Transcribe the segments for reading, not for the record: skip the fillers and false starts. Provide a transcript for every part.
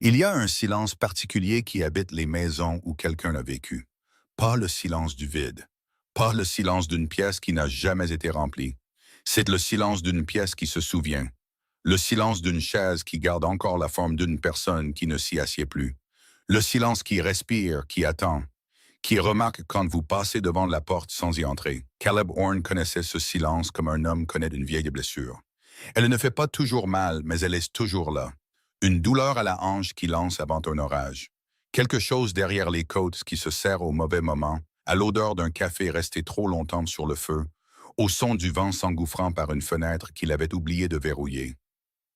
Il y a un silence particulier qui habite les maisons où quelqu'un a vécu. Pas le silence du vide. Pas le silence d'une pièce qui n'a jamais été remplie. C'est le silence d'une pièce qui se souvient. Le silence d'une chaise qui garde encore la forme d'une personne qui ne s'y assied plus. Le silence qui respire, qui attend, qui remarque quand vous passez devant la porte sans y entrer. Caleb Horn connaissait ce silence comme un homme connaît d'une vieille blessure. Elle ne fait pas toujours mal, mais elle est toujours là. Une douleur à la hanche qui lance avant un orage. Quelque chose derrière les côtes qui se serre au mauvais moment, à l'odeur d'un café resté trop longtemps sur le feu, au son du vent s'engouffrant par une fenêtre qu'il avait oublié de verrouiller.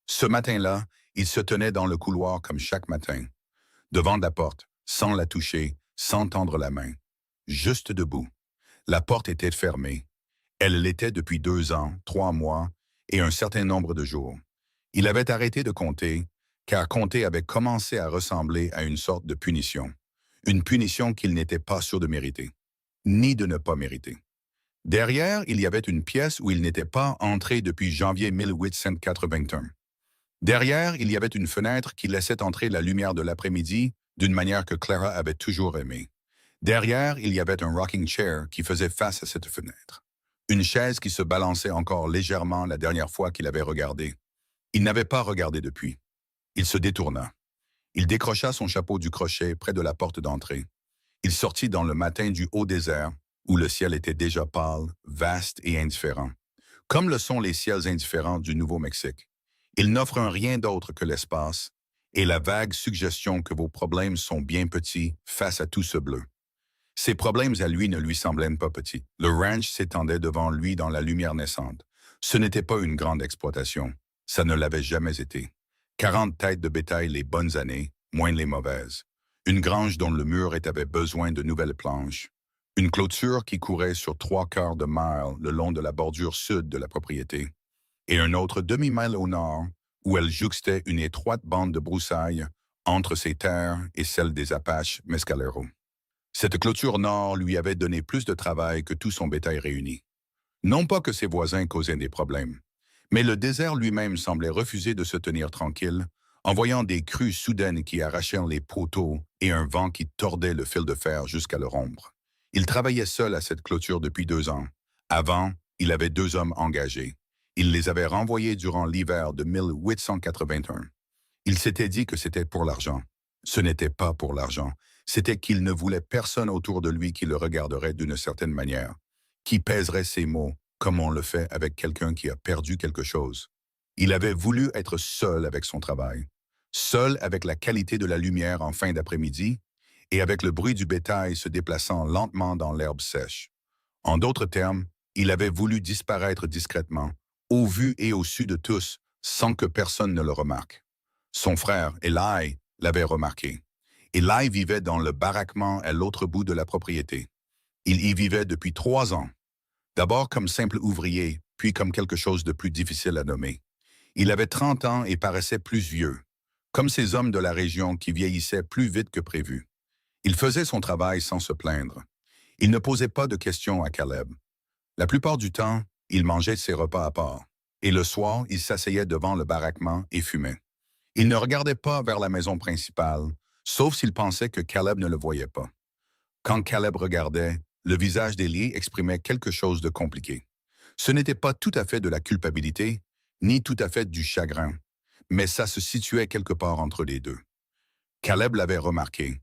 Ce matin-là, il se tenait dans le couloir comme chaque matin, devant la porte, sans la toucher, sans tendre la main. Juste debout. La porte était fermée. Elle l'était depuis 2 ans, 3 mois et un certain nombre de jours. Il avait arrêté de compter, car compter avait commencé à ressembler à une sorte de punition. Une punition qu'il n'était pas sûr de mériter, ni de ne pas mériter. Derrière, il y avait une pièce où il n'était pas entré depuis janvier 1881. Derrière, il y avait une fenêtre qui laissait entrer la lumière de l'après-midi d'une manière que Clara avait toujours aimée. Derrière, il y avait un rocking chair qui faisait face à cette fenêtre. Une chaise qui se balançait encore légèrement la dernière fois qu'il avait regardé. Il n'avait pas regardé depuis. Il se détourna. Il décrocha son chapeau du crochet près de la porte d'entrée. Il sortit dans le matin du haut désert, où le ciel était déjà pâle, vaste et indifférent, comme le sont les ciels indifférents du Nouveau-Mexique. Il n'offre un rien d'autre que l'espace et la vague suggestion que vos problèmes sont bien petits face à tout ce bleu. Ses problèmes à lui ne lui semblaient pas petits. Le ranch s'étendait devant lui dans la lumière naissante. Ce n'était pas une grande exploitation. Ça ne l'avait jamais été. 40 têtes de bétail les bonnes années, moins les mauvaises. Une grange dont le mur avait besoin de nouvelles planches. Une clôture qui courait sur 3/4 de mile le long de la bordure sud de la propriété. Et un autre demi-mile au nord, où elle jouxtait une étroite bande de broussailles entre ses terres et celles des Apaches Mescalero. Cette clôture nord lui avait donné plus de travail que tout son bétail réuni. Non pas que ses voisins causaient des problèmes, mais le désert lui-même semblait refuser de se tenir tranquille, en voyant des crues soudaines qui arrachaient les poteaux et un vent qui tordait le fil de fer jusqu'à le rompre. Il travaillait seul à cette clôture depuis 2 ans. Avant, il avait 2 hommes engagés. Il les avait renvoyés durant l'hiver de 1881. Il s'était dit que c'était pour l'argent. Ce n'était pas pour l'argent. C'était qu'il ne voulait personne autour de lui qui le regarderait d'une certaine manière, qui pèserait ses mots, comme on le fait avec quelqu'un qui a perdu quelque chose. Il avait voulu être seul avec son travail, seul avec la qualité de la lumière en fin d'après-midi et avec le bruit du bétail se déplaçant lentement dans l'herbe sèche. En d'autres termes, il avait voulu disparaître discrètement, au vu et au su de tous, sans que personne ne le remarque. Son frère, Eli, l'avait remarqué. Eli vivait dans le baraquement à l'autre bout de la propriété. Il y vivait depuis 3 ans. D'abord comme simple ouvrier, puis comme quelque chose de plus difficile à nommer. Il avait 30 ans et paraissait plus vieux, comme ces hommes de la région qui vieillissaient plus vite que prévu. Il faisait son travail sans se plaindre. Il ne posait pas de questions à Caleb. La plupart du temps, il mangeait ses repas à part. Et le soir, il s'asseyait devant le baraquement et fumait. Il ne regardait pas vers la maison principale, sauf s'il pensait que Caleb ne le voyait pas. Quand Caleb regardait, le visage d'Eli exprimait quelque chose de compliqué. Ce n'était pas tout à fait de la culpabilité, ni tout à fait du chagrin, mais ça se situait quelque part entre les deux. Caleb l'avait remarqué.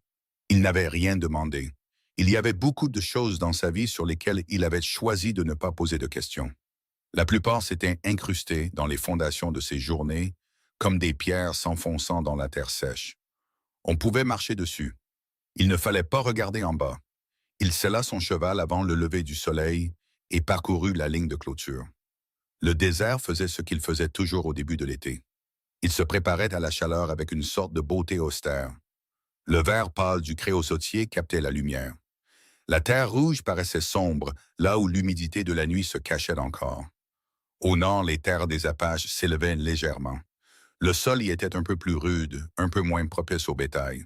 Il n'avait rien demandé. Il y avait beaucoup de choses dans sa vie sur lesquelles il avait choisi de ne pas poser de questions. La plupart s'étaient incrustées dans les fondations de ses journées, comme des pierres s'enfonçant dans la terre sèche. On pouvait marcher dessus. Il ne fallait pas regarder en bas. Il sella son cheval avant le lever du soleil et parcourut la ligne de clôture. Le désert faisait ce qu'il faisait toujours au début de l'été. Il se préparait à la chaleur avec une sorte de beauté austère. Le vert pâle du créosotier captait la lumière. La terre rouge paraissait sombre, là où l'humidité de la nuit se cachait encore. Au nord, les terres des Apaches s'élevaient légèrement. Le sol y était un peu plus rude, un peu moins propice au bétail.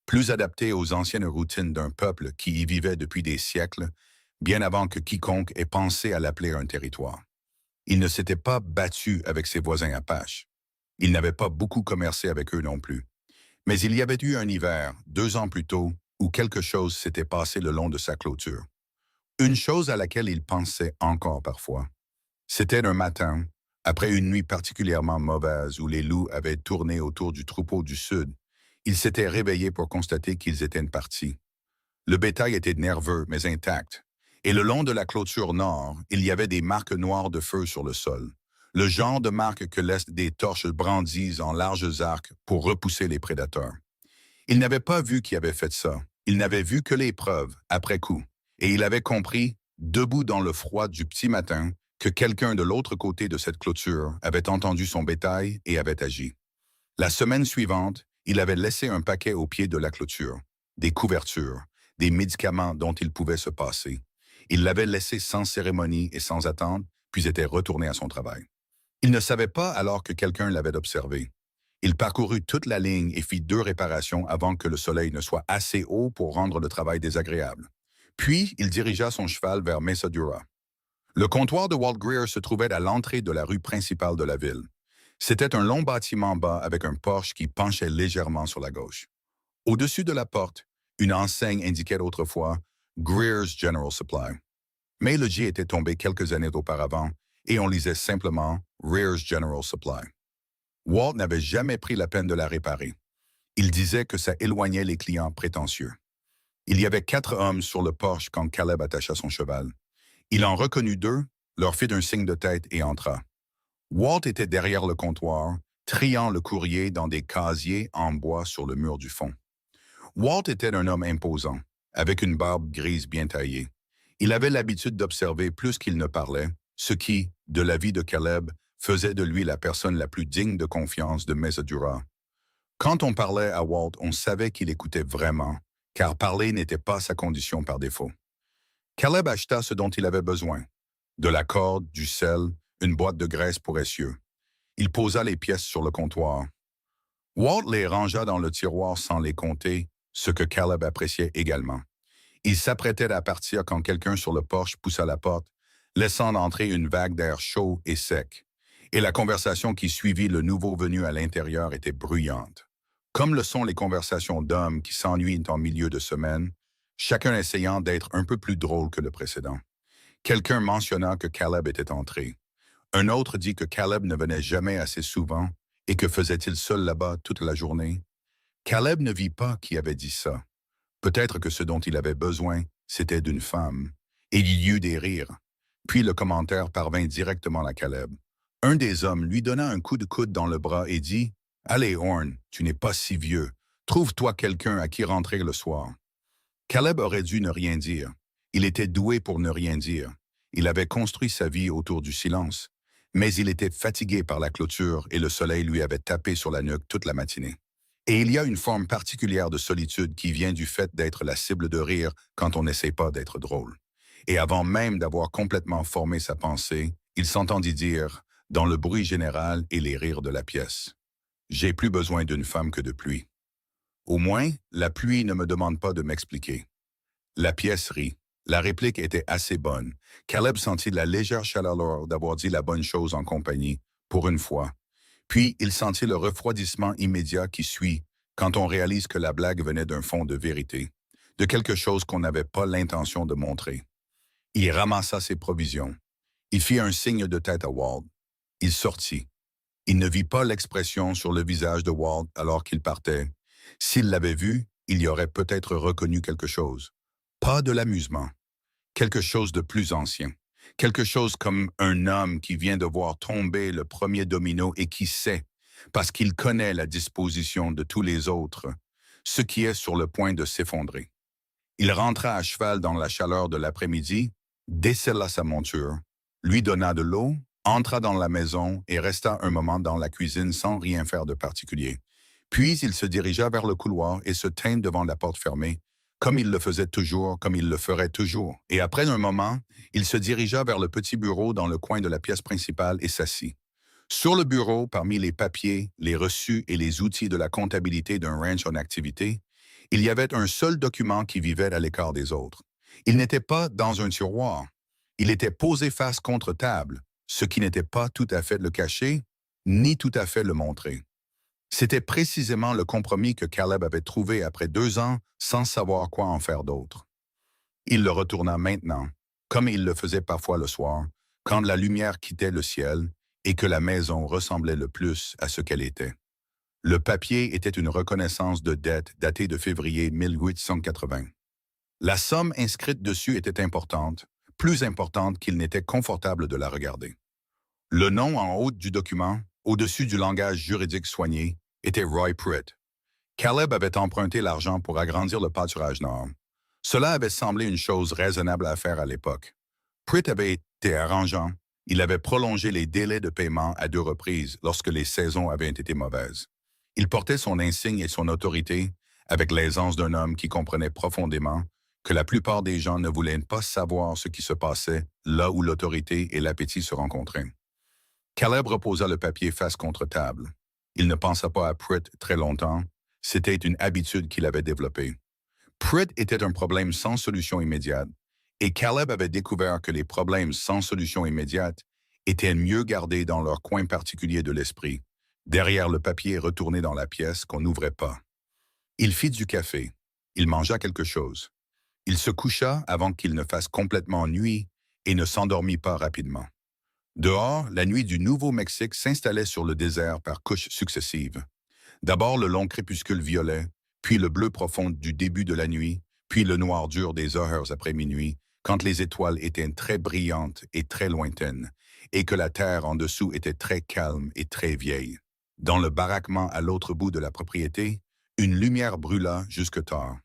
Plus adapté aux anciennes routines d'un peuple qui y vivait depuis des siècles, bien avant que quiconque ait pensé à l'appeler un territoire. Il ne s'était pas battu avec ses voisins Apaches. Il n'avait pas beaucoup commercé avec eux non plus. Mais il y avait eu un hiver, 2 ans plus tôt, où quelque chose s'était passé le long de sa clôture. Une chose à laquelle il pensait encore parfois. C'était un matin, après une nuit particulièrement mauvaise où les loups avaient tourné autour du troupeau du sud, il s'était réveillé pour constater qu'ils étaient partis. Le bétail était nerveux mais intact, et le long de la clôture nord, il y avait des marques noires de feu sur le sol, le genre de marques que laissent des torches brandies en larges arcs pour repousser les prédateurs. Il n'avait pas vu qui avait fait ça, il n'avait vu que les preuves, après coup, et il avait compris, debout dans le froid du petit matin, que quelqu'un de l'autre côté de cette clôture avait entendu son bétail et avait agi. La semaine suivante, il avait laissé un paquet au pied de la clôture, des couvertures, des médicaments dont il pouvait se passer. Il l'avait laissé sans cérémonie et sans attente, puis était retourné à son travail. Il ne savait pas alors que quelqu'un l'avait observé. Il parcourut toute la ligne et fit 2 réparations avant que le soleil ne soit assez haut pour rendre le travail désagréable. Puis, il dirigea son cheval vers Mesa Dura. Le comptoir de Walt Greer se trouvait à l'entrée de la rue principale de la ville. C'était un long bâtiment bas avec un porche qui penchait légèrement sur la gauche. Au-dessus de la porte, une enseigne indiquait autrefois Greer's General Supply. Mais le J était tombé quelques années auparavant et on lisait simplement Greer's General Supply. Walt n'avait jamais pris la peine de la réparer. Il disait que ça éloignait les clients prétentieux. Il y avait 4 hommes sur le porche quand Caleb attacha son cheval. Il en reconnut 2, leur fit un signe de tête et entra. Walt était derrière le comptoir, triant le courrier dans des casiers en bois sur le mur du fond. Walt était un homme imposant, avec une barbe grise bien taillée. Il avait l'habitude d'observer plus qu'il ne parlait, ce qui, de l'avis de Caleb, faisait de lui la personne la plus digne de confiance de Mesa Dura. Quand on parlait à Walt, on savait qu'il écoutait vraiment, car parler n'était pas sa condition par défaut. Caleb acheta ce dont il avait besoin, de la corde, du sel, une boîte de graisse pour essieu. Il posa les pièces sur le comptoir. Walt les rangea dans le tiroir sans les compter, ce que Caleb appréciait également. Il s'apprêtait à partir quand quelqu'un sur le porche poussa la porte, laissant entrer une vague d'air chaud et sec. Et la conversation qui suivit le nouveau venu à l'intérieur était bruyante. Comme le sont les conversations d'hommes qui s'ennuient en milieu de semaine, chacun essayant d'être un peu plus drôle que le précédent. Quelqu'un mentionna que Caleb était entré. Un autre dit que Caleb ne venait jamais assez souvent et que faisait-il seul là-bas toute la journée. Caleb ne vit pas qui avait dit ça. Peut-être que ce dont il avait besoin, c'était d'une femme. Et il y eut des rires. Puis le commentaire parvint directement à Caleb. Un des hommes lui donna un coup de coude dans le bras et dit « Allez, Horn, tu n'es pas si vieux. Trouve-toi quelqu'un à qui rentrer le soir. » Caleb aurait dû ne rien dire. Il était doué pour ne rien dire. Il avait construit sa vie autour du silence. Mais il était fatigué par la clôture et le soleil lui avait tapé sur la nuque toute la matinée. Et il y a une forme particulière de solitude qui vient du fait d'être la cible de rire quand on n'essaie pas d'être drôle. Et avant même d'avoir complètement formé sa pensée, il s'entendit dire, dans le bruit général et les rires de la pièce, « J'ai plus besoin d'une femme que de pluie. Au moins, la pluie ne me demande pas de m'expliquer. » La pièce rit. La réplique était assez bonne. Caleb sentit la légère chaleur d'avoir dit la bonne chose en compagnie, pour une fois. Puis il sentit le refroidissement immédiat qui suit quand on réalise que la blague venait d'un fond de vérité, de quelque chose qu'on n'avait pas l'intention de montrer. Il ramassa ses provisions. Il fit un signe de tête à Walt. Il sortit. Il ne vit pas l'expression sur le visage de Walt alors qu'il partait. S'il l'avait vu, il y aurait peut-être reconnu quelque chose. Pas de l'amusement. Quelque chose de plus ancien. Quelque chose comme un homme qui vient de voir tomber le premier domino et qui sait, parce qu'il connaît la disposition de tous les autres, ce qui est sur le point de s'effondrer. Il rentra à cheval dans la chaleur de l'après-midi, décella sa monture, lui donna de l'eau, entra dans la maison et resta un moment dans la cuisine sans rien faire de particulier. Puis il se dirigea vers le couloir et se tint devant la porte fermée, comme il le faisait toujours, comme il le ferait toujours. Et après un moment, il se dirigea vers le petit bureau dans le coin de la pièce principale et s'assit. Sur le bureau, parmi les papiers, les reçus et les outils de la comptabilité d'un ranch en activité, il y avait un seul document qui vivait à l'écart des autres. Il n'était pas dans un tiroir. Il était posé face contre table, ce qui n'était pas tout à fait le cacher, ni tout à fait le montrer. C'était précisément le compromis que Caleb avait trouvé après 2 ans sans savoir quoi en faire d'autre. Il le retourna maintenant, comme il le faisait parfois le soir, quand la lumière quittait le ciel et que la maison ressemblait le plus à ce qu'elle était. Le papier était une reconnaissance de dette datée de février 1880. La somme inscrite dessus était importante, plus importante qu'il n'était confortable de la regarder. Le nom en haut du document, au-dessus du langage juridique soigné, était Roy Pritt. Caleb avait emprunté l'argent pour agrandir le pâturage nord. Cela avait semblé une chose raisonnable à faire à l'époque. Pritt avait été arrangeant. Il avait prolongé les délais de paiement à 2 reprises lorsque les saisons avaient été mauvaises. Il portait son insigne et son autorité avec l'aisance d'un homme qui comprenait profondément que la plupart des gens ne voulaient pas savoir ce qui se passait là où l'autorité et l'appétit se rencontraient. Caleb reposa le papier face contre table. Il ne pensa pas à Pritt très longtemps. C'était une habitude qu'il avait développée. Pritt était un problème sans solution immédiate, et Caleb avait découvert que les problèmes sans solution immédiate étaient mieux gardés dans leur coin particulier de l'esprit, derrière le papier retourné dans la pièce qu'on n'ouvrait pas. Il fit du café. Il mangea quelque chose. Il se coucha avant qu'il ne fasse complètement nuit et ne s'endormit pas rapidement. Dehors, la nuit du Nouveau-Mexique s'installait sur le désert par couches successives. D'abord le long crépuscule violet, puis le bleu profond du début de la nuit, puis le noir dur des heures après minuit, quand les étoiles étaient très brillantes et très lointaines, et que la terre en dessous était très calme et très vieille. Dans le baraquement à l'autre bout de la propriété, une lumière brûla jusque tard.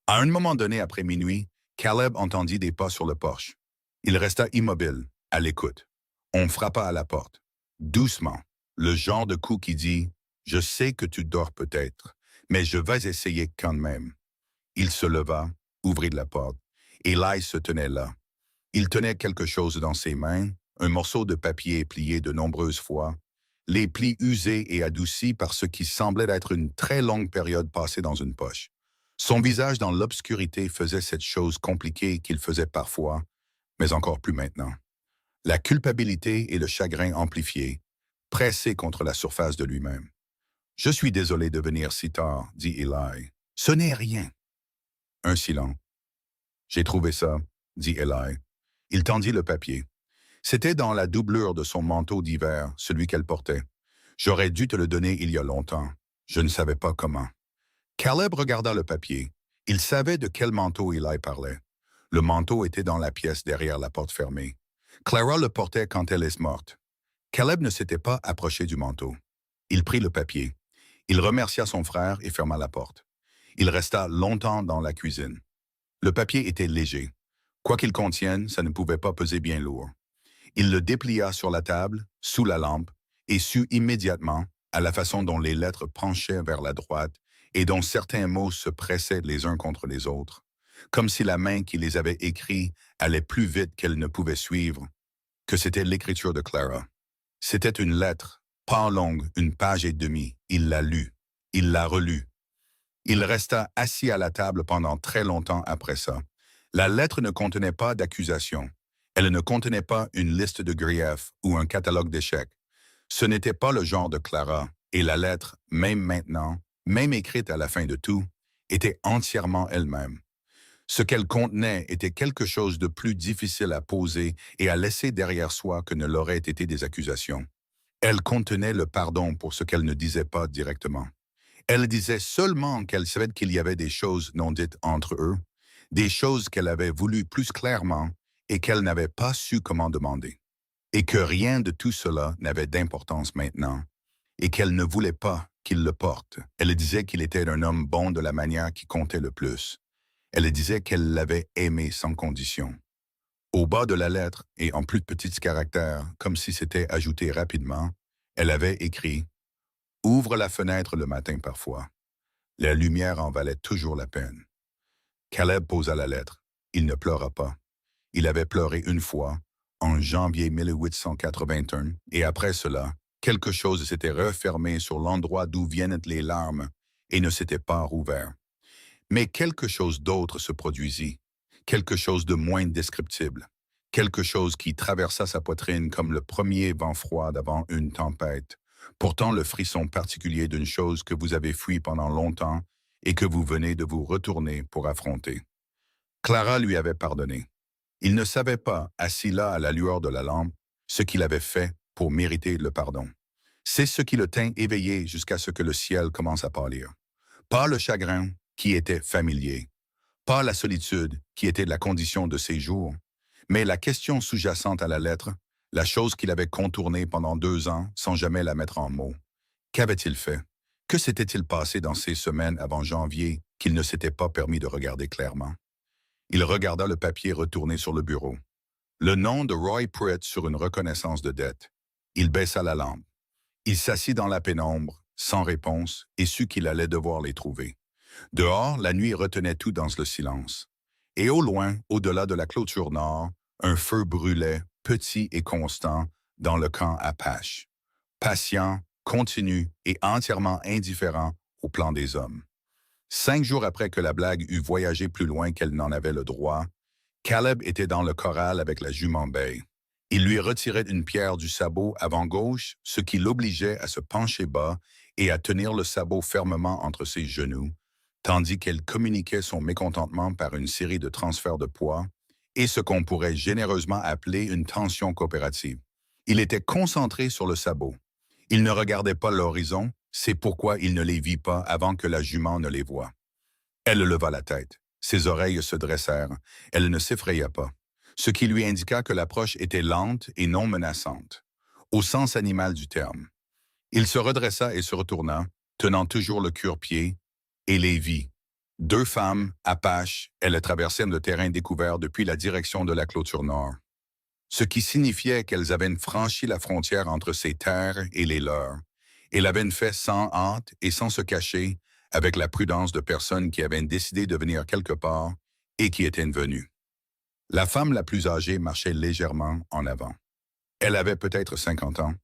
À un moment donné après minuit, Caleb entendit des pas sur le porche. Il resta immobile, à l'écoute. On frappa à la porte. Doucement, le genre de coup qui dit « Je sais que tu dors peut-être, mais je vais essayer quand même. » Il se leva, ouvrit la porte. Eli se tenait là. Il tenait quelque chose dans ses mains, un morceau de papier plié de nombreuses fois, les plis usés et adoucis par ce qui semblait être une très longue période passée dans une poche. Son visage dans l'obscurité faisait cette chose compliquée qu'il faisait parfois, mais encore plus maintenant. La culpabilité et le chagrin amplifiés, pressés contre la surface de lui-même. « Je suis désolé de venir si tard, » dit Eli. « Ce n'est rien. » Un silence. « J'ai trouvé ça, » dit Eli. Il tendit le papier. C'était dans la doublure de son manteau d'hiver, celui qu'elle portait. « J'aurais dû te le donner il y a longtemps. Je ne savais pas comment. » Caleb regarda le papier. Il savait de quel manteau Eli parlait. Le manteau était dans la pièce derrière la porte fermée. Clara le portait quand elle est morte. Caleb ne s'était pas approché du manteau. Il prit le papier. Il remercia son frère et ferma la porte. Il resta longtemps dans la cuisine. Le papier était léger. Quoi qu'il contienne, ça ne pouvait pas peser bien lourd. Il le déplia sur la table, sous la lampe, et sut immédiatement, à la façon dont les lettres penchaient vers la droite et dont certains mots se pressaient les uns contre les autres, comme si la main qui les avait écrits allait plus vite qu'elle ne pouvait suivre, que c'était l'écriture de Clara. C'était une lettre, pas longue, 1 page et demie. Il la lut. Il la relut. Il resta assis à la table pendant très longtemps après ça. La lettre ne contenait pas d'accusation. Elle ne contenait pas une liste de griefs ou un catalogue d'échecs. Ce n'était pas le genre de Clara, et la lettre, même maintenant, même écrite à la fin de tout, était entièrement elle-même. Ce qu'elle contenait était quelque chose de plus difficile à poser et à laisser derrière soi que ne l'auraient été des accusations. Elle contenait le pardon pour ce qu'elle ne disait pas directement. Elle disait seulement qu'elle savait qu'il y avait des choses non dites entre eux, des choses qu'elle avait voulu plus clairement et qu'elle n'avait pas su comment demander, et que rien de tout cela n'avait d'importance maintenant, et qu'elle ne voulait pas qu'il le porte. Elle disait qu'il était un homme bon de la manière qui comptait le plus. Elle disait qu'elle l'avait aimé sans condition. Au bas de la lettre, et en plus petits caractères, comme si c'était ajouté rapidement, elle avait écrit « Ouvre la fenêtre le matin parfois. La lumière en valait toujours la peine. » Caleb posa la lettre. Il ne pleura pas. Il avait pleuré une fois, en janvier 1881, et après cela, quelque chose s'était refermé sur l'endroit d'où viennent les larmes et ne s'était pas rouvert. Mais quelque chose d'autre se produisit, quelque chose de moins descriptible, quelque chose qui traversa sa poitrine comme le premier vent froid avant une tempête, Pourtant le frisson particulier d'une chose que vous avez fui pendant longtemps et que vous venez de vous retourner pour affronter. Clara lui avait pardonné. Il ne savait pas, assis là à la lueur de la lampe, ce qu'il avait fait pour mériter le pardon. C'est ce qui le tint éveillé jusqu'à ce que le ciel commence à pâlir. Pas le chagrin, qui était familier, pas la solitude, qui était la condition de ses jours, mais la question sous-jacente à la lettre, la chose qu'il avait contournée pendant 2 ans sans jamais la mettre en mots. Qu'avait-il fait? Que s'était-il passé dans ces semaines avant janvier qu'il ne s'était pas permis de regarder clairement? Il regarda le papier retourné sur le bureau. Le nom de Roy Pruitt sur une reconnaissance de dette. Il baissa la lampe. Il s'assit dans la pénombre, sans réponse, et sut qu'il allait devoir les trouver. Dehors, la nuit retenait tout dans le silence. Et au loin, au-delà de la clôture nord, un feu brûlait, petit et constant, dans le camp Apache. Patient, continu et entièrement indifférent au plan des hommes. 5 jours après que la blague eut voyagé plus loin qu'elle n'en avait le droit, Caleb était dans le corral avec la jument Bay. Il lui retirait une pierre du sabot avant gauche, ce qui l'obligeait à se pencher bas et à tenir le sabot fermement entre ses genoux, tandis qu'elle communiquait son mécontentement par une série de transferts de poids et ce qu'on pourrait généreusement appeler une tension coopérative. Il était concentré sur le sabot. Il ne regardait pas l'horizon, c'est pourquoi il ne les vit pas avant que la jument ne les voie. Elle leva la tête. Ses oreilles se dressèrent. Elle ne s'effraya pas, ce qui lui indiqua que l'approche était lente et non menaçante, au sens animal du terme. Il se redressa et se retourna, tenant toujours le cure-pied, et les vit. 2 femmes, Apaches, elles traversaient le terrain découvert depuis la direction de la clôture nord, ce qui signifiait qu'elles avaient franchi la frontière entre ces terres et les leurs, et l'avaient fait sans hâte et sans se cacher, avec la prudence de personnes qui avaient décidé de venir quelque part et qui étaient venues. La femme la plus âgée marchait légèrement en avant. Elle avait peut-être 50 ans,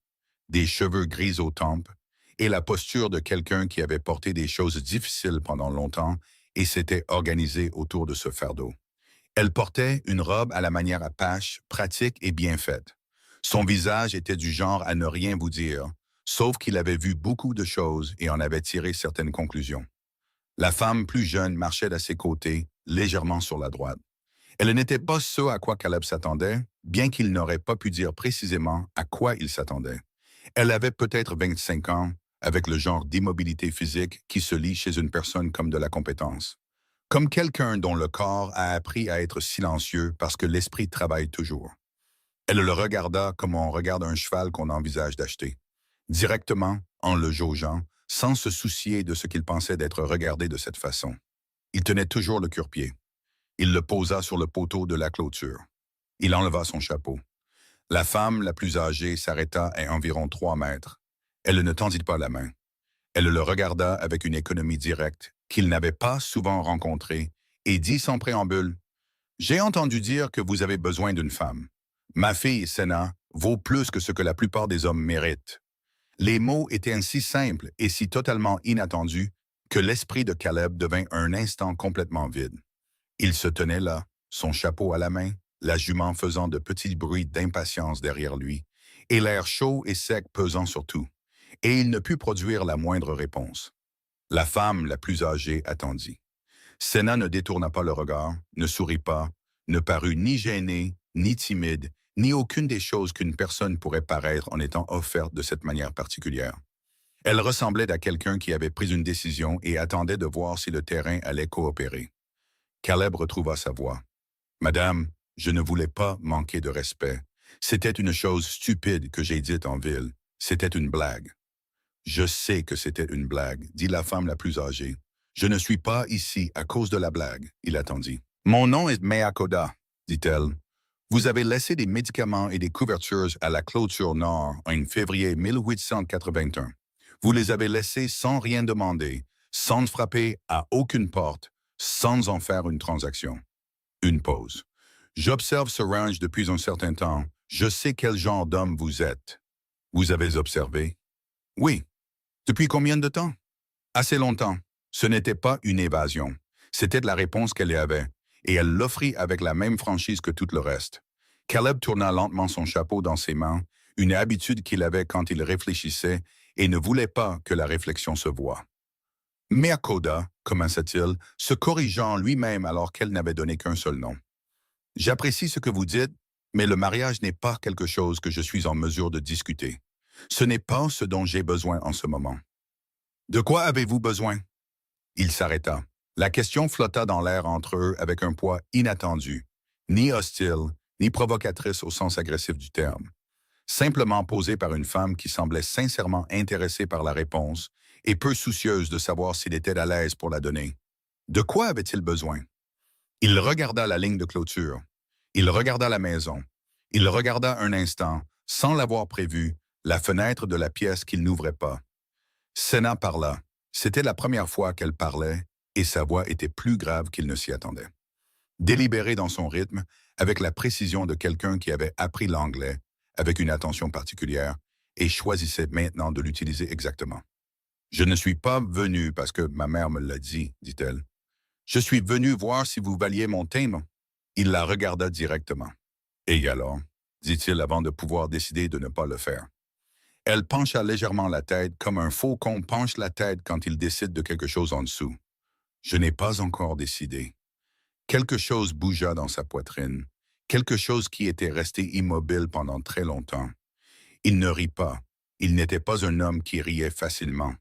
des cheveux gris aux tempes et la posture de quelqu'un qui avait porté des choses difficiles pendant longtemps et s'était organisé autour de ce fardeau. Elle portait une robe à la manière Apache, pratique et bien faite. Son visage était du genre à ne rien vous dire, sauf qu'il avait vu beaucoup de choses et en avait tiré certaines conclusions. La femme plus jeune marchait à ses côtés, légèrement sur la droite. Elle n'était pas ce à quoi Caleb s'attendait, bien qu'il n'aurait pas pu dire précisément à quoi il s'attendait. Elle avait peut-être 25 ans, avec le genre d'immobilité physique qui se lie chez une personne comme de la compétence. Comme quelqu'un dont le corps a appris à être silencieux parce que l'esprit travaille toujours. Elle le regarda comme on regarde un cheval qu'on envisage d'acheter, directement, en le jaugeant, sans se soucier de ce qu'il pensait d'être regardé de cette façon. Il tenait toujours le cure-pied. Il le posa sur le poteau de la clôture. Il enleva son chapeau. La femme la plus âgée s'arrêta à environ 3 mètres. Elle ne tendit pas la main. Elle le regarda avec une économie directe qu'il n'avait pas souvent rencontrée et dit sans préambule, « J'ai entendu dire que vous avez besoin d'une femme. Ma fille, Senna, vaut plus que ce que la plupart des hommes méritent. » Les mots étaient ainsi simples et si totalement inattendus que l'esprit de Caleb devint un instant complètement vide. Il se tenait là, son chapeau à la main, la jument faisant de petits bruits d'impatience derrière lui, et l'air chaud et sec pesant sur tout, et il ne put produire la moindre réponse. La femme la plus âgée attendit. Senna ne détourna pas le regard, ne sourit pas, ne parut ni gênée, ni timide, ni aucune des choses qu'une personne pourrait paraître en étant offerte de cette manière particulière. Elle ressemblait à quelqu'un qui avait pris une décision et attendait de voir si le terrain allait coopérer. Caleb retrouva sa voix. « Madame, je ne voulais pas manquer de respect. C'était une chose stupide que j'ai dite en ville. C'était une blague. » « Je sais que c'était une blague, dit la femme la plus âgée. Je ne suis pas ici à cause de la blague, il attendit. Mon nom est Meakoda, dit-elle. Vous avez laissé des médicaments et des couvertures à la clôture nord en février 1881. Vous les avez laissés sans rien demander, sans frapper à aucune porte, sans en faire une transaction. Une pause. J'observe ce ranch depuis un certain temps. Je sais quel genre d'homme vous êtes. Vous avez observé? Oui. Depuis combien de temps? Assez longtemps. Ce n'était pas une évasion. C'était la réponse qu'elle y avait, et elle l'offrit avec la même franchise que tout le reste. Caleb tourna lentement son chapeau dans ses mains, une habitude qu'il avait quand il réfléchissait, et ne voulait pas que la réflexion se voie. Mea Koda, commença-t-il, se corrigeant lui-même alors qu'elle n'avait donné qu'un seul nom. J'apprécie ce que vous dites, mais le mariage n'est pas quelque chose que je suis en mesure de discuter. Ce n'est pas ce dont j'ai besoin en ce moment. De quoi avez-vous besoin? Il s'arrêta. La question flotta dans l'air entre eux avec un poids inattendu, ni hostile, ni provocatrice au sens agressif du terme. Simplement posée par une femme qui semblait sincèrement intéressée par la réponse et peu soucieuse de savoir s'il était à l'aise pour la donner. De quoi avait-il besoin? Il regarda la ligne de clôture. Il regarda la maison. Il regarda un instant, sans l'avoir prévu, la fenêtre de la pièce qu'il n'ouvrait pas. Senna parla. C'était la première fois qu'elle parlait, et sa voix était plus grave qu'il ne s'y attendait. Délibérée dans son rythme, avec la précision de quelqu'un qui avait appris l'anglais, avec une attention particulière, et choisissait maintenant de l'utiliser exactement. « Je ne suis pas venu parce que ma mère me l'a dit, dit-elle. Je suis venu voir si vous valiez mon timbre. » Il la regarda directement. « Et alors ?» dit-il avant de pouvoir décider de ne pas le faire. Elle pencha légèrement la tête comme un faucon penche la tête quand il décide de quelque chose en dessous. « Je n'ai pas encore décidé. » Quelque chose bougea dans sa poitrine, quelque chose qui était resté immobile pendant très longtemps. Il ne rit pas. Il n'était pas un homme qui riait facilement.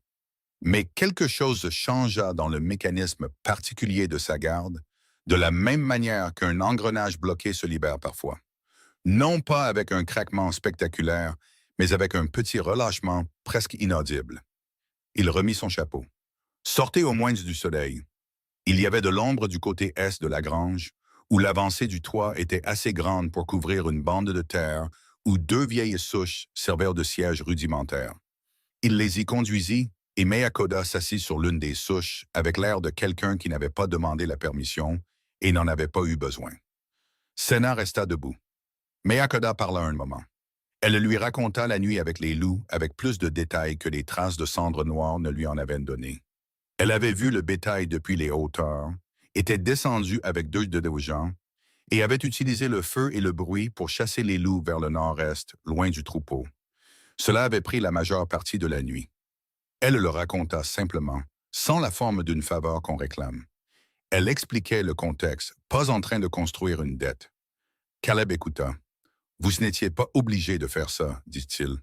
Mais quelque chose changea dans le mécanisme particulier de sa garde, de la même manière qu'un engrenage bloqué se libère parfois. Non pas avec un craquement spectaculaire, mais avec un petit relâchement presque inaudible. Il remit son chapeau. « Sortez au moins du soleil. » Il y avait de l'ombre du côté est de la grange, où l'avancée du toit était assez grande pour couvrir une bande de terre où deux vieilles souches servirent de siège rudimentaire. Il les y conduisit, et Mea Koda s'assit sur l'une des souches avec l'air de quelqu'un qui n'avait pas demandé la permission et n'en avait pas eu besoin. Senna resta debout. Mea Koda parla un moment. Elle lui raconta la nuit avec les loups avec plus de détails que les traces de cendres noires ne lui en avaient donné. Elle avait vu le bétail depuis les hauteurs, était descendue avec deux de nos gens et avait utilisé le feu et le bruit pour chasser les loups vers le nord-est, loin du troupeau. Cela avait pris la majeure partie de la nuit. Elle le raconta simplement, sans la forme d'une faveur qu'on réclame. Elle expliquait le contexte, pas en train de construire une dette. Caleb écouta. « Vous n'étiez pas obligé de faire ça, dit-il. »«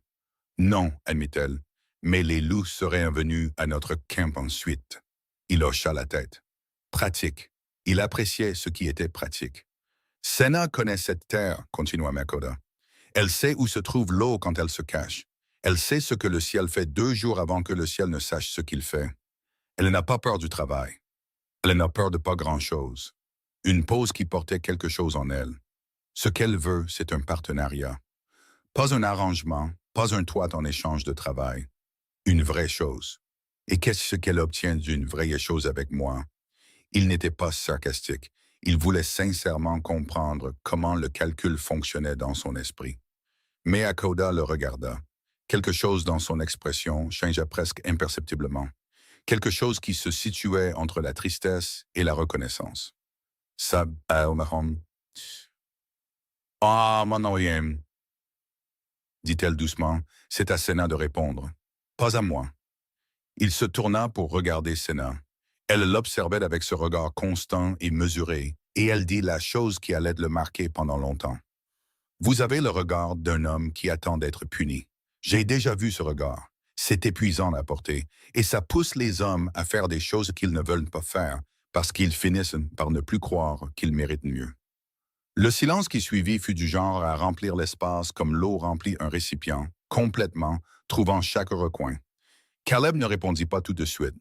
Non, admit-elle, mais les loups seraient venus à notre camp ensuite. » Il hocha la tête. Pratique. Il appréciait ce qui était pratique. « Senna connaît cette terre, continua Mea Koda. Elle sait où se trouve l'eau quand elle se cache. Elle sait ce que le ciel fait 2 jours avant que le ciel ne sache ce qu'il fait. Elle n'a pas peur du travail. Elle n'a peur de pas grand-chose. Une pause qui portait quelque chose en elle. Ce qu'elle veut, c'est un partenariat. Pas un arrangement, pas un toit en échange de travail. Une vraie chose. Et qu'est-ce qu'elle obtient d'une vraie chose avec moi? Il n'était pas sarcastique. Il voulait sincèrement comprendre comment le calcul fonctionnait dans son esprit. Mea Koda le regarda. Quelque chose dans son expression changea presque imperceptiblement. Quelque chose qui se situait entre la tristesse et la reconnaissance. « Ça, Omahom. »« Ah, mon oyem, » dit-elle doucement. C'est à Senna de répondre. « Pas à moi. » Il se tourna pour regarder Senna. Elle l'observait avec ce regard constant et mesuré, et elle dit la chose qui allait le marquer pendant longtemps. « Vous avez le regard d'un homme qui attend d'être puni. J'ai déjà vu ce regard. C'est épuisant à porter, et ça pousse les hommes à faire des choses qu'ils ne veulent pas faire, parce qu'ils finissent par ne plus croire qu'ils méritent mieux. » Le silence qui suivit fut du genre à remplir l'espace comme l'eau remplit un récipient, complètement, trouvant chaque recoin. Caleb ne répondit pas tout de suite.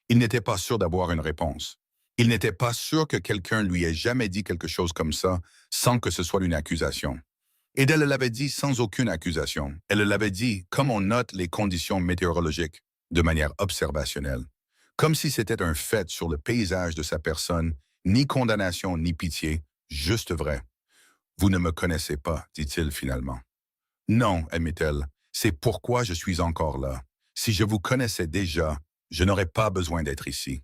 Il n'était pas sûr d'avoir une réponse. Il n'était pas sûr que quelqu'un lui ait jamais dit quelque chose comme ça sans que ce soit une accusation. Et elle l'avait dit sans aucune accusation. Elle l'avait dit comme on note les conditions météorologiques, de manière observationnelle. Comme si c'était un fait sur le paysage de sa personne, ni condamnation ni pitié, juste vrai. « Vous ne me connaissez pas, dit-il finalement. « Non, admit-elle, c'est pourquoi je suis encore là. Si je vous connaissais déjà, je n'aurais pas besoin d'être ici. »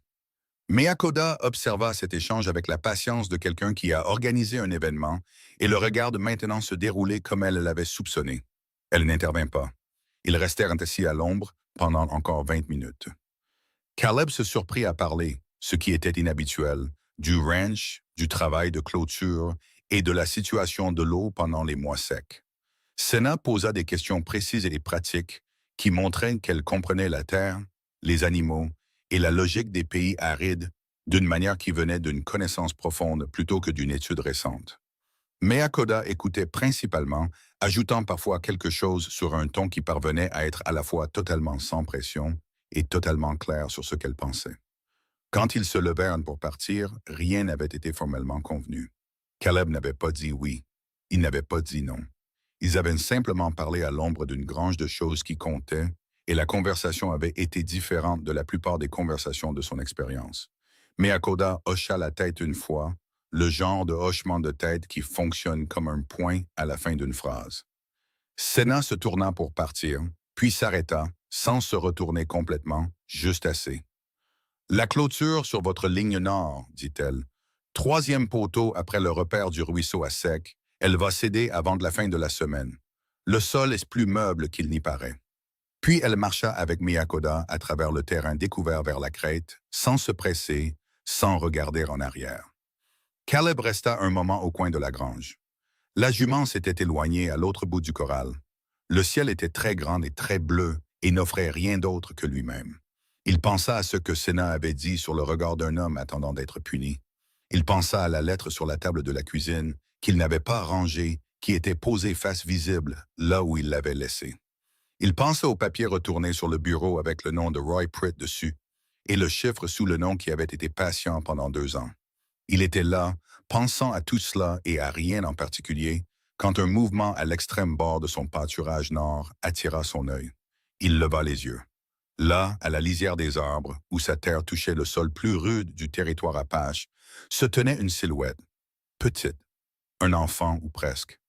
Mea Koda observa cet échange avec la patience de quelqu'un qui a organisé un événement et le regarde maintenant se dérouler comme elle l'avait soupçonné. Elle n'intervint pas. Ils restèrent assis à l'ombre, pendant encore 20 minutes. Caleb se surprit à parler, ce qui était inhabituel, du ranch, du travail de clôture et de la situation de l'eau pendant les mois secs. Senna posa des questions précises et pratiques qui montraient qu'elle comprenait la terre, les animaux et la logique des pays arides d'une manière qui venait d'une connaissance profonde plutôt que d'une étude récente. Mais Akoda écoutait principalement, ajoutant parfois quelque chose sur un ton qui parvenait à être à la fois totalement sans pression et totalement clair sur ce qu'elle pensait. Quand ils se levèrent pour partir, rien n'avait été formellement convenu. Caleb n'avait pas dit oui. Il n'avait pas dit non. Ils avaient simplement parlé à l'ombre d'une grange de choses qui comptaient, et la conversation avait été différente de la plupart des conversations de son expérience. Mais Akoda hocha la tête une fois, le genre de hochement de tête qui fonctionne comme un point à la fin d'une phrase. Senna se tourna pour partir, puis s'arrêta, sans se retourner complètement, juste assez. La clôture sur votre ligne nord, dit-elle. Troisième poteau après le repère du ruisseau à sec, elle va céder avant la fin de la semaine. Le sol est plus meuble qu'il n'y paraît. Puis elle marcha avec Miyakoda à travers le terrain découvert vers la crête, sans se presser, sans regarder en arrière. Caleb resta un moment au coin de la grange. La jument s'était éloignée à l'autre bout du corral. Le ciel était très grand et très bleu et n'offrait rien d'autre que lui-même. Il pensa à ce que Senna avait dit sur le regard d'un homme attendant d'être puni. Il pensa à la lettre sur la table de la cuisine qu'il n'avait pas rangée, qui était posée face visible là où il l'avait laissée. Il pensa au papier retourné sur le bureau avec le nom de Roy Pritt dessus et le chiffre sous le nom qui avait été patient pendant 2 ans. Il était là, pensant à tout cela et à rien en particulier, quand un mouvement à l'extrême bord de son pâturage nord attira son œil. Il leva les yeux. Là, à la lisière des arbres, où sa terre touchait le sol plus rude du territoire apache, se tenait une silhouette, petite, un enfant ou presque,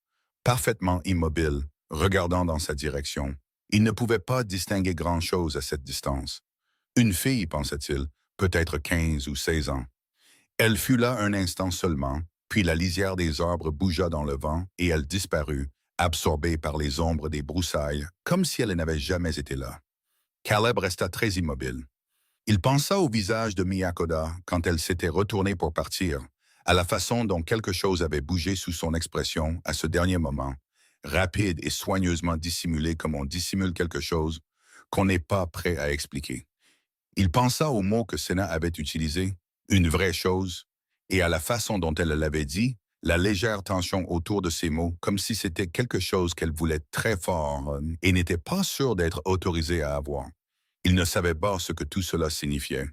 parfaitement immobile, regardant dans sa direction. Il ne pouvait pas distinguer grand-chose à cette distance. Une fille, pensa-t-il, peut-être 15 ou 16 ans. Elle fut là un instant seulement, puis la lisière des arbres bougea dans le vent et elle disparut, absorbée par les ombres des broussailles, comme si elle n'avait jamais été là. Caleb resta très immobile. Il pensa au visage de Miyakoda quand elle s'était retournée pour partir, à la façon dont quelque chose avait bougé sous son expression à ce dernier moment, rapide et soigneusement dissimulé comme on dissimule quelque chose qu'on n'est pas prêt à expliquer. Il pensa aux mots que Senna avait utilisés, une vraie chose, et à la façon dont elle l'avait dit, la légère tension autour de ces mots, comme si c'était quelque chose qu'elle voulait très fort et n'était pas sûre d'être autorisée à avoir. Il ne savait pas ce que tout cela signifiait.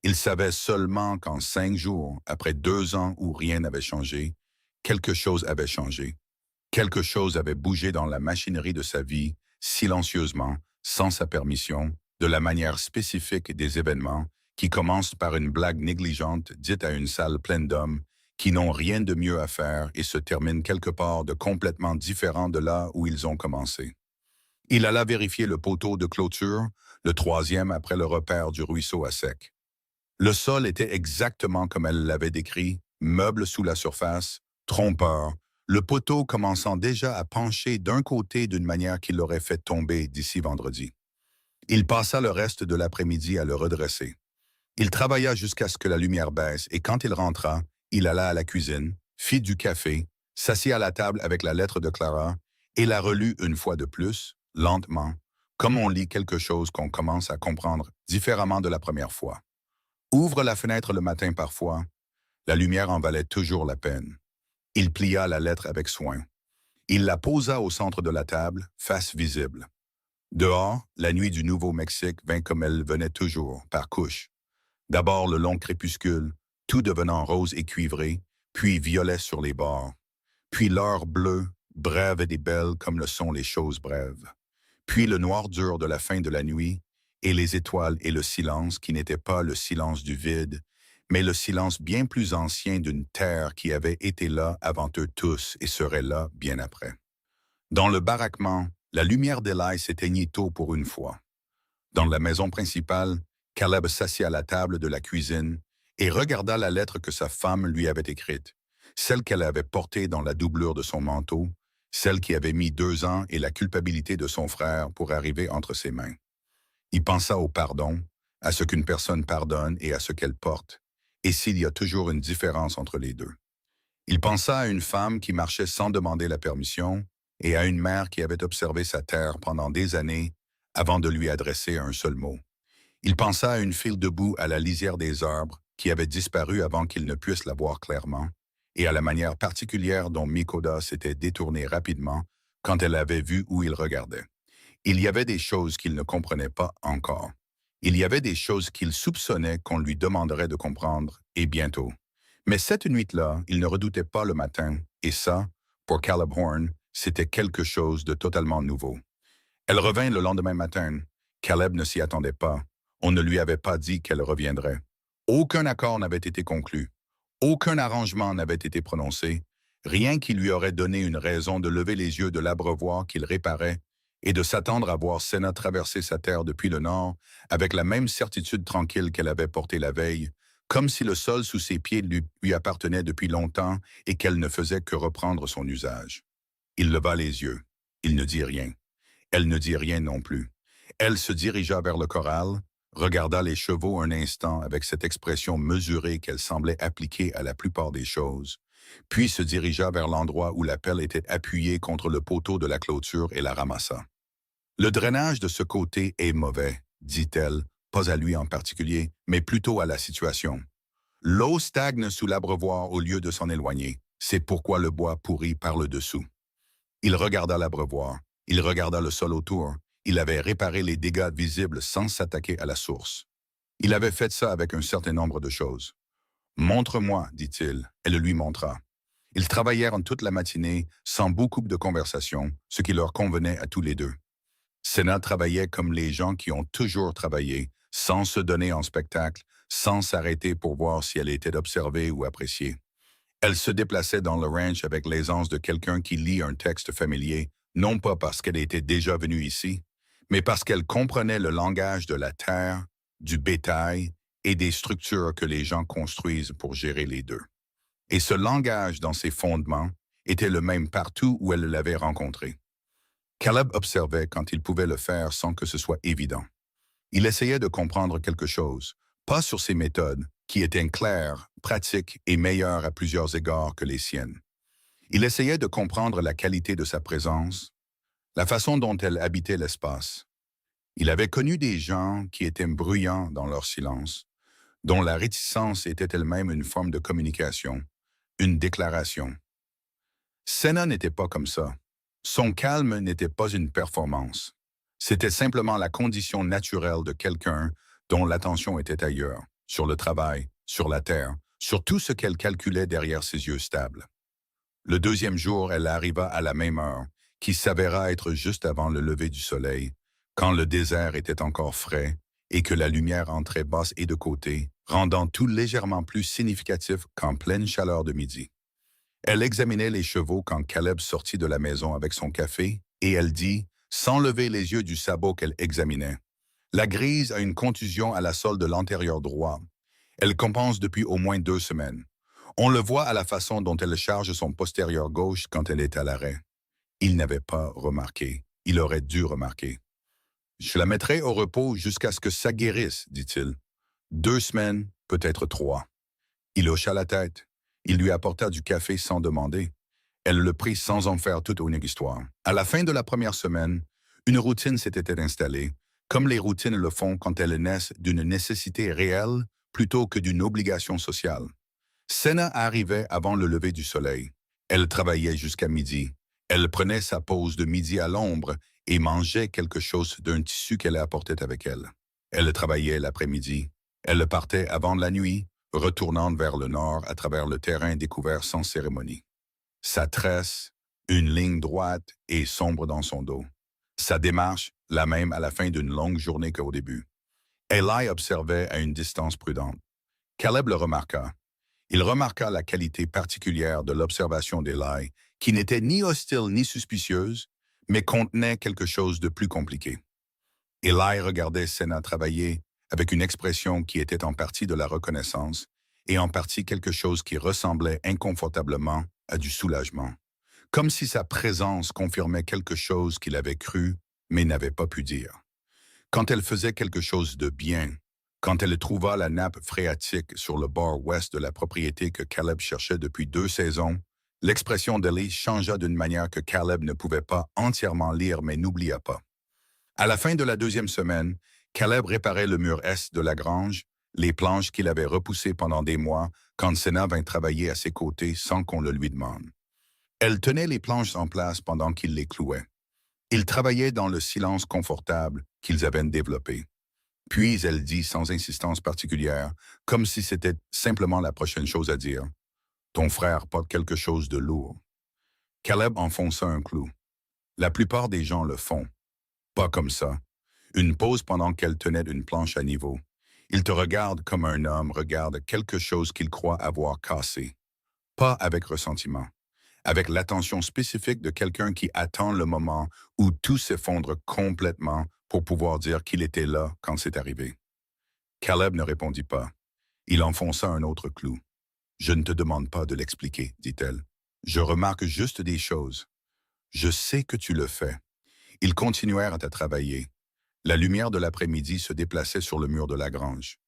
Il savait seulement qu'en 5 jours, après 2 ans où rien n'avait changé, quelque chose avait changé. Quelque chose avait bougé dans la machinerie de sa vie, silencieusement, sans sa permission, de la manière spécifique des événements, qui commencent par une blague négligente dite à une salle pleine d'hommes qui n'ont rien de mieux à faire et se terminent quelque part de complètement différent de là où ils ont commencé. Il alla vérifier le poteau de clôture, le troisième après le repère du ruisseau à sec. Le sol était exactement comme elle l'avait décrit, meuble sous la surface, trompeur, le poteau commençant déjà à pencher d'un côté d'une manière qui l'aurait fait tomber d'ici vendredi. Il passa le reste de l'après-midi à le redresser. Il travailla jusqu'à ce que la lumière baisse et quand il rentra, il alla à la cuisine, fit du café, s'assit à la table avec la lettre de Clara et la relut une fois de plus, lentement, comme on lit quelque chose qu'on commence à comprendre différemment de la première fois. Ouvre la fenêtre le matin parfois, la lumière en valait toujours la peine. Il plia la lettre avec soin. Il la posa au centre de la table, face visible. Dehors, la nuit du Nouveau-Mexique vint comme elle venait toujours, par couches. D'abord le long crépuscule, tout devenant rose et cuivré, puis violet sur les bords. Puis l'heure bleue, brève et belle comme le sont les choses brèves. Puis le noir dur de la fin de la nuit, et les étoiles et le silence qui n'était pas le silence du vide, mais le silence bien plus ancien d'une terre qui avait été là avant eux tous et serait là bien après. Dans le baraquement, la lumière d'Eli s'éteignit tôt pour une fois. Dans la maison principale, Caleb s'assit à la table de la cuisine et regarda la lettre que sa femme lui avait écrite, celle qu'elle avait portée dans la doublure de son manteau, celle qui avait mis 2 ans et la culpabilité de son frère pour arriver entre ses mains. Il pensa au pardon, à ce qu'une personne pardonne et à ce qu'elle porte, et s'il y a toujours une différence entre les deux. Il pensa à une femme qui marchait sans demander la permission et à une mère qui avait observé sa terre pendant des années avant de lui adresser un seul mot. Il pensa à une file debout à la lisière des arbres qui avait disparu avant qu'il ne puisse la voir clairement, et à la manière particulière dont Mikoda s'était détournée rapidement quand elle avait vu où il regardait. Il y avait des choses qu'il ne comprenait pas encore. Il y avait des choses qu'il soupçonnait qu'on lui demanderait de comprendre, et bientôt. Mais cette nuit-là, il ne redoutait pas le matin, et ça, pour Caleb Horn, c'était quelque chose de totalement nouveau. Elle revint le lendemain matin. Caleb ne s'y attendait pas. On ne lui avait pas dit qu'elle reviendrait. Aucun accord n'avait été conclu. Aucun arrangement n'avait été prononcé. Rien qui lui aurait donné une raison de lever les yeux de l'abreuvoir qu'il réparait et de s'attendre à voir Senna traverser sa terre depuis le nord avec la même certitude tranquille qu'elle avait portée la veille, comme si le sol sous ses pieds lui appartenait depuis longtemps et qu'elle ne faisait que reprendre son usage. Il leva les yeux. Il ne dit rien. Elle ne dit rien non plus. Elle se dirigea vers le corral, regarda les chevaux un instant avec cette expression mesurée qu'elle semblait appliquer à la plupart des choses, puis se dirigea vers l'endroit où la pelle était appuyée contre le poteau de la clôture et la ramassa. « Le drainage de ce côté est mauvais, dit-elle, pas à lui en particulier, mais plutôt à la situation. L'eau stagne sous l'abreuvoir au lieu de s'en éloigner. C'est pourquoi le bois pourrit par le dessous. » Il regarda l'abreuvoir. Il regarda le sol autour. Il avait réparé les dégâts visibles sans s'attaquer à la source. Il avait fait ça avec un certain nombre de choses. « Montre-moi, dit-il. » Elle lui montra. Ils travaillèrent toute la matinée, sans beaucoup de conversation, ce qui leur convenait à tous les deux. Senna travaillait comme les gens qui ont toujours travaillé, sans se donner en spectacle, sans s'arrêter pour voir si elle était observée ou appréciée. Elle se déplaçait dans le ranch avec l'aisance de quelqu'un qui lit un texte familier, non pas parce qu'elle était déjà venue ici, mais parce qu'elle comprenait le langage de la terre, du bétail et des structures que les gens construisent pour gérer les deux. Et ce langage, dans ses fondements, était le même partout où elle l'avait rencontré. Caleb observait quand il pouvait le faire sans que ce soit évident. Il essayait de comprendre quelque chose, pas sur ses méthodes, qui étaient claires, pratiques et meilleures à plusieurs égards que les siennes. Il essayait de comprendre la qualité de sa présence, la façon dont elle habitait l'espace. Il avait connu des gens qui étaient bruyants dans leur silence, dont la réticence était elle-même une forme de communication, une déclaration. Senna n'était pas comme ça. Son calme n'était pas une performance. C'était simplement la condition naturelle de quelqu'un dont l'attention était ailleurs, sur le travail, sur la terre, sur tout ce qu'elle calculait derrière ses yeux stables. Le deuxième jour, elle arriva à la même heure, qui s'avéra être juste avant le lever du soleil, quand le désert était encore frais et que la lumière entrait basse et de côté, rendant tout légèrement plus significatif qu'en pleine chaleur de midi. Elle examinait les chevaux quand Caleb sortit de la maison avec son café, et elle dit, sans lever les yeux du sabot qu'elle examinait, « La grise a une contusion à la sole de l'antérieur droit. Elle compense depuis au moins 2 semaines. On le voit à la façon dont elle charge son postérieur gauche quand elle est à l'arrêt. » Il n'avait pas remarqué. Il aurait dû remarquer. « Je la mettrai au repos jusqu'à ce que ça guérisse, dit-il. 2 semaines, peut-être 3. » Il hocha la tête. Il lui apporta du café sans demander. Elle le prit sans en faire toute une histoire. À la fin de la première semaine, une routine s'était installée, comme les routines le font quand elles naissent d'une nécessité réelle plutôt que d'une obligation sociale. Senna arrivait avant le lever du soleil. Elle travaillait jusqu'à midi. Elle prenait sa pause de midi à l'ombre et mangeait quelque chose d'un tissu qu'elle apportait avec elle. Elle travaillait l'après-midi. Elle partait avant la nuit, retournant vers le nord à travers le terrain découvert sans cérémonie. Sa tresse, une ligne droite et sombre dans son dos. Sa démarche, la même à la fin d'une longue journée qu'au début. Eli observait à une distance prudente. Caleb le remarqua. Il remarqua la qualité particulière de l'observation d'Eli, qui n'était ni hostile ni suspicieuse, mais contenait quelque chose de plus compliqué. Eli regardait Senna travailler avec une expression qui était en partie de la reconnaissance et en partie quelque chose qui ressemblait inconfortablement à du soulagement, comme si sa présence confirmait quelque chose qu'il avait cru mais n'avait pas pu dire. Quand elle faisait quelque chose de bien, quand elle trouva la nappe phréatique sur le bord ouest de la propriété que Caleb cherchait depuis 2 saisons, l'expression d'Ellie changea d'une manière que Caleb ne pouvait pas entièrement lire mais n'oublia pas. À la fin de la 2e semaine, Caleb réparait le mur est de la grange, les planches qu'il avait repoussées pendant des mois quand Senna vint travailler à ses côtés sans qu'on le lui demande. Elle tenait les planches en place pendant qu'il les clouait. Ils travaillaient dans le silence confortable qu'ils avaient développé. Puis elle dit sans insistance particulière, comme si c'était simplement la prochaine chose à dire. Ton frère porte quelque chose de lourd. Caleb enfonça un clou. La plupart des gens le font. Pas comme ça. Une pause pendant qu'elle tenait une planche à niveau. Il te regarde comme un homme regarde quelque chose qu'il croit avoir cassé. Pas avec ressentiment. Avec l'attention spécifique de quelqu'un qui attend le moment où tout s'effondre complètement pour pouvoir dire qu'il était là quand c'est arrivé. Caleb ne répondit pas. Il enfonça un autre clou. « Je ne te demande pas de l'expliquer, dit-elle. Je remarque juste des choses. Je sais que tu le fais. » Ils continuèrent à travailler. La lumière de l'après-midi se déplaçait sur le mur de la grange.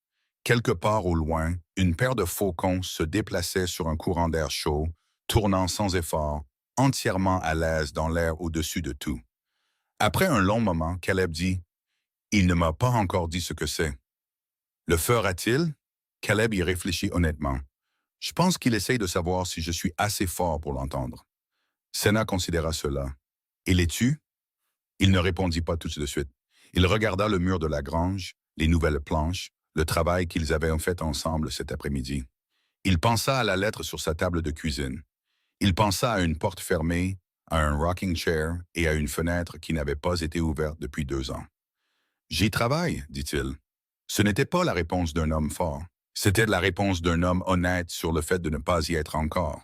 Quelque part au loin, une paire de faucons se déplaçait sur un courant d'air chaud, tournant sans effort, entièrement à l'aise dans l'air au-dessus de tout. Après un long moment, Caleb dit « Il ne m'a pas encore dit ce que c'est. » « Le fera-t-il? » Caleb y réfléchit honnêtement. « Je pense qu'il essaye de savoir si je suis assez fort pour l'entendre. » Senna considéra cela. « Et l'es-tu? » Il ne répondit pas tout de suite. Il regarda le mur de la grange, les nouvelles planches, le travail qu'ils avaient fait ensemble cet après-midi. Il pensa à la lettre sur sa table de cuisine. Il pensa à une porte fermée, à un rocking chair et à une fenêtre qui n'avait pas été ouverte depuis 2 ans. « J'y travaille, dit-il. » Ce n'était pas la réponse d'un homme fort. C'était la réponse d'un homme honnête sur le fait de ne pas y être encore.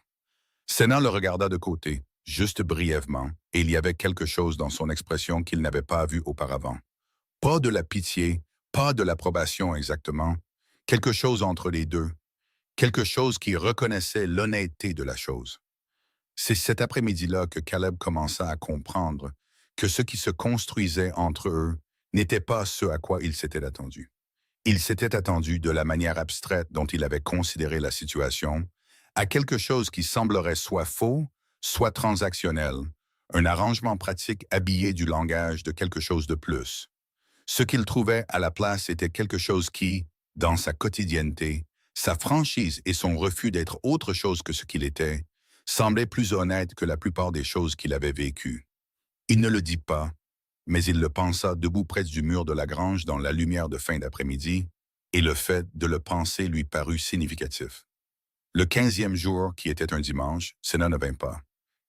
Senna le regarda de côté, juste brièvement, et il y avait quelque chose dans son expression qu'il n'avait pas vu auparavant. Pas de la pitié, pas de l'approbation exactement, quelque chose entre les deux, quelque chose qui reconnaissait l'honnêteté de la chose. C'est cet après-midi-là que Caleb commença à comprendre que ce qui se construisait entre eux n'était pas ce à quoi il s'était attendu. Il s'était attendu, de la manière abstraite dont il avait considéré la situation, à quelque chose qui semblerait soit faux, soit transactionnel, un arrangement pratique habillé du langage de quelque chose de plus. Ce qu'il trouvait à la place était quelque chose qui, dans sa quotidienneté, sa franchise et son refus d'être autre chose que ce qu'il était, semblait plus honnête que la plupart des choses qu'il avait vécues. Il ne le dit pas, mais il le pensa debout près du mur de la grange dans la lumière de fin d'après-midi, et le fait de le penser lui parut significatif. Le 15e jour, qui était un dimanche, Senna ne vint pas.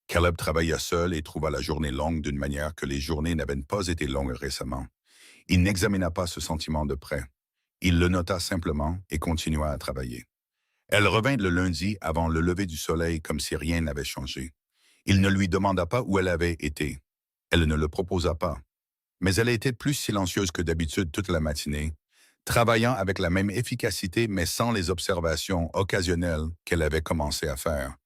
Caleb travailla seul et trouva la journée longue d'une manière que les journées n'avaient pas été longues récemment. Il n'examina pas ce sentiment de près. Il le nota simplement et continua à travailler. Elle revint le lundi avant le lever du soleil comme si rien n'avait changé. Il ne lui demanda pas où elle avait été. Elle ne le proposa pas. Mais elle a été plus silencieuse que d'habitude toute la matinée, travaillant avec la même efficacité mais sans les observations occasionnelles qu'elle avait commencé à faire.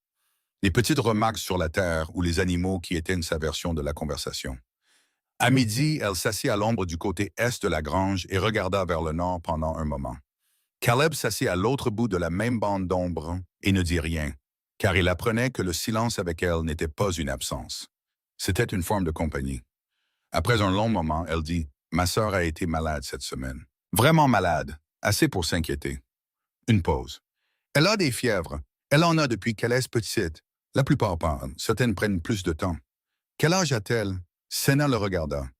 Les petites remarques sur la terre ou les animaux qui étaient sa version de la conversation. À midi, elle s'assit à l'ombre du côté est de la grange et regarda vers le nord pendant un moment. Caleb s'assit à l'autre bout de la même bande d'ombre et ne dit rien, car il apprenait que le silence avec elle n'était pas une absence. C'était une forme de compagnie. Après un long moment, elle dit « Ma sœur a été malade cette semaine. Vraiment malade, assez pour s'inquiéter. » Une pause. « Elle a des fièvres. Elle en a depuis qu'elle est petite. La plupart parlent, certaines prennent plus de temps. Quel âge a-t-elle? » Senna le regarda.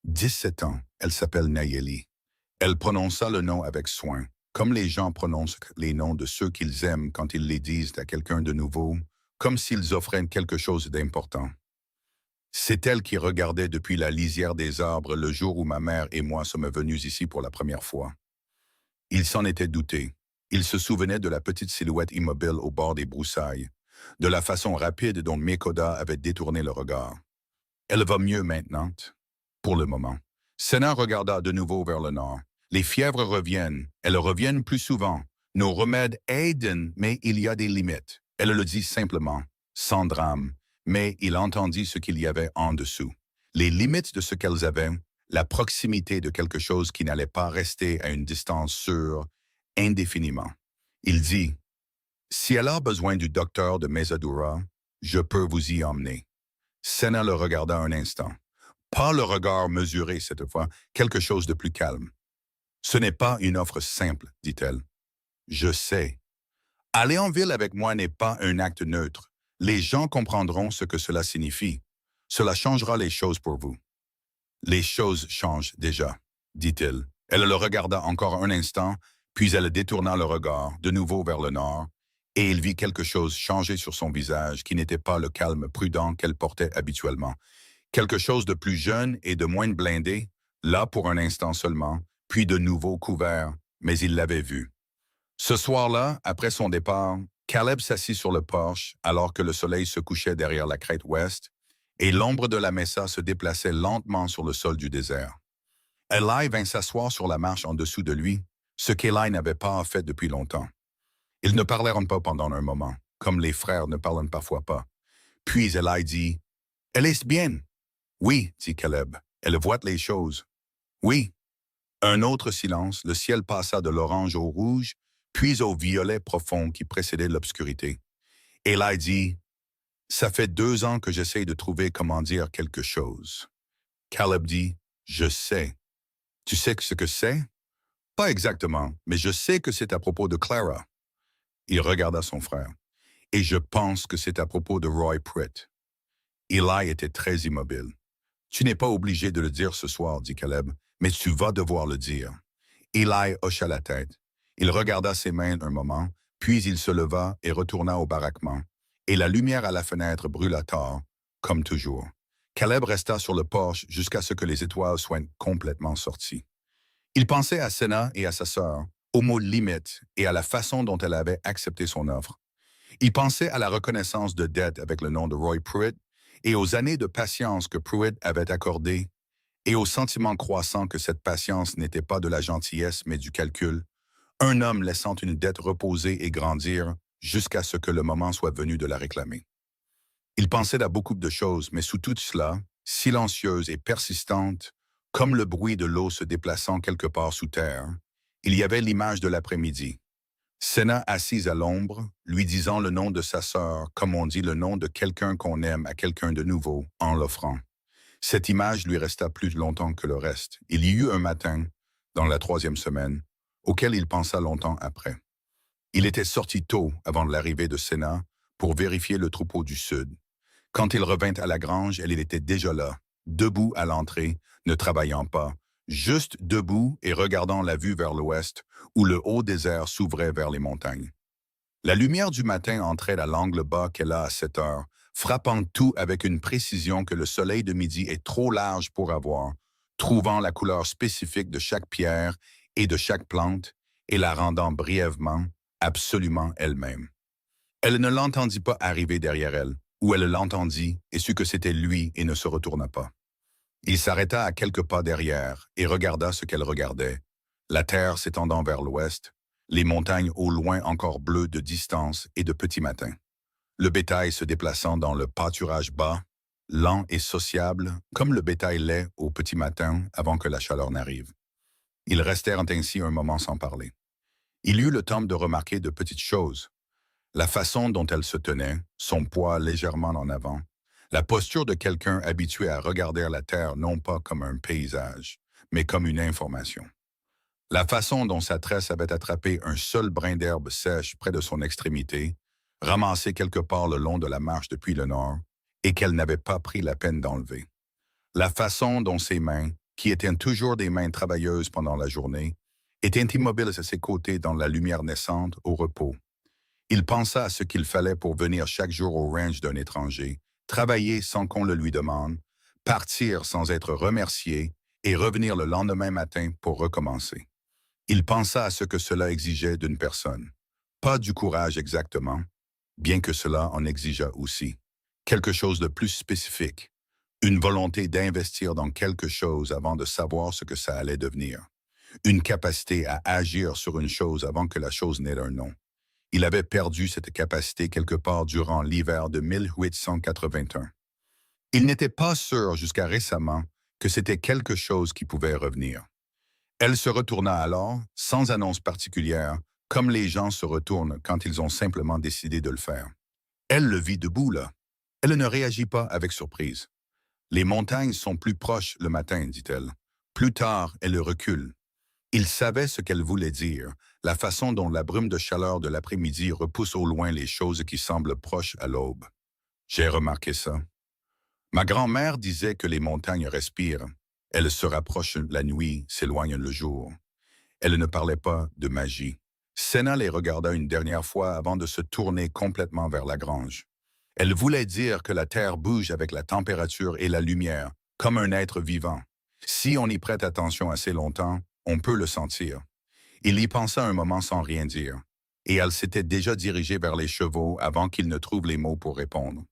17 ans, elle s'appelle Nayeli. Elle prononça le nom avec soin, comme les gens prononcent les noms de ceux qu'ils aiment quand ils les disent à quelqu'un de nouveau, comme s'ils offraient quelque chose d'important. C'est elle qui regardait depuis la lisière des arbres le jour où ma mère et moi sommes venus ici pour la première fois. Il s'en était douté. Il se souvenait de la petite silhouette immobile au bord des broussailles, de la façon rapide dont Mekoda avait détourné le regard. Elle va mieux maintenant, pour le moment. Senna regarda de nouveau vers le nord. Les fièvres reviennent. Elles reviennent plus souvent. Nos remèdes aident, mais il y a des limites. Elle le dit simplement, sans drame, mais il entendit ce qu'il y avait en dessous. Les limites de ce qu'elles avaient, la proximité de quelque chose qui n'allait pas rester à une distance sûre indéfiniment. Il dit, « Si elle a besoin du docteur de Mesadura, je peux vous y emmener. » Senna le regarda un instant. Pas le regard mesuré cette fois, quelque chose de plus calme. « Ce n'est pas une offre simple, dit-elle. Je sais. Aller en ville avec moi n'est pas un acte neutre. Les gens comprendront ce que cela signifie. Cela changera les choses pour vous. » Les choses changent déjà, dit-il. Elle le regarda encore un instant, puis elle détourna le regard, de nouveau vers le nord, et il vit quelque chose changer sur son visage qui n'était pas le calme prudent qu'elle portait habituellement. Quelque chose de plus jeune et de moins blindé, là pour un instant seulement, puis de nouveau couvert, mais il l'avait vu. Ce soir-là, après son départ, Caleb s'assit sur le porche alors que le soleil se couchait derrière la crête ouest, et l'ombre de la mesa se déplaçait lentement sur le sol du désert. Eli vint s'asseoir sur la marche en dessous de lui, ce qu'Eli n'avait pas fait depuis longtemps. Ils ne parlèrent pas pendant un moment, comme les frères ne parlent parfois pas. Puis Eli dit, « Elle est bien. »« Oui, » dit Caleb, « elle voit les choses. »« Oui. » Un autre silence, le ciel passa de l'orange au rouge, puis au violet profond qui précédait l'obscurité. Eli dit, « Ça fait 2 ans que j'essaye de trouver comment dire quelque chose. » Caleb dit, « Je sais. » « Tu sais ce que c'est? » »« Pas exactement, mais je sais que c'est à propos de Clara. » Il regarda son frère. « Et je pense que c'est à propos de Roy Pritt. » Eli était très immobile. « Tu n'es pas obligé de le dire ce soir, dit Caleb, mais tu vas devoir le dire. » Eli hocha la tête. Il regarda ses mains un moment, puis il se leva et retourna au baraquement, et la lumière à la fenêtre brûla tard, comme toujours. Caleb resta sur le porche jusqu'à ce que les étoiles soient complètement sorties. Il pensait à Senna et à sa sœur, au mot limite et à la façon dont elle avait accepté son offre. Il pensait à la reconnaissance de dette avec le nom de Roy Pruitt et aux années de patience que Pruitt avait accordées et au sentiment croissant que cette patience n'était pas de la gentillesse mais du calcul, un homme laissant une dette reposer et grandir jusqu'à ce que le moment soit venu de la réclamer. Il pensait à beaucoup de choses, mais sous tout cela, silencieuse et persistante, comme le bruit de l'eau se déplaçant quelque part sous terre, il y avait l'image de l'après-midi. Senna assise à l'ombre, lui disant le nom de sa sœur, comme on dit le nom de quelqu'un qu'on aime à quelqu'un de nouveau, en l'offrant. Cette image lui resta plus longtemps que le reste. Il y eut un matin, dans la 3e semaine, auquel il pensa longtemps après. Il était sorti tôt avant l'arrivée de Senna pour vérifier le troupeau du Sud. Quand il revint à la grange, elle était déjà là, debout à l'entrée, ne travaillant pas, juste debout et regardant la vue vers l'ouest, où le haut désert s'ouvrait vers les montagnes. La lumière du matin entrait à l'angle bas qu'elle a à 7 heures, frappant tout avec une précision que le soleil de midi est trop large pour avoir, trouvant la couleur spécifique de chaque pierre et de chaque plante, et la rendant brièvement, absolument elle-même. Elle ne l'entendit pas arriver derrière elle, ou elle l'entendit et sut que c'était lui et ne se retourna pas. Il s'arrêta à quelques pas derrière et regarda ce qu'elle regardait, la terre s'étendant vers l'ouest, les montagnes au loin encore bleues de distance et de petit matin, le bétail se déplaçant dans le pâturage bas, lent et sociable, comme le bétail l'est au petit matin avant que la chaleur n'arrive. Ils restèrent ainsi un moment sans parler. Il eut le temps de remarquer de petites choses. La façon dont elle se tenait, son poids légèrement en avant, la posture de quelqu'un habitué à regarder la terre non pas comme un paysage, mais comme une information. La façon dont sa tresse avait attrapé un seul brin d'herbe sèche près de son extrémité, ramassé quelque part le long de la marche depuis le nord, et qu'elle n'avait pas pris la peine d'enlever. La façon dont ses mains, qui étaient toujours des mains travailleuses pendant la journée, étaient immobiles à ses côtés dans la lumière naissante au repos. Il pensa à ce qu'il fallait pour venir chaque jour au ranch d'un étranger, travailler sans qu'on le lui demande, partir sans être remercié et revenir le lendemain matin pour recommencer. Il pensa à ce que cela exigeait d'une personne. Pas du courage exactement, bien que cela en exigeât aussi. Quelque chose de plus spécifique, une volonté d'investir dans quelque chose avant de savoir ce que ça allait devenir. Une capacité à agir sur une chose avant que la chose n'ait un nom. Il avait perdu cette capacité quelque part durant l'hiver de 1881. Il n'était pas sûr jusqu'à récemment que c'était quelque chose qui pouvait revenir. Elle se retourna alors, sans annonce particulière, comme les gens se retournent quand ils ont simplement décidé de le faire. Elle le vit debout là. Elle ne réagit pas avec surprise. Les montagnes sont plus proches le matin, dit-elle. Plus tard, elle recule. Il savait ce qu'elle voulait dire, la façon dont la brume de chaleur de l'après-midi repousse au loin les choses qui semblent proches à l'aube. J'ai remarqué ça. Ma grand-mère disait que les montagnes respirent. Elles se rapprochent la nuit, s'éloignent le jour. Elle ne parlait pas de magie. Senna les regarda une dernière fois avant de se tourner complètement vers la grange. Elle voulait dire que la terre bouge avec la température et la lumière, comme un être vivant. Si on y prête attention assez longtemps, on peut le sentir. Il y pensa un moment sans rien dire, et elle s'était déjà dirigée vers les chevaux avant qu'il ne trouve les mots pour répondre.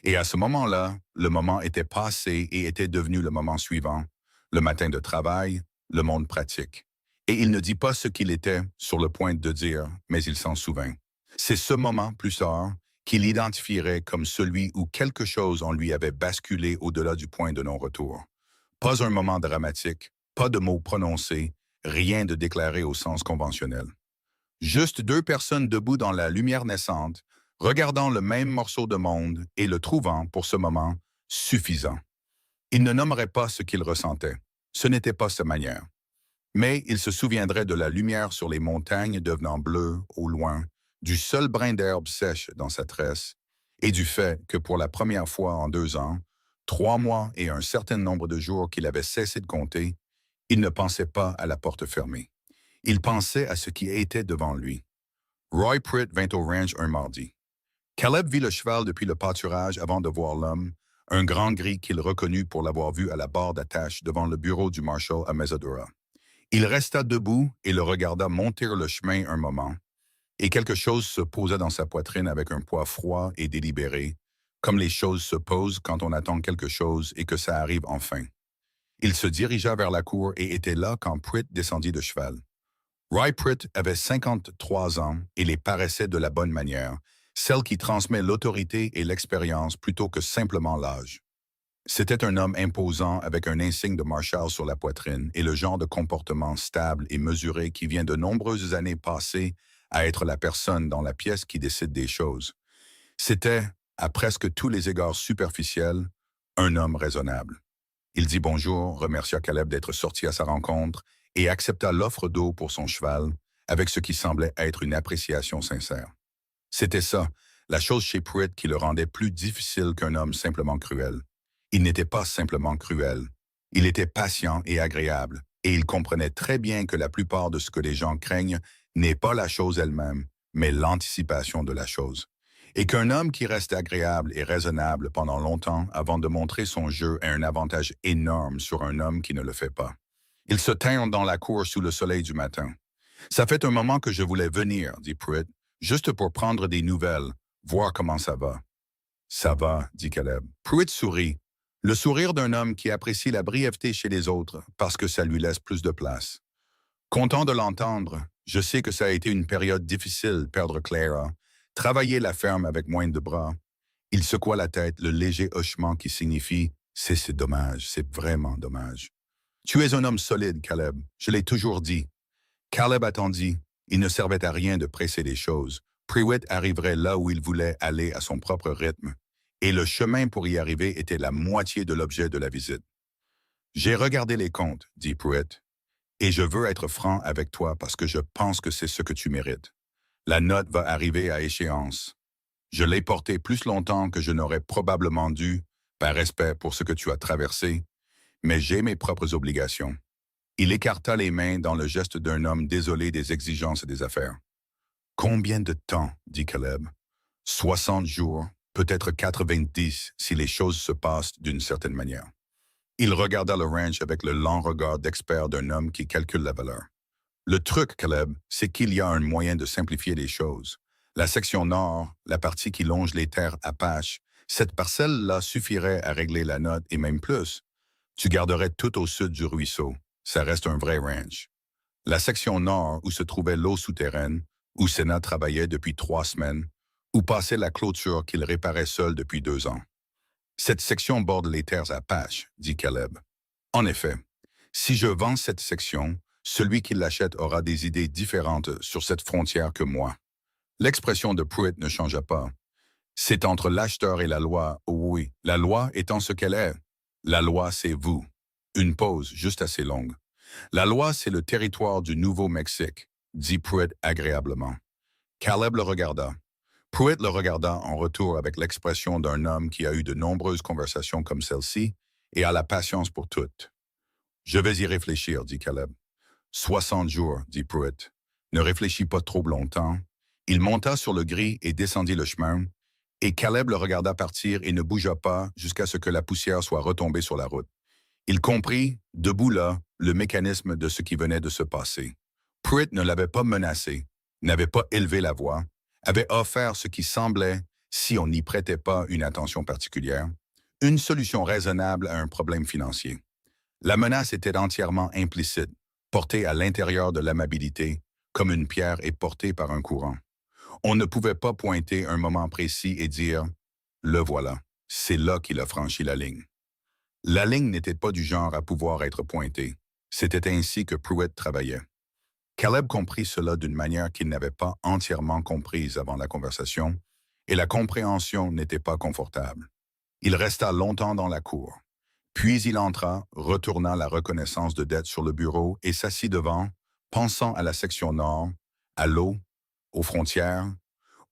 Et à ce moment-là, le moment était passé et était devenu le moment suivant, le matin de travail, le monde pratique. Et il ne dit pas ce qu'il était sur le point de dire, mais il s'en souvint. C'est ce moment, plus tard, qu'il identifierait comme celui où quelque chose en lui avait basculé au-delà du point de non-retour. Pas un moment dramatique, pas de mots prononcés, rien de déclaré au sens conventionnel. Juste deux personnes debout dans la lumière naissante, regardant le même morceau de monde et le trouvant, pour ce moment, suffisant. Il ne nommerait pas ce qu'il ressentait. Ce n'était pas sa manière. Mais il se souviendrait de la lumière sur les montagnes devenant bleues au loin, du seul brin d'herbe sèche dans sa tresse, et du fait que pour la première fois en 2 ans, 3 mois et un certain nombre de jours qu'il avait cessé de compter, il ne pensait pas à la porte fermée. Il pensait à ce qui était devant lui. Roy Pritt vint au ranch un mardi. Caleb vit le cheval depuis le pâturage avant de voir l'homme, un grand gris qu'il reconnut pour l'avoir vu à la barre d'attache devant le bureau du marshal à Mesadora. Il resta debout et le regarda monter le chemin un moment, et quelque chose se posa dans sa poitrine avec un poids froid et délibéré, comme les choses se posent quand on attend quelque chose et que ça arrive enfin. Il se dirigea vers la cour et était là quand Pritt descendit de cheval. Roy Pritt avait 53 ans et les paraissait de la bonne manière, celle qui transmet l'autorité et l'expérience plutôt que simplement l'âge. C'était un homme imposant avec un insigne de marshal sur la poitrine et le genre de comportement stable et mesuré qui vient de nombreuses années passées à être la personne dans la pièce qui décide des choses. C'était, à presque tous les égards superficiels, un homme raisonnable. Il dit bonjour, remercia Caleb d'être sorti à sa rencontre et accepta l'offre d'eau pour son cheval avec ce qui semblait être une appréciation sincère. C'était ça, la chose chez Pritt qui le rendait plus difficile qu'un homme simplement cruel. Il n'était pas simplement cruel. Il était patient et agréable, et il comprenait très bien que la plupart de ce que les gens craignent n'est pas la chose elle-même, mais l'anticipation de la chose. Et qu'un homme qui reste agréable et raisonnable pendant longtemps avant de montrer son jeu a un avantage énorme sur un homme qui ne le fait pas. Ils se tinrent dans la cour sous le soleil du matin. « Ça fait un moment que je voulais venir, » dit Pritt, « juste pour prendre des nouvelles, voir comment ça va. »« Ça va, » dit Caleb. Pritt sourit. Le sourire d'un homme qui apprécie la brièveté chez les autres parce que ça lui laisse plus de place. « Content de l'entendre. Je sais que ça a été une période difficile, perdre Clara. Travailler la ferme avec moins de bras. » Il secoua la tête, le léger hochement qui signifie « c'est dommage, c'est vraiment dommage. » « Tu es un homme solide, Caleb. Je l'ai toujours dit. » Caleb attendit. Il ne servait à rien de presser les choses. Pritt arriverait là où il voulait aller à son propre rythme. Et le chemin pour y arriver était la moitié de l'objet de la visite. « J'ai regardé les comptes, » dit Pritt, « et je veux être franc avec toi parce que je pense que c'est ce que tu mérites. La note va arriver à échéance. Je l'ai portée plus longtemps que je n'aurais probablement dû, par respect pour ce que tu as traversé, mais j'ai mes propres obligations. » Il écarta les mains dans le geste d'un homme désolé des exigences des affaires. « Combien de temps, » dit Caleb. « 60 jours, peut-être 90 si les choses se passent d'une certaine manière. » Il regarda le ranch avec le lent regard d'expert d'un homme qui calcule la valeur. « Le truc, Caleb, c'est qu'il y a un moyen de simplifier les choses. La section nord, la partie qui longe les terres Apaches, cette parcelle-là suffirait à régler la note et même plus. Tu garderais tout au sud du ruisseau. Ça reste un vrai ranch. La section nord où se trouvait l'eau souterraine, où Senna travaillait depuis 3 semaines, où passait la clôture qu'il réparait seul depuis 2 ans. Cette section borde les terres Apaches, dit Caleb. En effet, si je vends cette section, celui qui l'achète aura des idées différentes sur cette frontière que moi. L'expression de Pruitt ne changea pas. C'est entre l'acheteur et la loi, oh oui, la loi étant ce qu'elle est. La loi, c'est vous. Une pause juste assez longue. La loi, c'est le territoire du Nouveau-Mexique, dit Pruitt agréablement. Caleb le regarda. Pruitt le regarda en retour avec l'expression d'un homme qui a eu de nombreuses conversations comme celle-ci et a la patience pour toutes. Je vais y réfléchir, dit Caleb. 60 jours, dit Pruitt. Ne réfléchis pas trop longtemps. Il monta sur le gris et descendit le chemin, et Caleb le regarda partir et ne bougea pas jusqu'à ce que la poussière soit retombée sur la route. Il comprit, debout là, le mécanisme de ce qui venait de se passer. Pruitt ne l'avait pas menacé, n'avait pas élevé la voix, avait offert ce qui semblait, si on n'y prêtait pas une attention particulière, une solution raisonnable à un problème financier. La menace était entièrement implicite, portée à l'intérieur de l'amabilité, comme une pierre est portée par un courant. On ne pouvait pas pointer un moment précis et dire « Le voilà, c'est là qu'il a franchi la ligne ». La ligne n'était pas du genre à pouvoir être pointée. C'était ainsi que Pruitt travaillait. Caleb comprit cela d'une manière qu'il n'avait pas entièrement comprise avant la conversation, et la compréhension n'était pas confortable. Il resta longtemps dans la cour. Puis il entra, retourna la reconnaissance de dette sur le bureau et s'assit devant, pensant à la section nord, à l'eau, aux frontières,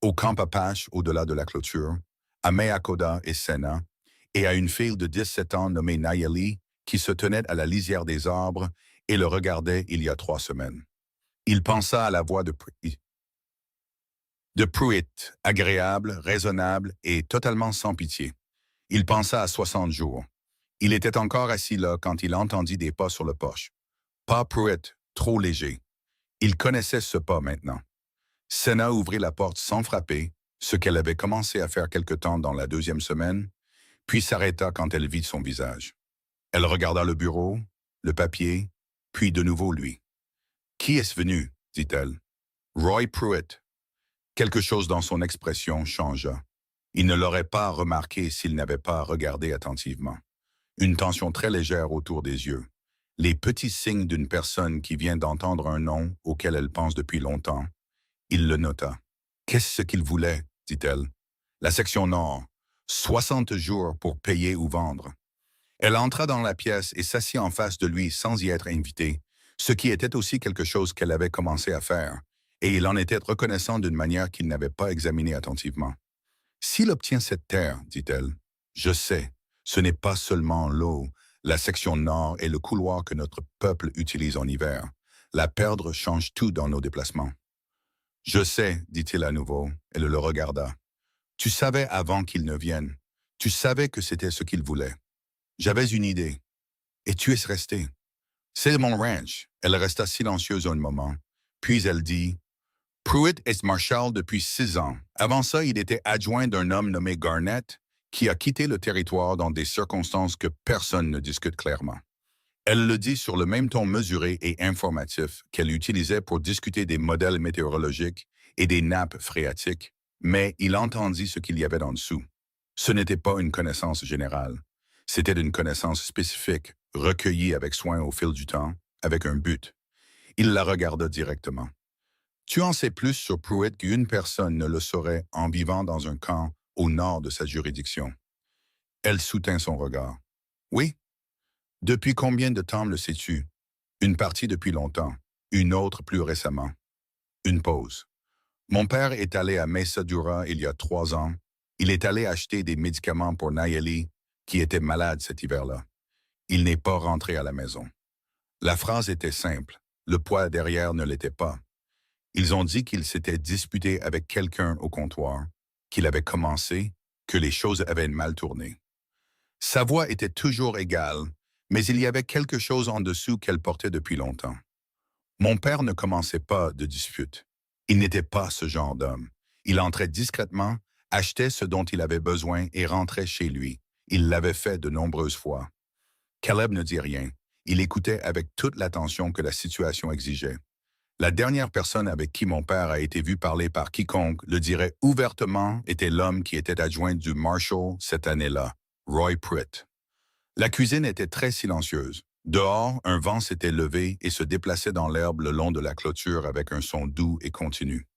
au camp Apache au-delà de la clôture, à Meakoda et Sena, et à une fille de 17 ans nommée Nayeli qui se tenait à la lisière des arbres et le regardait il y a 3 semaines. Il pensa à la voix de Pruitt, agréable, raisonnable et totalement sans pitié. Il pensa à 60 jours. Il était encore assis là quand il entendit des pas sur le porche. Pas Pruitt, trop léger. Il connaissait ce pas maintenant. Sena ouvrit la porte sans frapper, ce qu'elle avait commencé à faire quelque temps dans la 2e semaine, puis s'arrêta quand elle vit son visage. Elle regarda le bureau, le papier, puis de nouveau lui. « Qui est-ce venu ?» dit-elle. « Roy Pruitt. » Quelque chose dans son expression changea. Il ne l'aurait pas remarqué s'il n'avait pas regardé attentivement. Une tension très légère autour des yeux. Les petits signes d'une personne qui vient d'entendre un nom auquel elle pense depuis longtemps. Il le nota. « Qu'est-ce qu'il voulait ?» dit-elle. « La section nord. 60 jours pour payer ou vendre. » Elle entra dans la pièce et s'assit en face de lui sans y être invitée, ce qui était aussi quelque chose qu'elle avait commencé à faire, et il en était reconnaissant d'une manière qu'il n'avait pas examinée attentivement. « S'il obtient cette terre, dit-elle, je sais, ce n'est pas seulement l'eau, la section nord et le couloir que notre peuple utilise en hiver. La perdre change tout dans nos déplacements. » « Je sais, dit-il à nouveau, elle le regarda. Tu savais avant qu'il ne vienne. Tu savais que c'était ce qu'il voulait. J'avais une idée. Et tu es resté. C'est mon ranch. Elle resta silencieuse un moment. Puis elle dit, Pruitt est marshal depuis 6 ans. Avant ça, il était adjoint d'un homme nommé Garnett, qui a quitté le territoire dans des circonstances que personne ne discute clairement. Elle le dit sur le même ton mesuré et informatif qu'elle utilisait pour discuter des modèles météorologiques et des nappes phréatiques, mais il entendit ce qu'il y avait en dessous. Ce n'était pas une connaissance générale. C'était une connaissance spécifique, recueillie avec soin au fil du temps, avec un but. Il la regarda directement. « Tu en sais plus sur Pruitt qu'une personne ne le saurait en vivant dans un camp au nord de sa juridiction. » Elle soutint son regard. « Oui. Depuis combien de temps le sais-tu? Une partie depuis longtemps, une autre plus récemment. » Une pause. « Mon père est allé à Mesa Dura il y a 3 ans. Il est allé acheter des médicaments pour Nayeli, qui était malade cet hiver-là. Il n'est pas rentré à la maison. » La phrase était simple. Le poids derrière ne l'était pas. Ils ont dit qu'il s'était disputé avec quelqu'un au comptoir, qu'il avait commencé, que les choses avaient mal tourné. Sa voix était toujours égale, mais il y avait quelque chose en dessous qu'elle portait depuis longtemps. Mon père ne commençait pas de dispute. Il n'était pas ce genre d'homme. Il entrait discrètement, achetait ce dont il avait besoin et rentrait chez lui. Il l'avait fait de nombreuses fois. Caleb ne dit rien. Il écoutait avec toute l'attention que la situation exigeait. La dernière personne avec qui mon père a été vu parler par quiconque le dirait ouvertement était l'homme qui était adjoint du Marshal cette année-là, Roy Pruitt. La cuisine était très silencieuse. Dehors, un vent s'était levé et se déplaçait dans l'herbe le long de la clôture avec un son doux et continu.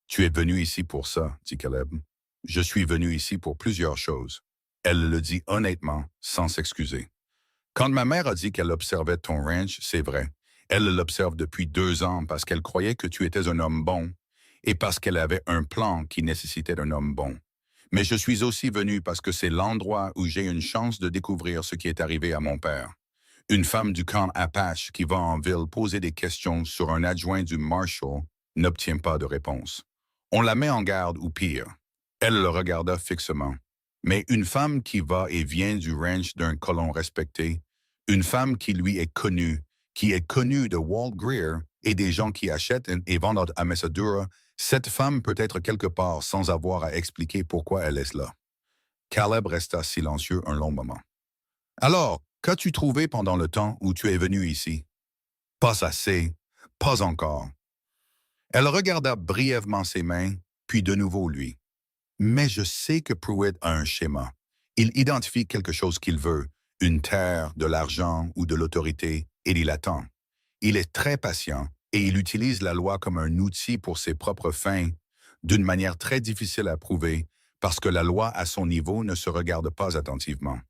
Tu es venu ici pour ça, dit Caleb. Je suis venu ici pour plusieurs choses. Elle le dit honnêtement, sans s'excuser. Quand ma mère a dit qu'elle observait ton ranch, c'est vrai. Elle l'observe depuis 2 ans parce qu'elle croyait que tu étais un homme bon et parce qu'elle avait un plan qui nécessitait un homme bon. Mais je suis aussi venu parce que c'est l'endroit où j'ai une chance de découvrir ce qui est arrivé à mon père. Une femme du camp Apache qui va en ville poser des questions sur un adjoint du Marshal n'obtient pas de réponse. On la met en garde ou pire. Elle le regarda fixement. Mais une femme qui va et vient du ranch d'un colon respecté, une femme qui lui est connue, qui est connue de Walt Greer et des gens qui achètent et vendent à Messadura, cette femme peut être quelque part sans avoir à expliquer pourquoi elle est là. Caleb resta silencieux un long moment. Alors, qu'as-tu trouvé pendant le temps où tu es venu ici? Pas assez, pas encore. Elle regarda brièvement ses mains, puis de nouveau lui. Mais je sais que Pruitt a un schéma. Il identifie quelque chose qu'il veut, une terre, de l'argent ou de l'autorité, et il attend. Il est très patient et il utilise la loi comme un outil pour ses propres fins, d'une manière très difficile à prouver, parce que la loi à son niveau ne se regarde pas attentivement.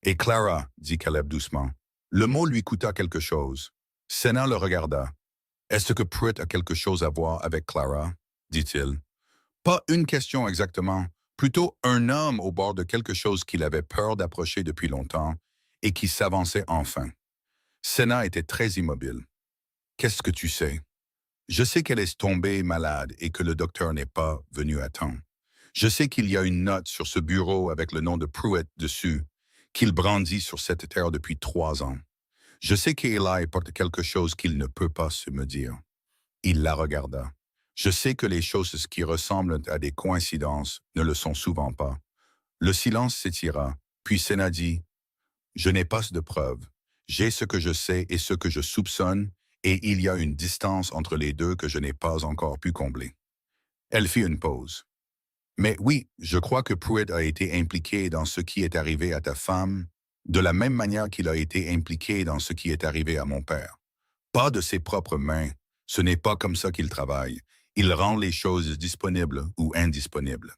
Et Clara, dit Caleb doucement. Le mot lui coûta quelque chose. Senna le regarda. Est-ce que Pruitt a quelque chose à voir avec Clara? Dit-il. Pas une question exactement, plutôt un homme au bord de quelque chose qu'il avait peur d'approcher depuis longtemps et qui s'avançait enfin. Senna était très immobile. Qu'est-ce que tu sais? Je sais qu'elle est tombée malade et que le docteur n'est pas venu à temps. Je sais qu'il y a une note sur ce bureau avec le nom de Pruitt dessus, qu'il brandit sur cette terre depuis 3 ans. Je sais qu'Eli porte quelque chose qu'il ne peut pas se me dire. Il la regarda. Je sais que les choses qui ressemblent à des coïncidences ne le sont souvent pas. Le silence s'étira, puis Senna dit, « Je n'ai pas de preuves. J'ai ce que je sais et ce que je soupçonne, et il y a une distance entre les deux que je n'ai pas encore pu combler. » Elle fit une pause. « Mais oui, je crois que Pruitt a été impliqué dans ce qui est arrivé à ta femme, de la même manière qu'il a été impliqué dans ce qui est arrivé à mon père. Pas de ses propres mains. Ce n'est pas comme ça qu'il travaille. Il rend les choses disponibles ou indisponibles.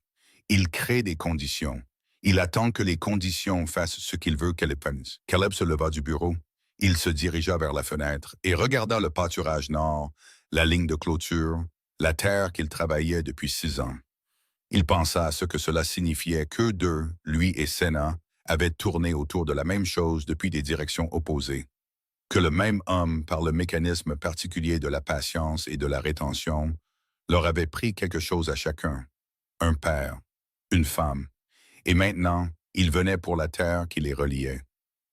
Il crée des conditions. Il attend que les conditions fassent ce qu'il veut qu'elles fassent. » Caleb se leva du bureau. Il se dirigea vers la fenêtre et regarda le pâturage nord, la ligne de clôture, la terre qu'il travaillait depuis 6 ans. Il pensa à ce que cela signifiait qu'eux deux, lui et Senna, avaient tourné autour de la même chose depuis des directions opposées. Que le même homme, par le mécanisme particulier de la patience et de la rétention, leur avait pris quelque chose à chacun, un père, une femme, et maintenant, il venait pour la terre qui les reliait.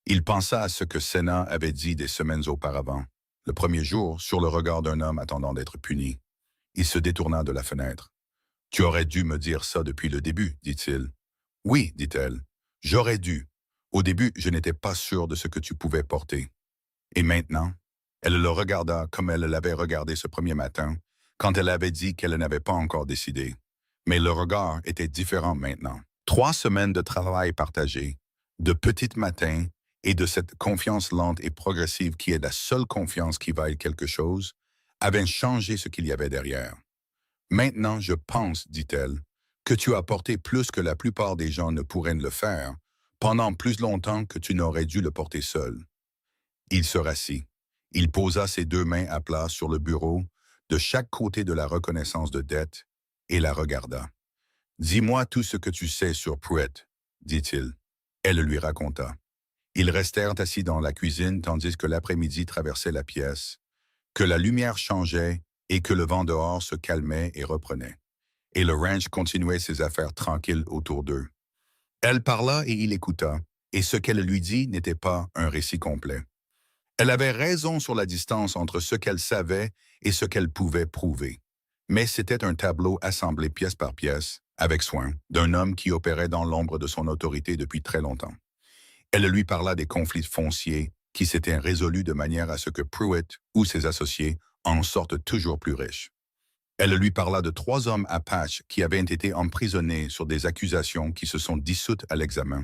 Il pensa à ce que Senna avait dit des semaines auparavant, le premier jour, sur le regard d'un homme attendant d'être puni. Il se détourna de la fenêtre. « Tu aurais dû me dire ça depuis le début, dit-il. »« Oui, dit-elle, j'aurais dû. Au début, je n'étais pas sûr de ce que tu pouvais porter. » Et maintenant, elle le regarda comme elle l'avait regardé ce premier matin, quand elle avait dit qu'elle n'avait pas encore décidé. Mais le regard était différent maintenant. 3 semaines de travail partagé, de petits matins et de cette confiance lente et progressive qui est la seule confiance qui vaille quelque chose, avaient changé ce qu'il y avait derrière. Maintenant, je pense, dit-elle, que tu as porté plus que la plupart des gens ne pourraient le faire, pendant plus longtemps que tu n'aurais dû le porter seul. Il se rassit. Il posa ses 2 mains à plat sur le bureau, de chaque côté de la reconnaissance de dette, et la regarda. « Dis-moi tout ce que tu sais sur Pruitt, » dit-il. Elle lui raconta. Ils restèrent assis dans la cuisine tandis que l'après-midi traversait la pièce, que la lumière changeait et que le vent dehors se calmait et reprenait. Et le ranch continuait ses affaires tranquilles autour d'eux. Elle parla et il écouta, et ce qu'elle lui dit n'était pas un récit complet. Elle avait raison sur la distance entre ce qu'elle savait et ce qu'elle pouvait prouver. Mais c'était un tableau assemblé pièce par pièce, avec soin, d'un homme qui opérait dans l'ombre de son autorité depuis très longtemps. Elle lui parla des conflits fonciers qui s'étaient résolus de manière à ce que Pruitt ou ses associés en sortent toujours plus riches. Elle lui parla de 3 hommes Apaches qui avaient été emprisonnés sur des accusations qui se sont dissoutes à l'examen.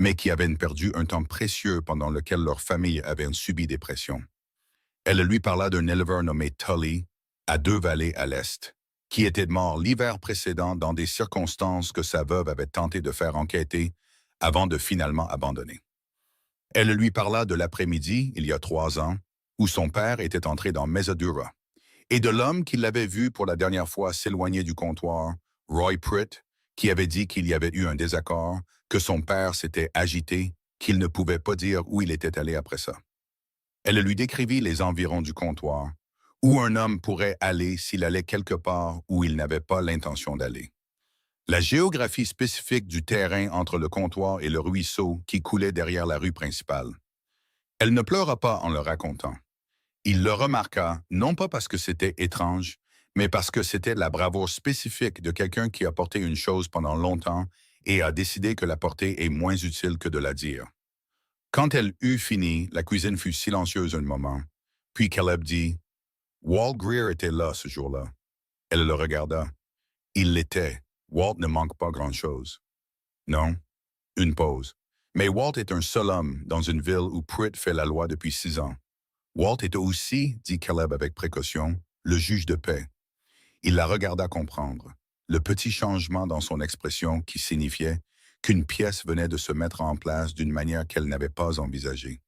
mais qui avaient perdu un temps précieux pendant lequel leur famille avait subi des pressions. Elle lui parla d'un éleveur nommé Tully, à 2 vallées à l'est, qui était mort l'hiver précédent dans des circonstances que sa veuve avait tenté de faire enquêter avant de finalement abandonner. Elle lui parla de l'après-midi, il y a 3 ans, où son père était entré dans Mesadura, et de l'homme qui l'avait vu pour la dernière fois s'éloigner du comptoir, Roy Pruitt, qui avait dit qu'il y avait eu un désaccord, que son père s'était agité, qu'il ne pouvait pas dire où il était allé après ça. Elle lui décrivit les environs du comptoir, où un homme pourrait aller s'il allait quelque part où il n'avait pas l'intention d'aller. La géographie spécifique du terrain entre le comptoir et le ruisseau qui coulait derrière la rue principale. Elle ne pleura pas en le racontant. Il le remarqua, non pas parce que c'était étrange, mais parce que c'était la bravoure spécifique de quelqu'un qui a porté une chose pendant longtemps et a décidé que la porter est moins utile que de la dire. Quand elle eut fini, la cuisine fut silencieuse un moment. Puis Caleb dit, « Walt Greer était là ce jour-là. » Elle le regarda. Il l'était. Walt ne manque pas grand-chose. Non, une pause. Mais Walt est un seul homme dans une ville où Pruitt fait la loi depuis 6 ans. Walt était aussi, dit Caleb avec précaution, le juge de paix. Il la regarda comprendre. Le petit changement dans son expression qui signifiait qu'une pièce venait de se mettre en place d'une manière qu'elle n'avait pas envisagée.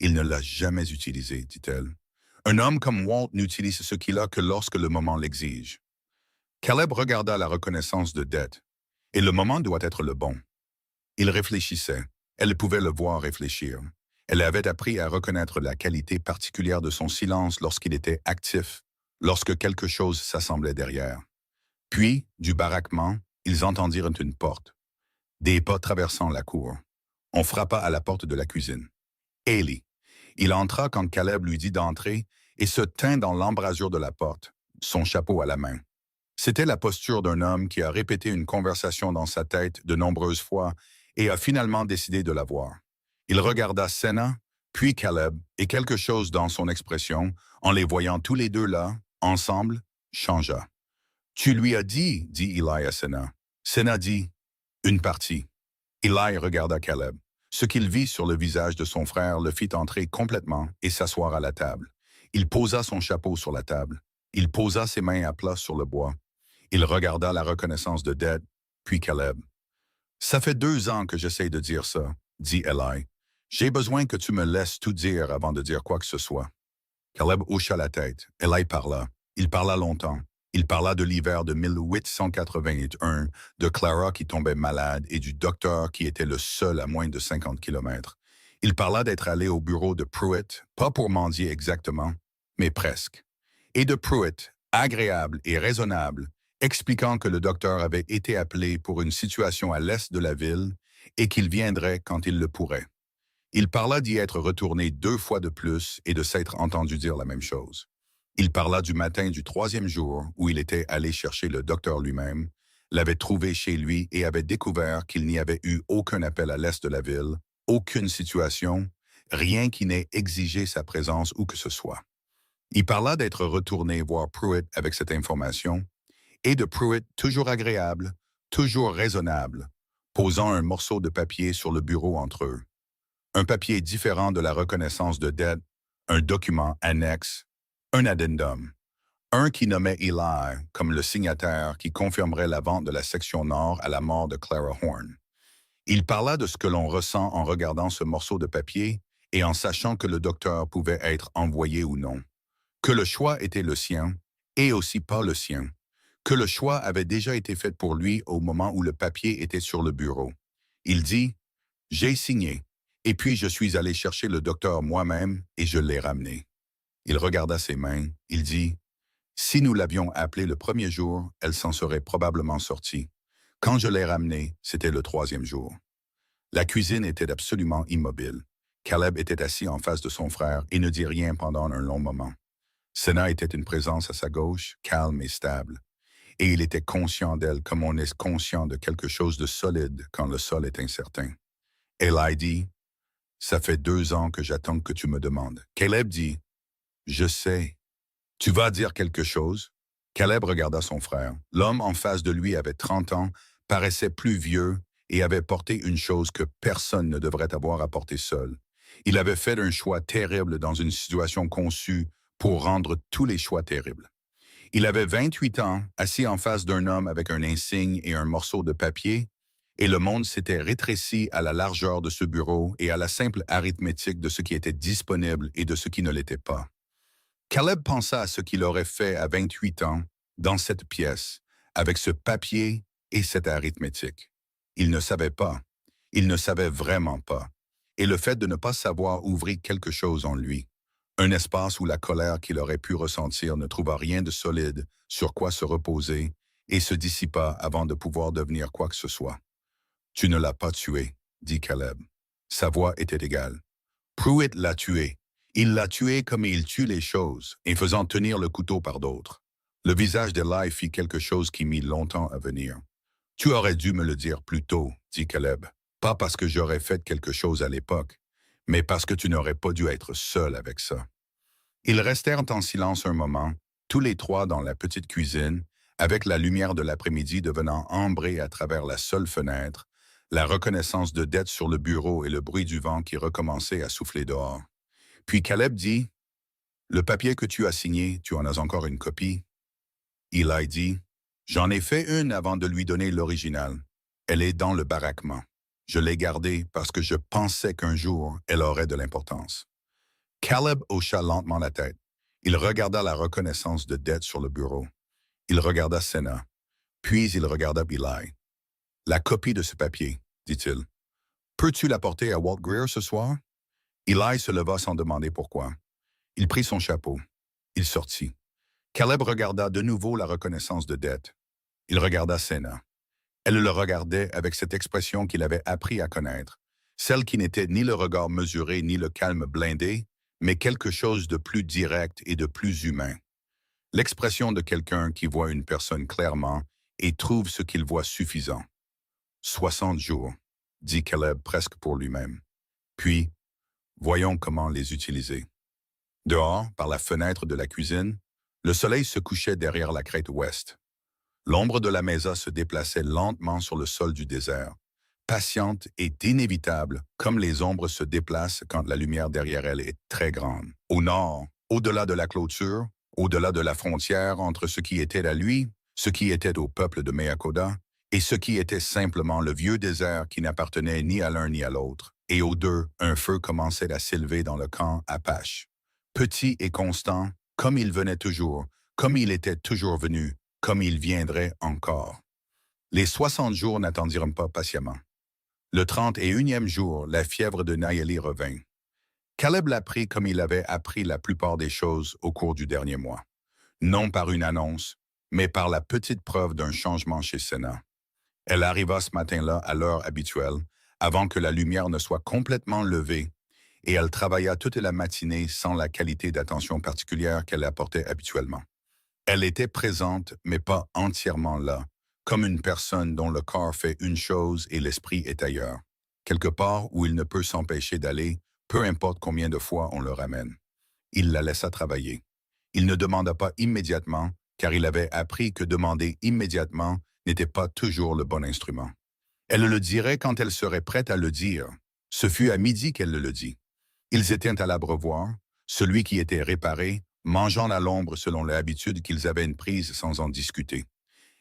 Il ne l'a jamais utilisé, dit-elle. Un homme comme Walt n'utilise ce qu'il a que lorsque le moment l'exige. Caleb regarda la reconnaissance de dette, et le moment doit être le bon. Il réfléchissait. Elle pouvait le voir réfléchir. Elle avait appris à reconnaître la qualité particulière de son silence lorsqu'il était actif, lorsque quelque chose s'assemblait derrière. Puis, du baraquement, ils entendirent une porte. Des pas traversant la cour. On frappa à la porte de la cuisine. Haley. Il entra quand Caleb lui dit d'entrer et se tint dans l'embrasure de la porte, son chapeau à la main. C'était la posture d'un homme qui a répété une conversation dans sa tête de nombreuses fois et a finalement décidé de la voir. Il regarda Senna, puis Caleb, et quelque chose dans son expression, en les voyant tous les deux là, ensemble, changea. « Tu lui as dit, dit Eli à Senna. Senna dit, « Une partie. » Eli regarda Caleb. Ce qu'il vit sur le visage de son frère le fit entrer complètement et s'asseoir à la table. Il posa son chapeau sur la table. Il posa ses mains à plat sur le bois. Il regarda la reconnaissance de Ded, puis Caleb. « Ça fait 2 ans que j'essaie de dire ça, » dit Eli. « J'ai besoin que tu me laisses tout dire avant de dire quoi que ce soit. » Caleb hocha la tête. Eli parla. Il parla longtemps. Il parla de l'hiver de 1881, de Clara qui tombait malade et du docteur qui était le seul à moins de 50 kilomètres. Il parla d'être allé au bureau de Pruitt, pas pour mendier exactement, mais presque. Et de Pruitt, agréable et raisonnable, expliquant que le docteur avait été appelé pour une situation à l'est de la ville et qu'il viendrait quand il le pourrait. Il parla d'y être retourné 2 fois de plus et de s'être entendu dire la même chose. Il parla du matin du 3e jour où il était allé chercher le docteur lui-même, l'avait trouvé chez lui et avait découvert qu'il n'y avait eu aucun appel à l'est de la ville, aucune situation, rien qui n'ait exigé sa présence où que ce soit. Il parla d'être retourné voir Pruitt avec cette information et de Pruitt toujours agréable, toujours raisonnable, posant un morceau de papier sur le bureau entre eux. Un papier différent de la reconnaissance de dette, un document annexe, un addendum, un qui nommait Eli comme le signataire qui confirmerait la vente de la section nord à la mort de Clara Horn. Il parla de ce que l'on ressent en regardant ce morceau de papier et en sachant que le docteur pouvait être envoyé ou non, que le choix était le sien et aussi pas le sien, que le choix avait déjà été fait pour lui au moment où le papier était sur le bureau. Il dit « J'ai signé, et puis je suis allé chercher le docteur moi-même et je l'ai ramené. » Il regarda ses mains. Il dit, « Si nous l'avions appelée le 1er jour, elle s'en serait probablement sortie. Quand je l'ai ramenée, c'était le 3e jour. » La cuisine était absolument immobile. Caleb était assis en face de son frère et ne dit rien pendant un long moment. Senna était une présence à sa gauche, calme et stable. Et il était conscient d'elle comme on est conscient de quelque chose de solide quand le sol est incertain. Eli dit, « Ça fait 2 ans que j'attends que tu me demandes. » Caleb dit, « Je sais. Tu vas dire quelque chose? » Caleb regarda son frère. L'homme en face de lui avait 30 ans, paraissait plus vieux et avait porté une chose que personne ne devrait avoir à porter seul. Il avait fait un choix terrible dans une situation conçue pour rendre tous les choix terribles. Il avait 28 ans, assis en face d'un homme avec un insigne et un morceau de papier, et le monde s'était rétréci à la largeur de ce bureau et à la simple arithmétique de ce qui était disponible et de ce qui ne l'était pas. Caleb pensa à ce qu'il aurait fait à 28 ans, dans cette pièce, avec ce papier et cette arithmétique. Il ne savait pas. Il ne savait vraiment pas. Et le fait de ne pas savoir ouvrit quelque chose en lui. Un espace où la colère qu'il aurait pu ressentir ne trouva rien de solide sur quoi se reposer et se dissipa avant de pouvoir devenir quoi que ce soit. « Tu ne l'as pas tué, » dit Caleb. Sa voix était égale. « Pruitt l'a tué. Il l'a tué comme il tue les choses, et faisant tenir le couteau par d'autres. » Le visage d'Eli fit quelque chose qui mit longtemps à venir. « Tu aurais dû me le dire plus tôt, » dit Caleb. « Pas parce que j'aurais fait quelque chose à l'époque, mais parce que tu n'aurais pas dû être seul avec ça. » Ils restèrent en silence un moment, tous les trois dans la petite cuisine, avec la lumière de l'après-midi devenant ambrée à travers la seule fenêtre, la reconnaissance de Dette sur le bureau et le bruit du vent qui recommençait à souffler dehors. Puis Caleb dit, « Le papier que tu as signé, tu en as encore une copie? » Eli dit, « J'en ai fait une avant de lui donner l'original. Elle est dans le baraquement. Je l'ai gardée parce que je pensais qu'un jour, elle aurait de l'importance. » Caleb hocha lentement la tête. Il regarda la reconnaissance de Dette sur le bureau. Il regarda Senna. Puis il regarda Eli. « La copie de ce papier, » dit-il. « Peux-tu l'apporter à Walt Greer ce soir? » Eli se leva sans demander pourquoi. Il prit son chapeau. Il sortit. Caleb regarda de nouveau la reconnaissance de Dette. Il regarda Senna. Elle le regardait avec cette expression qu'il avait appris à connaître, celle qui n'était ni le regard mesuré ni le calme blindé, mais quelque chose de plus direct et de plus humain. L'expression de quelqu'un qui voit une personne clairement et trouve ce qu'il voit suffisant. « 60 jours, » dit Caleb presque pour lui-même. Puis, voyons comment les utiliser. Dehors, par la fenêtre de la cuisine, le soleil se couchait derrière la crête ouest. L'ombre de la mesa se déplaçait lentement sur le sol du désert, patiente et inévitable comme les ombres se déplacent quand la lumière derrière elle est très grande. Au nord, au-delà de la clôture, au-delà de la frontière entre ce qui était à lui, ce qui était au peuple de Meakoda, et ce qui était simplement le vieux désert qui n'appartenait ni à l'un ni à l'autre, et aux deux, un feu commençait à s'élever dans le camp Apache. Petit et constant, comme il venait toujours, comme il était toujours venu, comme il viendrait encore. Les 60 jours n'attendirent pas patiemment. Le 31e jour, la fièvre de Nayeli revint. Caleb l'apprit comme il avait appris la plupart des choses au cours du dernier mois. Non par une annonce, mais par la petite preuve d'un changement chez Senna. Elle arriva ce matin-là à l'heure habituelle, avant que la lumière ne soit complètement levée, et elle travailla toute la matinée sans la qualité d'attention particulière qu'elle apportait habituellement. Elle était présente, mais pas entièrement là, comme une personne dont le corps fait une chose et l'esprit est ailleurs, quelque part où il ne peut s'empêcher d'aller, peu importe combien de fois on le ramène. Il la laissa travailler. Il ne demanda pas immédiatement, car il avait appris que demander immédiatement n'était pas toujours le bon instrument. Elle le dirait quand elle serait prête à le dire. Ce fut à midi qu'elle le dit. Ils étaient à l'abreuvoir, celui qui était réparé, mangeant à l'ombre selon l'habitude qu'ils avaient une prise sans en discuter.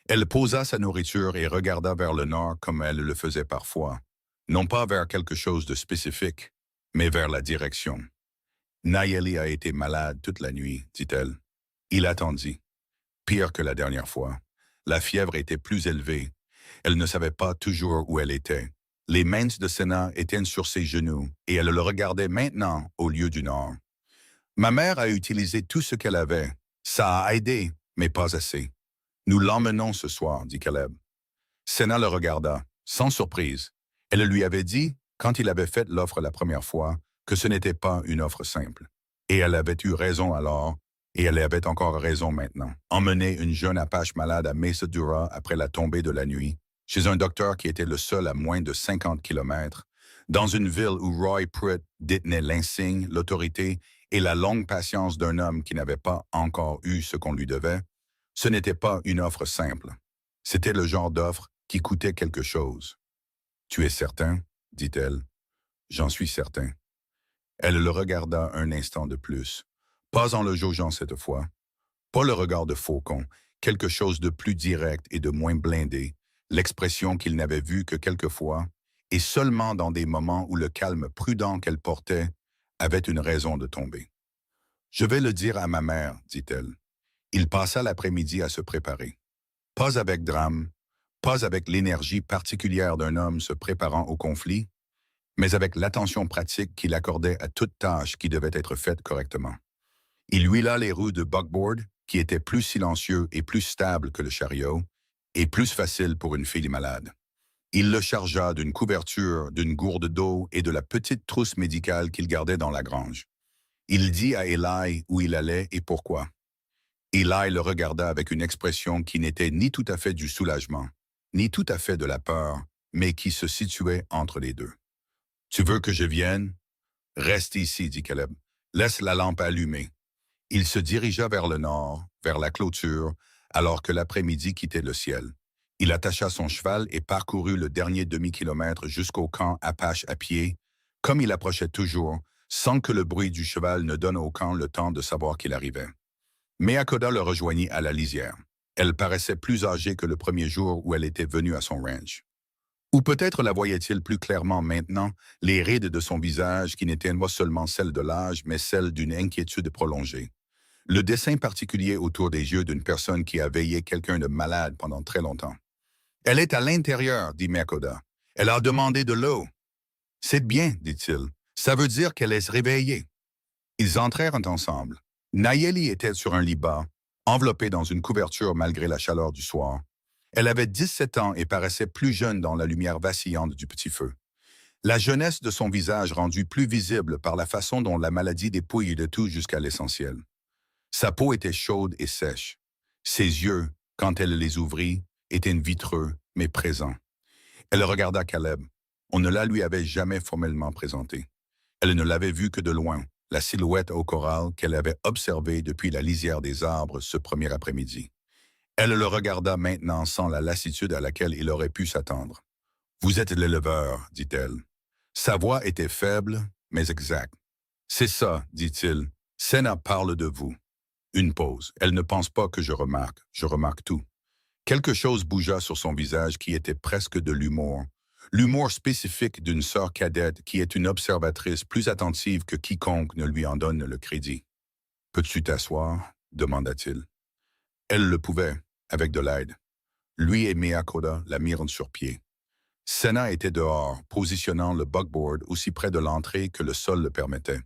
Elle posa sa nourriture et regarda vers le nord comme elle le faisait parfois, non pas vers quelque chose de spécifique, mais vers la direction. « Nayeli a été malade toute la nuit, » dit-elle. Il attendit. Pire que la dernière fois. La fièvre était plus élevée. Elle ne savait pas toujours où elle était. Les mains de Senna étaient sur ses genoux et elle le regardait maintenant au lieu du nord. « Ma mère a utilisé tout ce qu'elle avait. Ça a aidé, mais pas assez. Nous l'emmenons ce soir, » dit Caleb. Senna le regarda, sans surprise. Elle lui avait dit, quand il avait fait l'offre la première fois, que ce n'était pas une offre simple. Et elle avait eu raison alors, et elle avait encore raison maintenant. Emmener une jeune Apache malade à Mesa Dura après la tombée de la nuit, chez un docteur qui était le seul à moins de 50 kilomètres, dans une ville où Roy Pruitt détenait l'insigne, l'autorité et la longue patience d'un homme qui n'avait pas encore eu ce qu'on lui devait, ce n'était pas une offre simple. C'était le genre d'offre qui coûtait quelque chose. Tu es certain? Dit-elle. J'en suis certain. Elle le regarda un instant de plus, pas en le jaugeant cette fois, pas le regard de faucon, quelque chose de plus direct et de moins blindé, l'expression qu'il n'avait vue que quelquefois, et seulement dans des moments où le calme prudent qu'elle portait avait une raison de tomber. Je vais le dire à ma mère, dit-elle. Il passa l'après-midi à se préparer. Pas avec drame, pas avec l'énergie particulière d'un homme se préparant au conflit, mais avec l'attention pratique qu'il accordait à toute tâche qui devait être faite correctement. Il huila les roues de buckboard, qui étaient plus silencieux et plus stables que le chariot, et plus faciles pour une fille malade. Il le chargea d'une couverture, d'une gourde d'eau et de la petite trousse médicale qu'il gardait dans la grange. Il dit à Eli où il allait et pourquoi. Eli le regarda avec une expression qui n'était ni tout à fait du soulagement, ni tout à fait de la peur, mais qui se situait entre les deux. « Tu veux que je vienne? »« Reste ici, dit Caleb. Laisse la lampe allumée. » Il se dirigea vers le nord, vers la clôture, alors que l'après-midi quittait le ciel. Il attacha son cheval et parcourut le dernier demi-kilomètre jusqu'au camp Apache à pied, comme il approchait toujours, sans que le bruit du cheval ne donne au camp le temps de savoir qu'il arrivait. Meakoda le rejoignit à la lisière. Elle paraissait plus âgée que le premier jour où elle était venue à son ranch. Ou peut-être la voyait-il plus clairement maintenant, les rides de son visage qui n'étaient pas seulement celles de l'âge, mais celles d'une inquiétude prolongée. Le dessin particulier autour des yeux d'une personne qui a veillé quelqu'un de malade pendant très longtemps. « Elle est à l'intérieur, dit Meakoda. Elle a demandé de l'eau. »« C'est bien, dit-il. Ça veut dire qu'elle est réveillée. » Ils entrèrent ensemble. Nayeli était sur un lit bas, enveloppée dans une couverture malgré la chaleur du soir. Elle avait 17 ans et paraissait plus jeune dans la lumière vacillante du petit feu. La jeunesse de son visage rendue plus visible par la façon dont la maladie dépouille de tout jusqu'à l'essentiel. Sa peau était chaude et sèche. Ses yeux, quand elle les ouvrit, étaient vitreux, mais présents. Elle regarda Caleb. On ne la lui avait jamais formellement présenté. Elle ne l'avait vu que de loin, la silhouette au corral qu'elle avait observée depuis la lisière des arbres ce premier après-midi. Elle le regarda maintenant sans la lassitude à laquelle il aurait pu s'attendre. « Vous êtes l'éleveur, dit-elle. » Sa voix était faible, mais exacte. « C'est ça, dit-il. Senna parle de vous. » Une pause. Elle ne pense pas que je remarque tout. Quelque chose bougea sur son visage qui était presque de l'humour spécifique d'une sœur cadette qui est une observatrice plus attentive que quiconque ne lui en donne le crédit. « Peux-tu t'asseoir? » demanda-t-il. Elle le pouvait, avec de l'aide. Lui et Meakoda la mirent sur pied. Senna était dehors, positionnant le buckboard aussi près de l'entrée que le sol le permettait.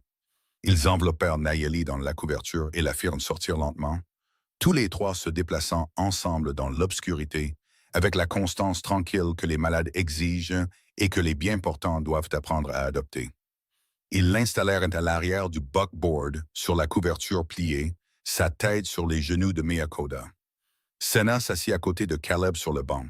Ils enveloppèrent Nayeli dans la couverture et la firent sortir lentement, tous les trois se déplaçant ensemble dans l'obscurité, avec la constance tranquille que les malades exigent et que les bien portants doivent apprendre à adopter. Ils l'installèrent à l'arrière du buckboard, sur la couverture pliée, sa tête sur les genoux de Meakoda. Senna s'assit à côté de Caleb sur le banc.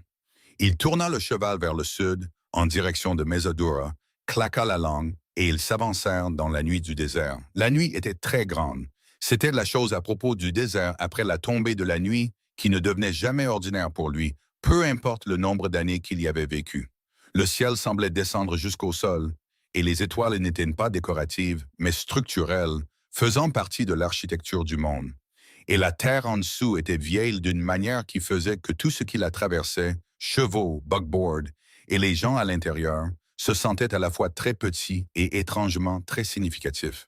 Il tourna le cheval vers le sud, en direction de Mesadura, claqua la langue, et ils s'avancèrent dans la nuit du désert. La nuit était très grande. C'était la chose à propos du désert après la tombée de la nuit qui ne devenait jamais ordinaire pour lui, peu importe le nombre d'années qu'il y avait vécu. Le ciel semblait descendre jusqu'au sol, et les étoiles n'étaient pas décoratives, mais structurelles, faisant partie de l'architecture du monde. Et la terre en dessous était vieille d'une manière qui faisait que tout ce qui la traversait, chevaux, buckboard, et les gens à l'intérieur, se sentaient à la fois très petits et étrangement très significatifs.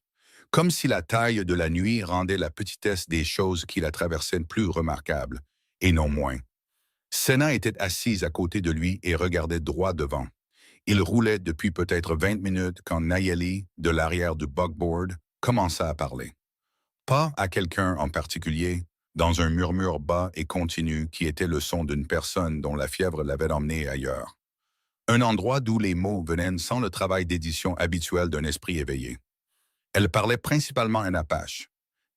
Comme si la taille de la nuit rendait la petitesse des choses qui la traversaient plus remarquable, et non moins. Senna était assise à côté de lui et regardait droit devant. Il roulait depuis peut-être 20 minutes quand Nayeli, de l'arrière du buckboard, commença à parler. Pas à quelqu'un en particulier, dans un murmure bas et continu qui était le son d'une personne dont la fièvre l'avait emmené ailleurs. Un endroit d'où les mots venaient sans le travail d'édition habituel d'un esprit éveillé. Elle parlait principalement en Apache.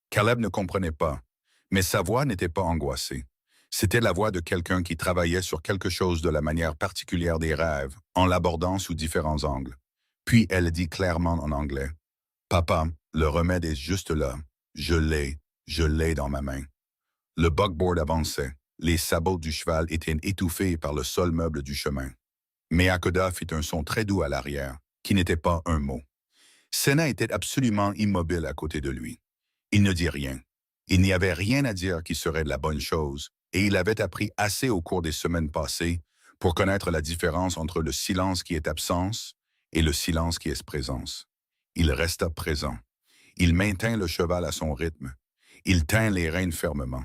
Caleb ne comprenait pas, mais sa voix n'était pas angoissée. C'était la voix de quelqu'un qui travaillait sur quelque chose de la manière particulière des rêves, en l'abordant sous différents angles. Puis elle dit clairement en anglais, « Papa, le remède est juste là. Je l'ai dans ma main. » Le buckboard avançait. Les sabots du cheval étaient étouffés par le sol meuble du chemin. Meakoda fit un son très doux à l'arrière, qui n'était pas un mot. Senna était absolument immobile à côté de lui. Il ne dit rien. Il n'y avait rien à dire qui serait de la bonne chose, et il avait appris assez au cours des semaines passées pour connaître la différence entre le silence qui est absence et le silence qui est présence. Il resta présent. Il maintint le cheval à son rythme. Il tint les rênes fermement.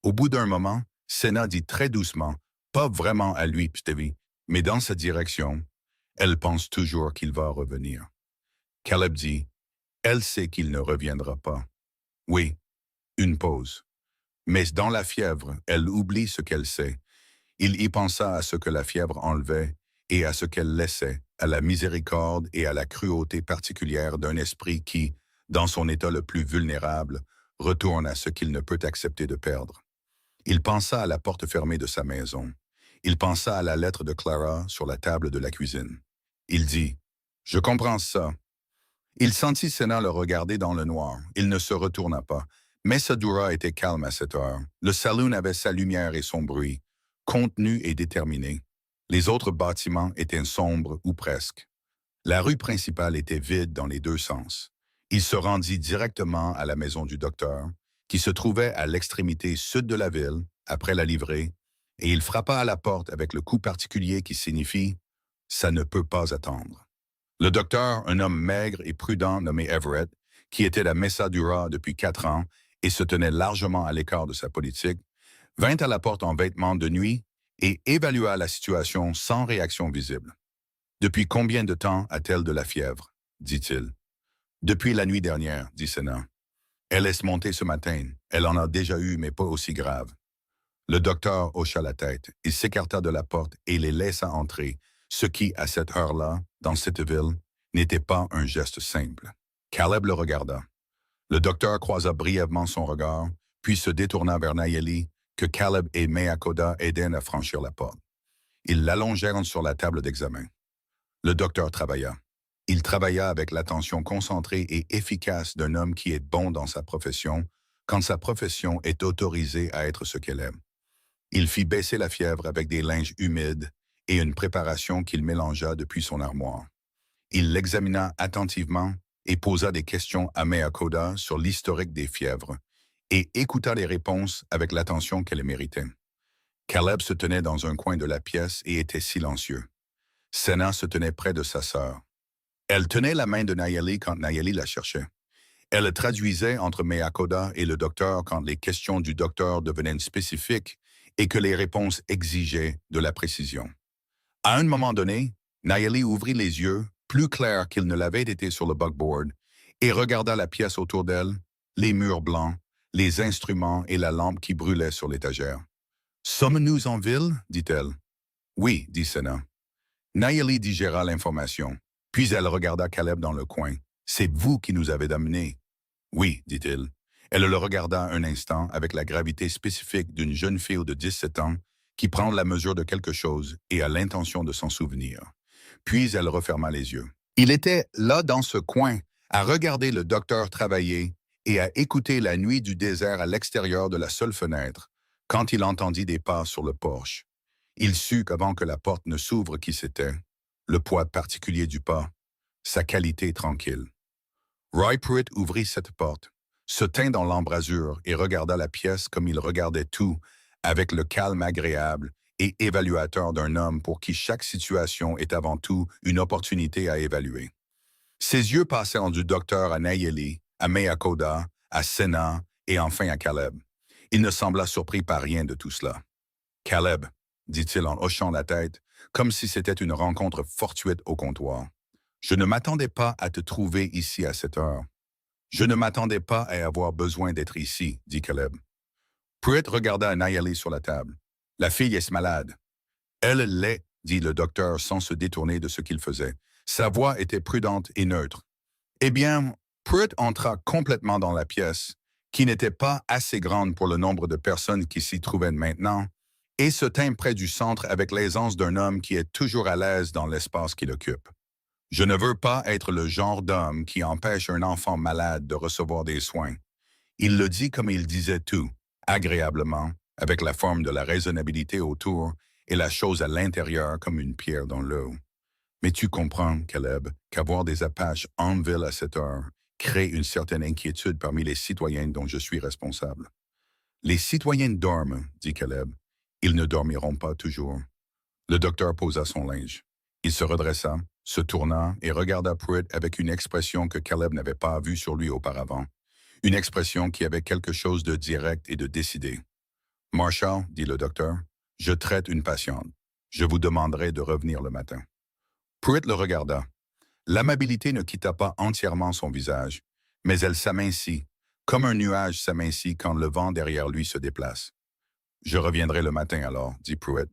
Au bout d'un moment, Senna dit très doucement, pas vraiment à lui, Stevie, mais dans sa direction, elle pense toujours qu'il va revenir. Caleb dit, elle sait qu'il ne reviendra pas. Oui, une pause. Mais dans la fièvre, elle oublie ce qu'elle sait. Il y pensa à ce que la fièvre enlevait et à ce qu'elle laissait, à la miséricorde et à la cruauté particulière d'un esprit qui, dans son état le plus vulnérable, retourne à ce qu'il ne peut accepter de perdre. Il pensa à la porte fermée de sa maison. Il pensa à la lettre de Clara sur la table de la cuisine. Il dit, « Je comprends ça. » Il sentit Senna le regarder dans le noir. Il ne se retourna pas. Messadura était calme à cette heure. Le saloon avait sa lumière et son bruit, contenu et déterminé. Les autres bâtiments étaient sombres ou presque. La rue principale était vide dans les deux sens. Il se rendit directement à la maison du docteur, qui se trouvait à l'extrémité sud de la ville, après la livrée, et il frappa à la porte avec le coup particulier qui signifie « ça ne peut pas attendre ». Le docteur, un homme maigre et prudent nommé Everett, qui était à Messadura depuis 4 ans et se tenait largement à l'écart de sa politique, vint à la porte en vêtements de nuit et évalua la situation sans réaction visible. « Depuis combien de temps a-t-elle de la fièvre ?» dit-il. « Depuis la nuit dernière, » dit Senna. « Elle laisse monter ce matin. Elle en a déjà eu, mais pas aussi grave. » Le docteur hocha la tête. Il s'écarta de la porte et les laissa entrer, ce qui, à cette heure-là, dans cette ville, n'était pas un geste simple. Caleb le regarda. Le docteur croisa brièvement son regard, puis se détourna vers Nayeli, que Caleb et Meakoda aidèrent à franchir la porte. Ils l'allongèrent sur la table d'examen. Le docteur travailla. Il travailla avec l'attention concentrée et efficace d'un homme qui est bon dans sa profession, quand sa profession est autorisée à être ce qu'elle aime. Il fit baisser la fièvre avec des linges humides et une préparation qu'il mélangea depuis son armoire. Il l'examina attentivement et posa des questions à Meakoda sur l'historique des fièvres et écouta les réponses avec l'attention qu'elles méritaient. Caleb se tenait dans un coin de la pièce et était silencieux. Senna se tenait près de sa sœur. Elle tenait la main de Nayeli quand Nayeli la cherchait. Elle traduisait entre Meakoda et le docteur quand les questions du docteur devenaient spécifiques et que les réponses exigeaient de la précision. À un moment donné, Nayeli ouvrit les yeux, plus clairs qu'ils ne l'avaient été sur le buckboard, et regarda la pièce autour d'elle, les murs blancs, les instruments et la lampe qui brûlait sur l'étagère. « Sommes-nous en ville ?» dit-elle. « Oui » dit Senna. Nayeli digéra l'information, puis elle regarda Caleb dans le coin. « C'est vous qui nous avez amenés. »« Oui » dit-il. Elle le regarda un instant avec la gravité spécifique d'une jeune fille de 17 ans qui prend la mesure de quelque chose et a l'intention de s'en souvenir. Puis elle referma les yeux. Il était là dans ce coin, à regarder le docteur travailler et à écouter la nuit du désert à l'extérieur de la seule fenêtre, quand il entendit des pas sur le porche. Il sut qu'avant que la porte ne s'ouvre qui c'était, le poids particulier du pas, sa qualité tranquille. Roy Pruitt ouvrit cette porte, se tint dans l'embrasure et regarda la pièce comme il regardait tout, avec le calme agréable et évaluateur d'un homme pour qui chaque situation est avant tout une opportunité à évaluer. Ses yeux passèrent du docteur à Nayeli, à Meakoda, à Senna et enfin à Caleb. Il ne sembla surpris par rien de tout cela. « Caleb » dit-il en hochant la tête, comme si c'était une rencontre fortuite au comptoir. « Je ne m'attendais pas à te trouver ici à cette heure. »« Je ne m'attendais pas à avoir besoin d'être ici, » dit Caleb. Pruitt regarda Nayeli sur la table. « La fille est malade. »« Elle l'est, » dit le docteur sans se détourner de ce qu'il faisait. Sa voix était prudente et neutre. Eh bien, Pruitt entra complètement dans la pièce, qui n'était pas assez grande pour le nombre de personnes qui s'y trouvaient maintenant, et se tint près du centre avec l'aisance d'un homme qui est toujours à l'aise dans l'espace qu'il occupe. « Je ne veux pas être le genre d'homme qui empêche un enfant malade de recevoir des soins. » Il le dit comme il disait tout, agréablement, avec la forme de la raisonnabilité autour et la chose à l'intérieur comme une pierre dans l'eau. Mais tu comprends, Caleb, qu'avoir des Apaches en ville à cette heure crée une certaine inquiétude parmi les citoyens dont je suis responsable. Les citoyens dorment, dit Caleb. Ils ne dormiront pas toujours. Le docteur posa son linge. Il se redressa, se tourna et regarda Pruitt avec une expression que Caleb n'avait pas vue sur lui auparavant. Une expression qui avait quelque chose de direct et de décidé. « Marshall, dit le docteur, je traite une patiente. Je vous demanderai de revenir le matin. » Pruitt le regarda. L'amabilité ne quitta pas entièrement son visage, mais elle s'amincit, comme un nuage s'amincit quand le vent derrière lui se déplace. « Je reviendrai le matin alors, dit Pruitt.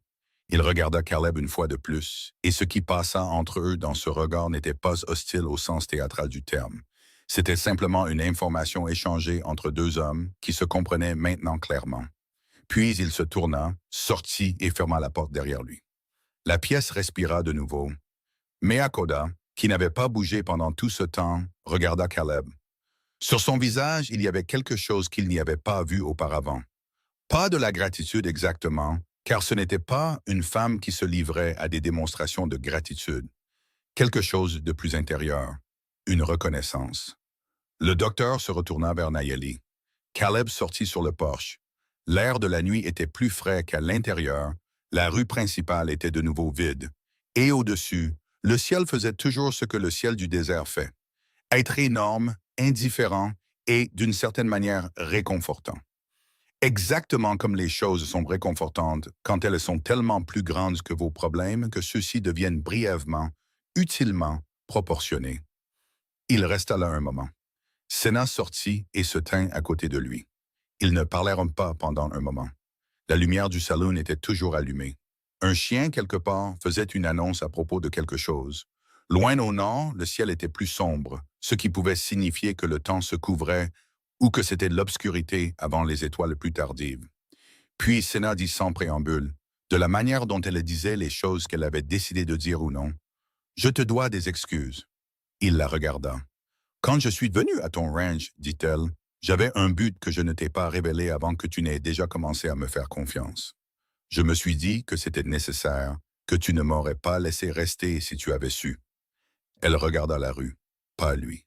Il regarda Caleb une fois de plus, et ce qui passa entre eux dans ce regard n'était pas hostile au sens théâtral du terme. C'était simplement une information échangée entre deux hommes qui se comprenaient maintenant clairement. Puis il se tourna, sortit et ferma la porte derrière lui. La pièce respira de nouveau. Meakoda, qui n'avait pas bougé pendant tout ce temps, regarda Caleb. Sur son visage, il y avait quelque chose qu'il n'y avait pas vu auparavant. Pas de la gratitude exactement, car ce n'était pas une femme qui se livrait à des démonstrations de gratitude. Quelque chose de plus intérieur, une reconnaissance. Le docteur se retourna vers Nayeli. Caleb sortit sur le porche. L'air de la nuit était plus frais qu'à l'intérieur, la rue principale était de nouveau vide, et au-dessus, le ciel faisait toujours ce que le ciel du désert fait. Être énorme, indifférent et, d'une certaine manière, réconfortant. Exactement comme les choses sont réconfortantes quand elles sont tellement plus grandes que vos problèmes que ceux-ci deviennent brièvement, utilement proportionnés. Il resta là un moment. Senna sortit et se tint à côté de lui. Ils ne parlèrent pas pendant un moment. La lumière du salon était toujours allumée. Un chien, quelque part, faisait une annonce à propos de quelque chose. Loin au nord, le ciel était plus sombre, ce qui pouvait signifier que le temps se couvrait ou que c'était l'obscurité avant les étoiles plus tardives. Puis Senna dit sans préambule, de la manière dont elle disait les choses qu'elle avait décidé de dire ou non, « Je te dois des excuses. » Il la regarda. « Quand je suis venu à ton ranch, dit-elle, j'avais un but que je ne t'ai pas révélé avant que tu n'aies déjà commencé à me faire confiance. Je me suis dit que c'était nécessaire, que tu ne m'aurais pas laissé rester si tu avais su. » Elle regarda la rue, pas lui.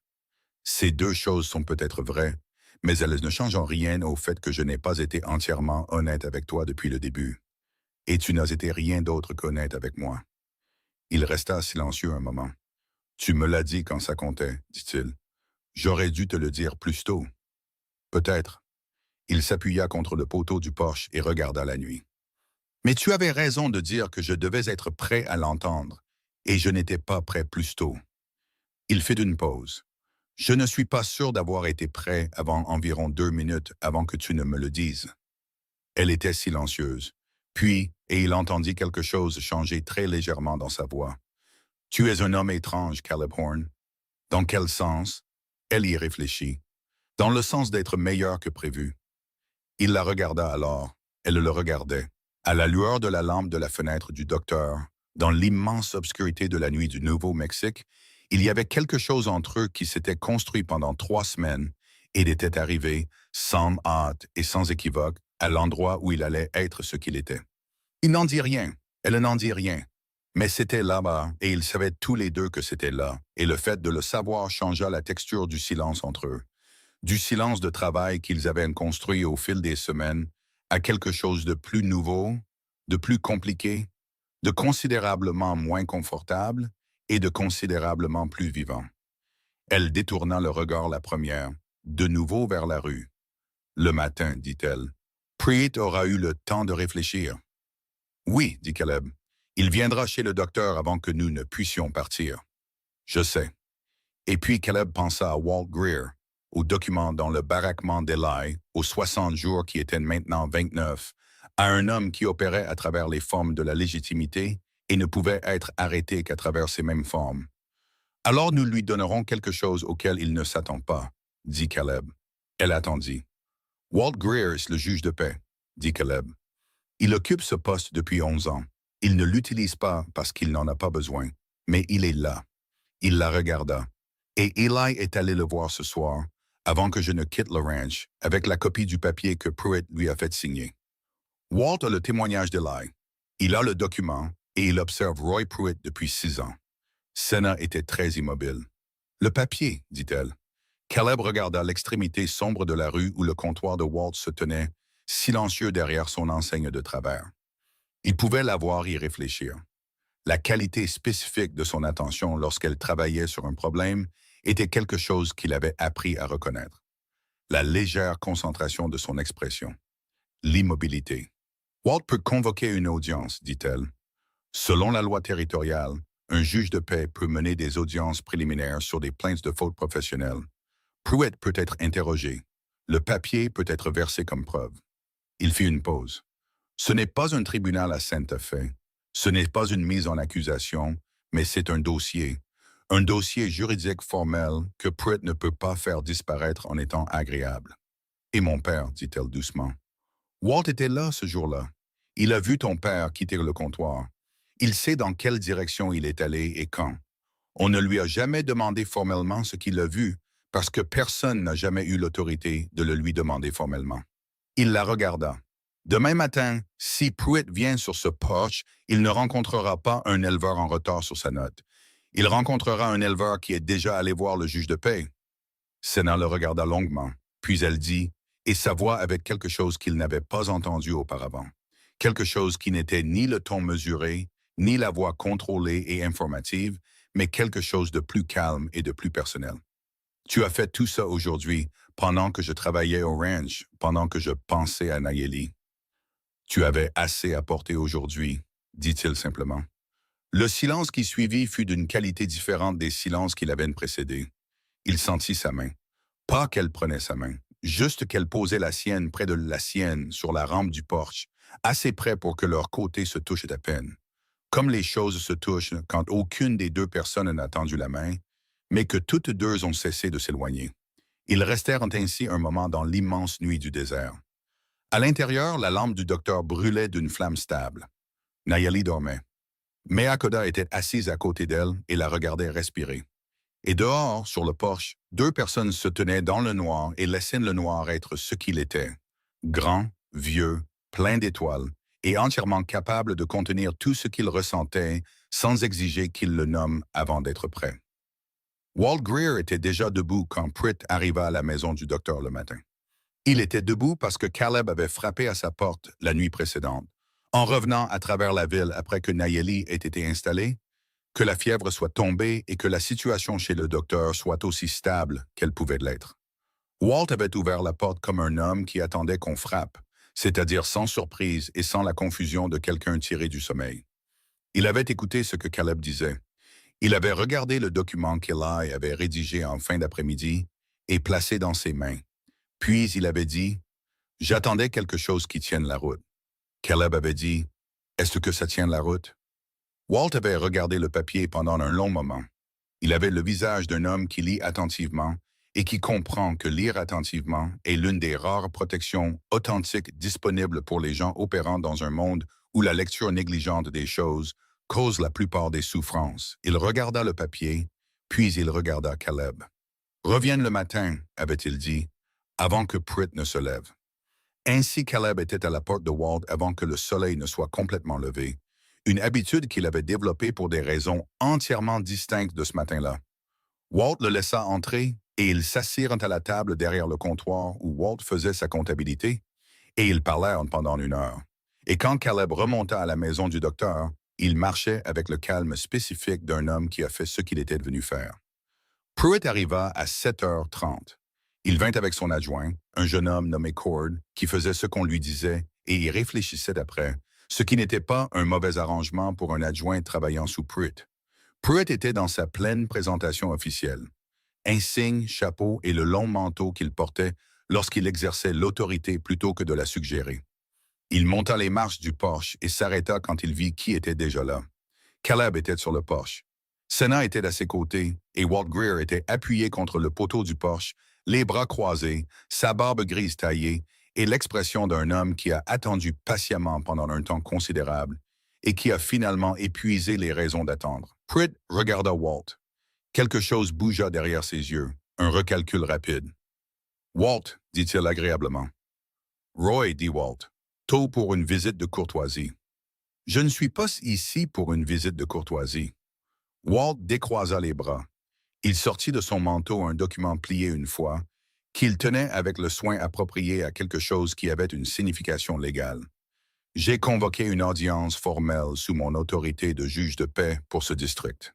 Ces deux choses sont peut-être vraies, mais elles ne changent en rien au fait que je n'ai pas été entièrement honnête avec toi depuis le début. Et tu n'as été rien d'autre qu'honnête avec moi. Il resta silencieux un moment. Tu me l'as dit quand ça comptait, dit-il. J'aurais dû te le dire plus tôt. Peut-être. Il s'appuya contre le poteau du porche et regarda la nuit. Mais tu avais raison de dire que je devais être prêt à l'entendre, et je n'étais pas prêt plus tôt. Il fit une pause. Je ne suis pas sûr d'avoir été prêt avant environ 2 minutes avant que tu ne me le dises. Elle était silencieuse. Puis, et il entendit quelque chose changer très légèrement dans sa voix. Tu es un homme étrange, Caleb Horn. Dans quel sens? Elle y réfléchit. Dans le sens d'être meilleur que prévu. Il la regarda alors. Elle le regardait. À la lueur de la lampe de la fenêtre du docteur, dans l'immense obscurité de la nuit du Nouveau-Mexique, il y avait quelque chose entre eux qui s'était construit pendant 3 semaines et il était arrivé, sans hâte et sans équivoque, à l'endroit où il allait être ce qu'il était. Il n'en dit rien, elle n'en dit rien, mais c'était là-bas et ils savaient tous les deux que c'était là, et le fait de le savoir changea la texture du silence entre eux. Du silence de travail qu'ils avaient construit au fil des semaines à quelque chose de plus nouveau, de plus compliqué, de considérablement moins confortable et de considérablement plus vivant. Elle détourna le regard la première, de nouveau vers la rue. « Le matin, dit-elle. Pruitt aura eu le temps de réfléchir. »« Oui, dit Caleb. Il viendra chez le docteur avant que nous ne puissions partir. »« Je sais. » Et puis Caleb pensa à Walt Greer, au document dans le baraquement d'Eli, aux 60 jours qui étaient maintenant 29, à un homme qui opérait à travers les formes de la légitimité et ne pouvait être arrêté qu'à travers ces mêmes formes. « Alors nous lui donnerons quelque chose auquel il ne s'attend pas, » dit Caleb. Elle attendit. « Walt Greer est le juge de paix, » dit Caleb. « Il occupe ce poste depuis 11 ans. Il ne l'utilise pas parce qu'il n'en a pas besoin, mais il est là. » Il la regarda. Et Eli est allé le voir ce soir, avant que je ne quitte le ranch, avec la copie du papier que Pruitt lui a fait signer. Walt a le témoignage d'Eli. Il a le document et il observe Roy Pruitt depuis 6 ans. Senna était très immobile. Le papier, dit-elle. Caleb regarda l'extrémité sombre de la rue où le comptoir de Walt se tenait, silencieux derrière son enseigne de travers. Il pouvait la voir y réfléchir. La qualité spécifique de son attention lorsqu'elle travaillait sur un problème était quelque chose qu'il avait appris à reconnaître. La légère concentration de son expression. L'immobilité. Walt peut convoquer une audience, dit-elle. Selon la loi territoriale, un juge de paix peut mener des audiences préliminaires sur des plaintes de faute professionnelle. Pruitt peut être interrogé. Le papier peut être versé comme preuve. Il fit une pause. Ce n'est pas un tribunal à Santa Fe. Ce n'est pas une mise en accusation, mais c'est un dossier juridique formel que Pruitt ne peut pas faire disparaître en étant agréable. Et mon père, dit-elle doucement. Walt était là ce jour-là. Il a vu ton père quitter le comptoir. Il sait dans quelle direction il est allé et quand. On ne lui a jamais demandé formellement ce qu'il a vu, parce que personne n'a jamais eu l'autorité de le lui demander formellement. Il la regarda. Demain matin, si Pruitt vient sur ce porche, il ne rencontrera pas un éleveur en retard sur sa note. Il rencontrera un éleveur qui est déjà allé voir le juge de paix. Senna le regarda longuement, puis elle dit, et sa voix avait quelque chose qu'il n'avait pas entendu auparavant. Quelque chose qui n'était ni le ton mesuré, ni la voix contrôlée et informative, mais quelque chose de plus calme et de plus personnel. Tu as fait tout ça aujourd'hui, pendant que je travaillais au ranch, pendant que je pensais à Nayeli. Tu avais assez à porter aujourd'hui, dit-il simplement. Le silence qui suivit fut d'une qualité différente des silences qui l'avaient précédé. Il sentit sa main. Pas qu'elle prenait sa main, juste qu'elle posait la sienne près de la sienne sur la rampe du porche, assez près pour que leurs côtés se touchent à peine. Comme les choses se touchent quand aucune des deux personnes n'a tendu la main, mais que toutes deux ont cessé de s'éloigner. Ils restèrent ainsi un moment dans l'immense nuit du désert. À l'intérieur, la lampe du docteur brûlait d'une flamme stable. Nayeli dormait. Meakoda était assise à côté d'elle et la regardait respirer. Et dehors, sur le porche, deux personnes se tenaient dans le noir et laissaient le noir être ce qu'il était. Grand, vieux, plein d'étoiles, et entièrement capable de contenir tout ce qu'il ressentait sans exiger qu'il le nomme avant d'être prêt. Walt Greer était déjà debout quand Pruitt arriva à la maison du docteur le matin. Il était debout parce que Caleb avait frappé à sa porte la nuit précédente, en revenant à travers la ville après que Nayeli ait été installée, que la fièvre soit tombée et que la situation chez le docteur soit aussi stable qu'elle pouvait l'être. Walt avait ouvert la porte comme un homme qui attendait qu'on frappe, c'est-à-dire sans surprise et sans la confusion de quelqu'un tiré du sommeil. Il avait écouté ce que Caleb disait. Il avait regardé le document qu'Eli avait rédigé en fin d'après-midi et placé dans ses mains. Puis il avait dit « J'attendais quelque chose qui tienne la route ». Caleb avait dit « Est-ce que ça tient la route ?» Walt avait regardé le papier pendant un long moment. Il avait le visage d'un homme qui lit attentivement et qui comprend que lire attentivement est l'une des rares protections authentiques disponibles pour les gens opérant dans un monde où la lecture négligente des choses cause la plupart des souffrances. Il regarda le papier, puis il regarda Caleb. « Revienne le matin, avait-il dit, avant que Pruitt ne se lève. » Ainsi Caleb était à la porte de Walt avant que le soleil ne soit complètement levé, une habitude qu'il avait développée pour des raisons entièrement distinctes de ce matin-là. Walt le laissa entrer et ils s'assirent à la table derrière le comptoir où Walt faisait sa comptabilité, et ils parlèrent pendant 1 heure. Et quand Caleb remonta à la maison du docteur, il marchait avec le calme spécifique d'un homme qui a fait ce qu'il était venu faire. Pruitt arriva à 7h30. Il vint avec son adjoint, un jeune homme nommé Cord, qui faisait ce qu'on lui disait et y réfléchissait après, ce qui n'était pas un mauvais arrangement pour un adjoint travaillant sous Pruitt. Pruitt était dans sa pleine présentation officielle. Insigne, chapeau et le long manteau qu'il portait lorsqu'il exerçait l'autorité plutôt que de la suggérer. Il monta les marches du porche et s'arrêta quand il vit qui était déjà là. Caleb était sur le porche. Senna était à ses côtés et Walt Greer était appuyé contre le poteau du porche, les bras croisés, sa barbe grise taillée et l'expression d'un homme qui a attendu patiemment pendant un temps considérable et qui a finalement épuisé les raisons d'attendre. Pruitt regarda Walt. Quelque chose bougea derrière ses yeux, un recalcul rapide. « Walt, dit-il agréablement. »« Roy, dit Walt, tôt pour une visite de courtoisie. » Je ne suis pas ici pour une visite de courtoisie. Walt décroisa les bras. Il sortit de son manteau un document plié une fois, qu'il tenait avec le soin approprié à quelque chose qui avait une signification légale. J'ai convoqué une audience formelle sous mon autorité de juge de paix pour ce district.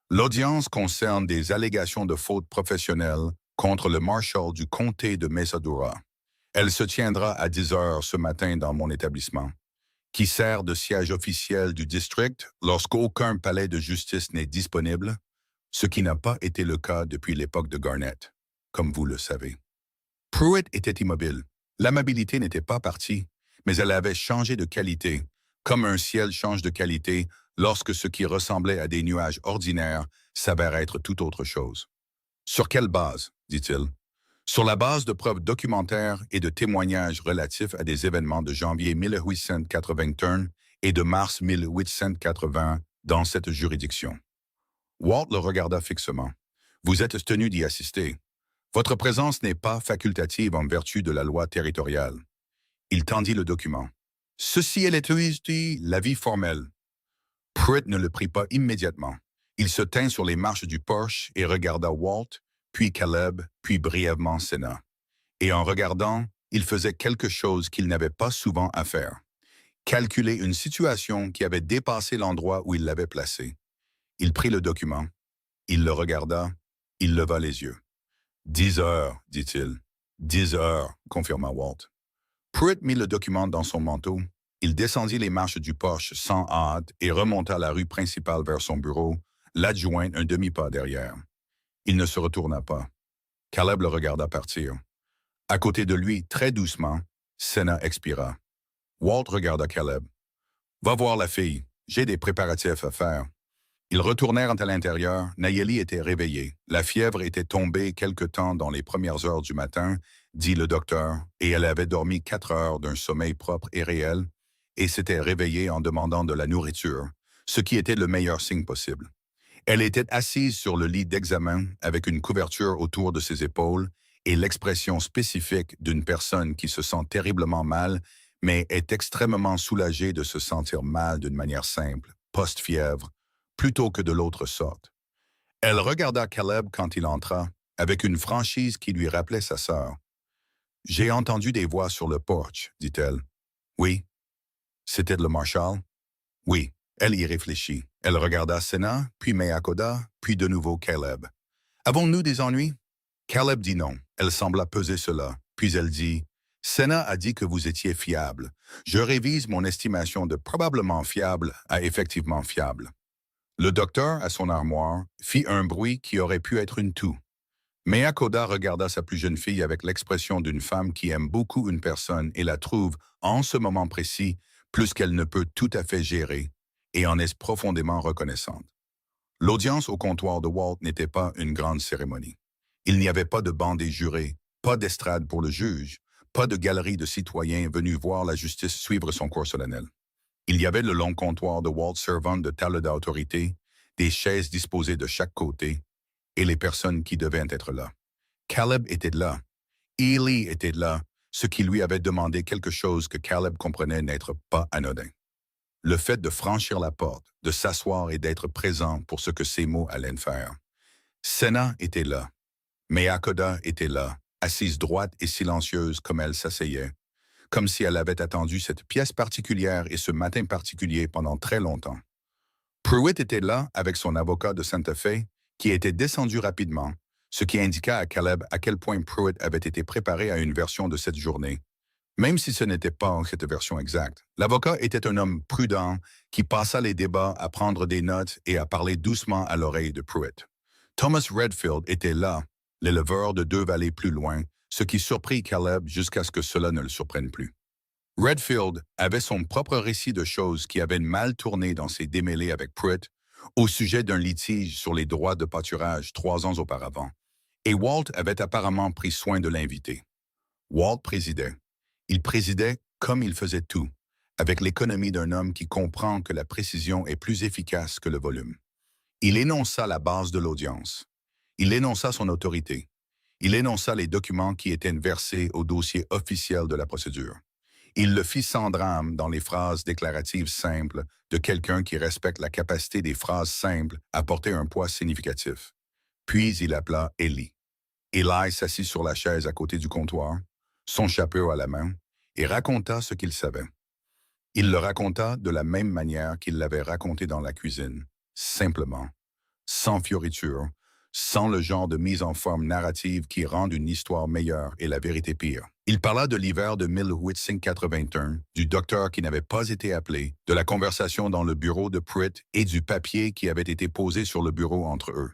L'audience concerne des allégations de faute professionnelle contre le marshal du comté de Mesadura. Elle se tiendra à 10 heures ce matin dans mon établissement, qui sert de siège officiel du district lorsqu'aucun palais de justice n'est disponible, ce qui n'a pas été le cas depuis l'époque de Garnett, comme vous le savez. Pruitt était immobile. L'amabilité n'était pas partie, mais elle avait changé de qualité, comme un ciel change de qualité lorsque ce qui ressemblait à des nuages ordinaires s'avère être tout autre chose. Sur quelle base, dit-il? Sur la base de preuves documentaires et de témoignages relatifs à des événements de janvier 1881 et de mars 1880 dans cette juridiction. Walt le regarda fixement. Vous êtes tenu d'y assister. Votre présence n'est pas facultative en vertu de la loi territoriale. Il tendit le document. Ceci est l'avis formel. Pruitt ne le prit pas immédiatement. Il se tint sur les marches du porche et regarda Walt, puis Caleb, puis brièvement Senna. Et en regardant, il faisait quelque chose qu'il n'avait pas souvent à faire. Calculer une situation qui avait dépassé l'endroit où il l'avait placé. Il prit le document. Il le regarda. Il leva les yeux. 10 heures, dit-il. 10 heures, confirma Walt. Pruitt mit le document dans son manteau. Il descendit les marches du porche sans hâte et remonta la rue principale vers son bureau, l'adjoint un demi-pas derrière. Il ne se retourna pas. Caleb le regarda partir. À côté de lui, très doucement, Senna expira. Walt regarda Caleb. « Va voir la fille. J'ai des préparatifs à faire. » Ils retournèrent à l'intérieur. Nayeli était réveillée. La fièvre était tombée quelque temps dans les premières heures du matin, dit le docteur, et elle avait dormi 4 heures d'un sommeil propre et réel, et s'était réveillée en demandant de la nourriture, ce qui était le meilleur signe possible. Elle était assise sur le lit d'examen avec une couverture autour de ses épaules et l'expression spécifique d'une personne qui se sent terriblement mal, mais est extrêmement soulagée de se sentir mal d'une manière simple, post-fièvre, plutôt que de l'autre sorte. Elle regarda Caleb quand il entra, avec une franchise qui lui rappelait sa sœur. « J'ai entendu des voix sur le porche, dit-elle. « Oui. » « C'était le marshal? »« Oui. » Elle y réfléchit. Elle regarda Senna, puis Meakoda, puis de nouveau Caleb. « Avons-nous des ennuis? » Caleb dit non. Elle sembla peser cela. Puis elle dit « Senna a dit que vous étiez fiable. Je révise mon estimation de probablement fiable à effectivement fiable. » Le docteur, à son armoire, fit un bruit qui aurait pu être une toux. Meakoda regarda sa plus jeune fille avec l'expression d'une femme qui aime beaucoup une personne et la trouve, en ce moment précis, plus qu'elle ne peut tout à fait gérer, et en est profondément reconnaissante. L'audience au comptoir de Walt n'était pas une grande cérémonie. Il n'y avait pas de banc des jurés, pas d'estrade pour le juge, pas de galerie de citoyens venus voir la justice suivre son cours solennel. Il y avait le long comptoir de Walt servant de table d'autorité, des chaises disposées de chaque côté, et les personnes qui devaient être là. Caleb était là. Ely était là, ce qui lui avait demandé quelque chose que Caleb comprenait n'être pas anodin. Le fait de franchir la porte, de s'asseoir et d'être présent pour ce que ces mots allaient faire. Senna était là. Meakoda était là, assise droite et silencieuse comme elle s'asseyait, comme si elle avait attendu cette pièce particulière et ce matin particulier pendant très longtemps. Pruitt était là avec son avocat de Santa Fe, qui était descendu rapidement, ce qui indiqua à Caleb à quel point Pruitt avait été préparé à une version de cette journée. Même si ce n'était pas cette version exacte, l'avocat était un homme prudent qui passa les débats à prendre des notes et à parler doucement à l'oreille de Pruitt. Thomas Redfield était là, l'éleveur de 2 vallées plus loin, ce qui surprit Caleb jusqu'à ce que cela ne le surprenne plus. Redfield avait son propre récit de choses qui avaient mal tourné dans ses démêlés avec Pruitt au sujet d'un litige sur les droits de pâturage 3 ans auparavant, et Walt avait apparemment pris soin de l'inviter. Walt présidait. Il présidait comme il faisait tout, avec l'économie d'un homme qui comprend que la précision est plus efficace que le volume. Il énonça la base de l'audience. Il énonça son autorité. Il énonça les documents qui étaient versés au dossier officiel de la procédure. Il le fit sans drame dans les phrases déclaratives simples de quelqu'un qui respecte la capacité des phrases simples à porter un poids significatif. Puis il appela Eli. Eli s'assit sur la chaise à côté du comptoir, son chapeau à la main, et raconta ce qu'il savait. Il le raconta de la même manière qu'il l'avait raconté dans la cuisine, simplement, sans fioriture, sans le genre de mise en forme narrative qui rend une histoire meilleure et la vérité pire. Il parla de l'hiver de 1881, du docteur qui n'avait pas été appelé, de la conversation dans le bureau de Pruitt et du papier qui avait été posé sur le bureau entre eux.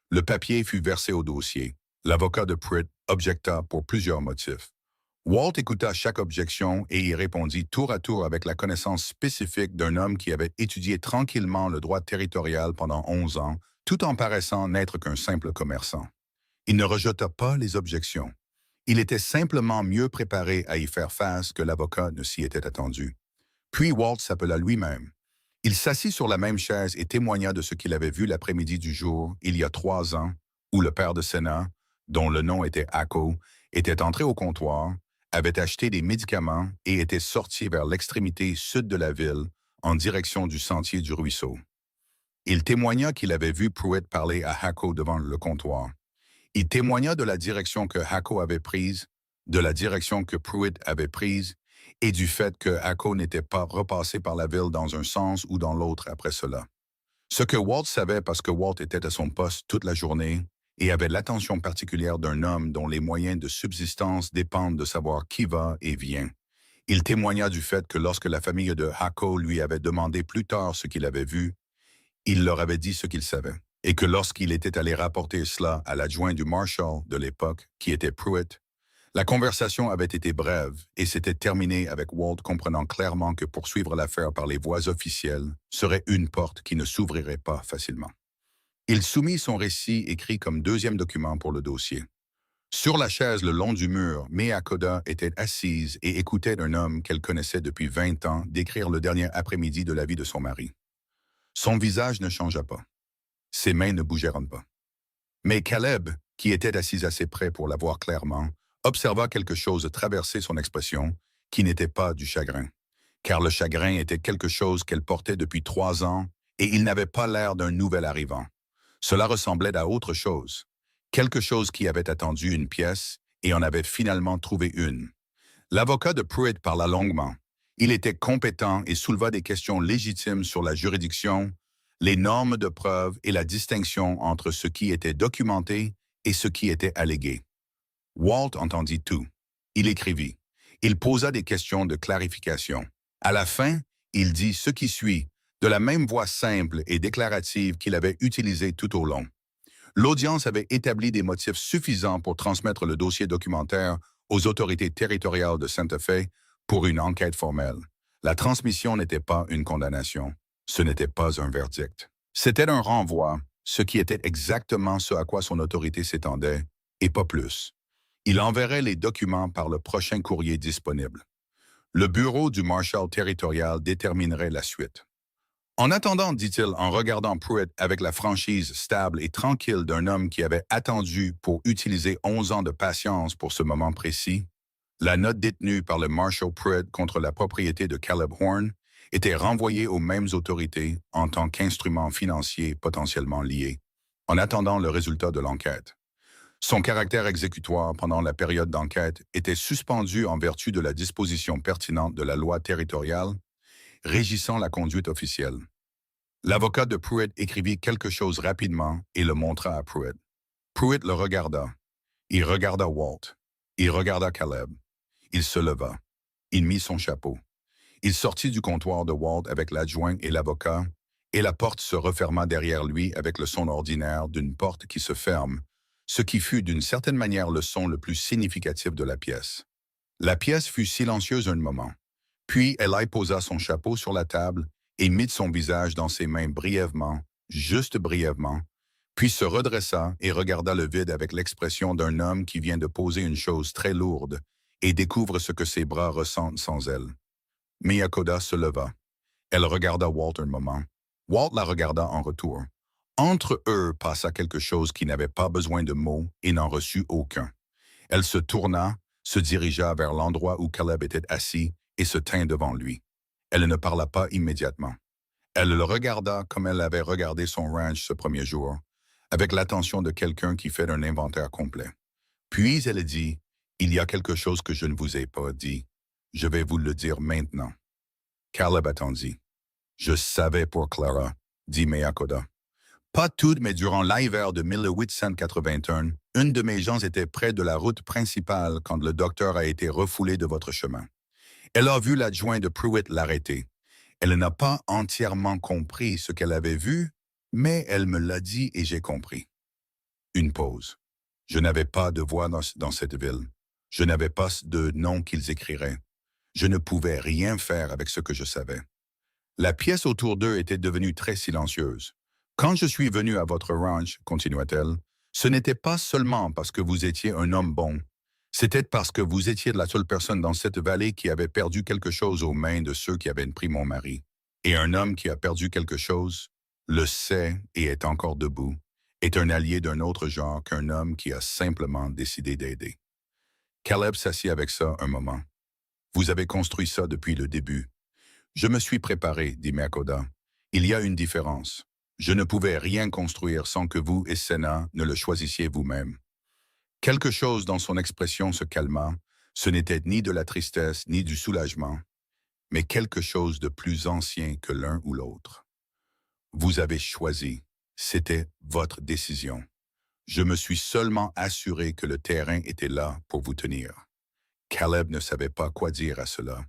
Le papier fut versé au dossier. L'avocat de Pruitt objecta pour plusieurs motifs. Walt écouta chaque objection et y répondit tour à tour avec la connaissance spécifique d'un homme qui avait étudié tranquillement le droit territorial pendant 11 ans, tout en paraissant n'être qu'un simple commerçant. Il ne rejeta pas les objections. Il était simplement mieux préparé à y faire face que l'avocat ne s'y était attendu. Puis Walt s'appela lui-même. Il s'assit sur la même chaise et témoigna de ce qu'il avait vu l'après-midi du jour, il y a 3 ans, où le père de Sénat, dont le nom était Hacko, était entré au comptoir, avait acheté des médicaments et était sorti vers l'extrémité sud de la ville, en direction du sentier du ruisseau. Il témoigna qu'il avait vu Pruitt parler à Hacko devant le comptoir. Il témoigna de la direction que Hacko avait prise, de la direction que Pruitt avait prise, et du fait que Hacko n'était pas repassé par la ville dans un sens ou dans l'autre après cela. Ce que Walt savait parce que Walt était à son poste toute la journée et avait l'attention particulière d'un homme dont les moyens de subsistance dépendent de savoir qui va et vient. Il témoigna du fait que lorsque la famille de Hacko lui avait demandé plus tard ce qu'il avait vu, il leur avait dit ce qu'il savait, et que lorsqu'il était allé rapporter cela à l'adjoint du Marshal de l'époque, qui était Pruitt, la conversation avait été brève et s'était terminée avec Walt comprenant clairement que poursuivre l'affaire par les voies officielles serait une porte qui ne s'ouvrirait pas facilement. Il soumit son récit écrit comme deuxième document pour le dossier. Sur la chaise le long du mur, Mea Koda était assise et écoutait un homme qu'elle connaissait depuis 20 ans décrire le dernier après-midi de la vie de son mari. Son visage ne changea pas. Ses mains ne bougèrent pas. Mais Caleb, qui était assis assez près pour la voir clairement, observa quelque chose traverser son expression qui n'était pas du chagrin. Car le chagrin était quelque chose qu'elle portait depuis 3 ans et il n'avait pas l'air d'un nouvel arrivant. Cela ressemblait à autre chose. Quelque chose qui avait attendu une pièce et en avait finalement trouvé une. L'avocat de Pruitt parla longuement. Il était compétent et souleva des questions légitimes sur la juridiction, les normes de preuve et la distinction entre ce qui était documenté et ce qui était allégué. Walt entendit tout. Il écrivit. Il posa des questions de clarification. À la fin, il dit ce qui suit, de la même voix simple et déclarative qu'il avait utilisée tout au long. L'audience avait établi des motifs suffisants pour transmettre le dossier documentaire aux autorités territoriales de Santa Fe pour une enquête formelle. La transmission n'était pas une condamnation. Ce n'était pas un verdict. C'était un renvoi, ce qui était exactement ce à quoi son autorité s'étendait, et pas plus. Il enverrait les documents par le prochain courrier disponible. Le bureau du Marshal territorial déterminerait la suite. En attendant, dit-il en regardant Pruitt avec la franchise stable et tranquille d'un homme qui avait attendu pour utiliser 11 ans de patience pour ce moment précis, la note détenue par le Marshal Pruitt contre la propriété de Caleb Horn était renvoyée aux mêmes autorités en tant qu'instrument financier potentiellement lié, en attendant le résultat de l'enquête. Son caractère exécutoire pendant la période d'enquête était suspendu en vertu de la disposition pertinente de la loi territoriale régissant la conduite officielle. L'avocat de Pruitt écrivit quelque chose rapidement et le montra à Pruitt. Pruitt le regarda. Il regarda Walt. Il regarda Caleb. Il se leva. Il mit son chapeau. Il sortit du comptoir de Walt avec l'adjoint et l'avocat, et la porte se referma derrière lui avec le son ordinaire d'une porte qui se ferme, ce qui fut d'une certaine manière le son le plus significatif de la pièce. La pièce fut silencieuse un moment. Puis Eli posa son chapeau sur la table et mit son visage dans ses mains brièvement, juste brièvement, puis se redressa et regarda le vide avec l'expression d'un homme qui vient de poser une chose très lourde et découvre ce que ses bras ressentent sans elle. Mea Koda se leva. Elle regarda Walt un moment. Walt la regarda en retour. Entre eux passa quelque chose qui n'avait pas besoin de mots et n'en reçut aucun. Elle se tourna, se dirigea vers l'endroit où Caleb était assis et se tint devant lui. Elle ne parla pas immédiatement. Elle le regarda comme elle avait regardé son ranch ce premier jour, avec l'attention de quelqu'un qui fait un inventaire complet. Puis elle dit, « Il y a quelque chose que je ne vous ai pas dit. Je vais vous le dire maintenant. » Caleb attendit. « Je savais pour Clara, » dit Meakoda. « Pas toutes, mais durant l'hiver de 1881, une de mes gens était près de la route principale quand le docteur a été refoulé de votre chemin. Elle a vu l'adjoint de Pruitt l'arrêter. Elle n'a pas entièrement compris ce qu'elle avait vu, mais elle me l'a dit et j'ai compris. » Une pause. Je n'avais pas de voix dans cette ville. Je n'avais pas de nom qu'ils écriraient. Je ne pouvais rien faire avec ce que je savais. La pièce autour d'eux était devenue très silencieuse. Quand je suis venu à votre ranch, continua-t-elle, ce n'était pas seulement parce que vous étiez un homme bon. C'était parce que vous étiez la seule personne dans cette vallée qui avait perdu quelque chose aux mains de ceux qui avaient pris mon mari. Et un homme qui a perdu quelque chose, le sait et est encore debout, est un allié d'un autre genre qu'un homme qui a simplement décidé d'aider. Caleb s'assit avec ça un moment. Vous avez construit ça depuis le début. Je me suis préparé, dit Meakoda. Il y a une différence. Je ne pouvais rien construire sans que vous et Senna ne le choisissiez vous-même. Quelque chose dans son expression se calma. Ce n'était ni de la tristesse ni du soulagement, mais quelque chose de plus ancien que l'un ou l'autre. Vous avez choisi. C'était votre décision. Je me suis seulement assuré que le terrain était là pour vous tenir. Caleb ne savait pas quoi dire à cela.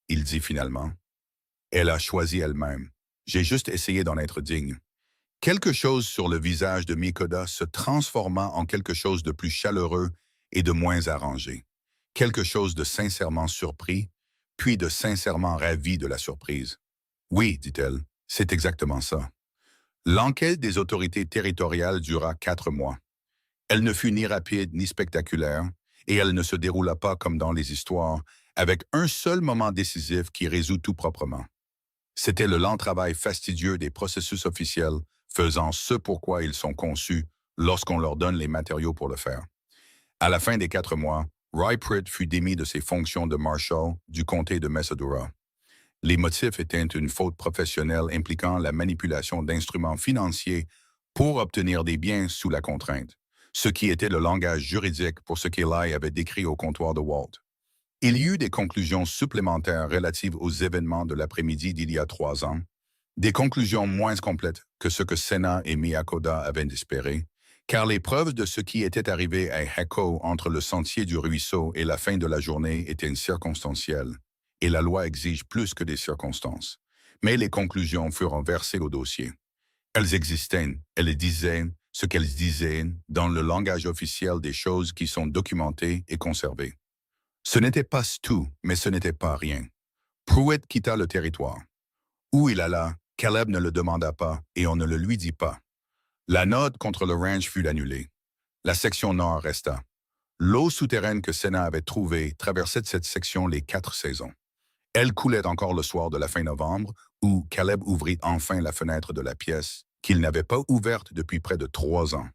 Il dit finalement, « Elle a choisi elle-même. J'ai juste essayé d'en être digne. » Quelque chose sur le visage de Meakoda se transforma en quelque chose de plus chaleureux et de moins arrangé. Quelque chose de sincèrement surpris, puis de sincèrement ravi de la surprise. « Oui, dit-elle, c'est exactement ça. » L'enquête des autorités territoriales dura 4 mois. Elle ne fut ni rapide ni spectaculaire, et elle ne se déroula pas comme dans les histoires, avec un seul moment décisif qui résout tout proprement. C'était le lent travail fastidieux des processus officiels, faisant ce pourquoi ils sont conçus lorsqu'on leur donne les matériaux pour le faire. À la fin des 4 mois, Roy Pruitt fut démis de ses fonctions de marshal du comté de Messadura. Les motifs étaient une faute professionnelle impliquant la manipulation d'instruments financiers pour obtenir des biens sous la contrainte, ce qui était le langage juridique pour ce qu'Eli avait décrit au comptoir de Walt. Il y eut des conclusions supplémentaires relatives aux événements de l'après-midi d'il y a 3 ans, des conclusions moins complètes que ce que Senna et Meakoda avaient espéré, car les preuves de ce qui était arrivé à Heko entre le sentier du ruisseau et la fin de la journée étaient circonstancielles, et la loi exige plus que des circonstances. Mais les conclusions furent versées au dossier. Elles existaient, elles disaient ce qu'elles disaient dans le langage officiel des choses qui sont documentées et conservées. Ce n'était pas tout, mais ce n'était pas rien. Pruitt quitta le territoire. Où il alla, Caleb ne le demanda pas et on ne le lui dit pas. La note contre le ranch fut annulée. La section nord resta. L'eau souterraine que Senna avait trouvée traversait cette section les 4 saisons. Elle coulait encore le soir de la fin novembre, où Caleb ouvrit enfin la fenêtre de la pièce, qu'il n'avait pas ouverte depuis près de 3 ans.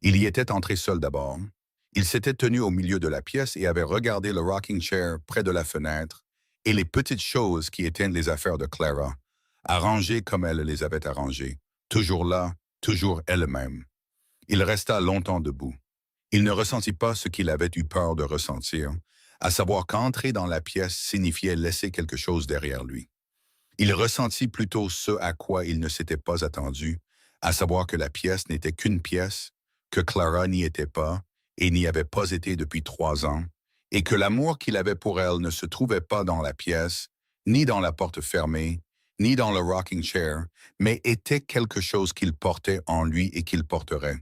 Il y était entré seul d'abord. Il s'était tenu au milieu de la pièce et avait regardé le rocking chair près de la fenêtre et les petites choses qui étaient les affaires de Clara, arrangées comme elle les avait arrangées, toujours là, toujours elle-même. Il resta longtemps debout. Il ne ressentit pas ce qu'il avait eu peur de ressentir, à savoir qu'entrer dans la pièce signifiait laisser quelque chose derrière lui. Il ressentit plutôt ce à quoi il ne s'était pas attendu, à savoir que la pièce n'était qu'une pièce, que Clara n'y était pas et n'y avait pas été depuis 3 ans, et que l'amour qu'il avait pour elle ne se trouvait pas dans la pièce, ni dans la porte fermée, ni dans le rocking chair, mais était quelque chose qu'il portait en lui et qu'il porterait,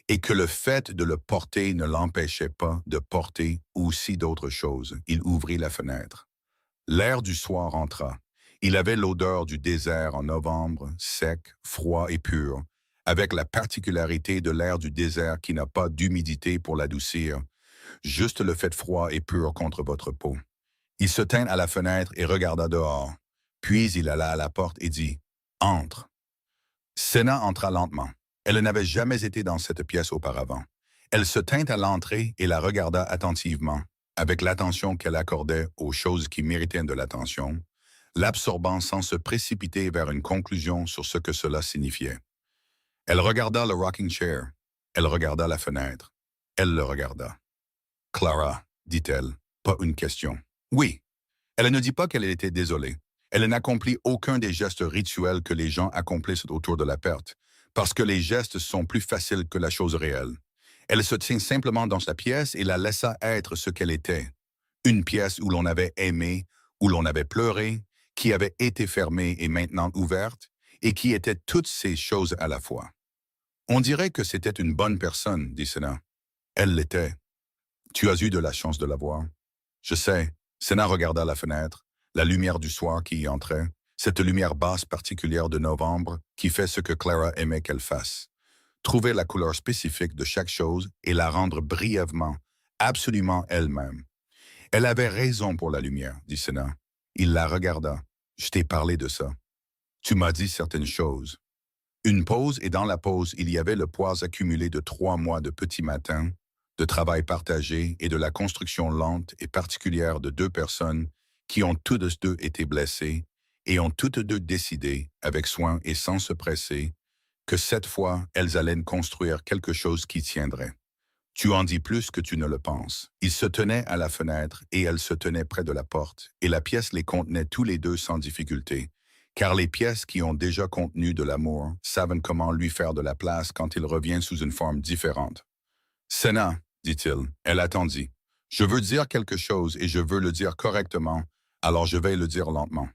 et que le fait de le porter ne l'empêchait pas de porter aussi d'autres choses. Il ouvrit la fenêtre. L'air du soir entra. Il avait l'odeur du désert en novembre, sec, froid et pur, avec la particularité de l'air du désert qui n'a pas d'humidité pour l'adoucir, juste le fait froid et pur contre votre peau. Il se tint à la fenêtre et regarda dehors. Puis il alla à la porte et dit « Entre ». Senna entra lentement. Elle n'avait jamais été dans cette pièce auparavant. Elle se tint à l'entrée et la regarda attentivement. avec l'attention qu'elle accordait aux choses qui méritaient de l'attention, l'absorbant sans se précipiter vers une conclusion sur ce que cela signifiait. Elle regarda le rocking chair. Elle regarda la fenêtre. Elle le regarda. Clara, dit-elle, pas une question. Oui. Elle ne dit pas qu'elle était désolée. Elle n'accomplit aucun des gestes rituels que les gens accomplissent autour de la perte, parce que les gestes sont plus faciles que la chose réelle. Elle se tient simplement dans sa pièce et la laissa être ce qu'elle était. Une pièce où l'on avait aimé, où l'on avait pleuré, qui avait été fermée et maintenant ouverte, et qui était toutes ces choses à la fois. On dirait que c'était une bonne personne, dit Senna. Elle l'était. Tu as eu de la chance de la voir. Je sais. Senna regarda la fenêtre, la lumière du soir qui y entrait, cette lumière basse particulière de novembre qui fait ce que Clara aimait qu'elle fasse. Trouver la couleur spécifique de chaque chose et la rendre brièvement, absolument elle-même. Elle avait raison pour la lumière, dit Senna. Il la regarda. Je t'ai parlé de ça. Tu m'as dit certaines choses. Une pause, et dans la pause, il y avait le poids accumulé de 3 mois de petits matins, de travail partagé et de la construction lente et particulière de 2 personnes qui ont toutes deux été blessées et ont toutes deux décidé, avec soin et sans se presser, que cette fois, elles allaient construire quelque chose qui tiendrait. Tu en dis plus que tu ne le penses. Ils se tenaient à la fenêtre et elle se tenait près de la porte, et la pièce les contenait tous les deux sans difficulté, car les pièces qui ont déjà contenu de l'amour savent comment lui faire de la place quand il revient sous une forme différente. Senna, dit-il, elle attendit. Je veux dire quelque chose et je veux le dire correctement, alors je vais le dire lentement.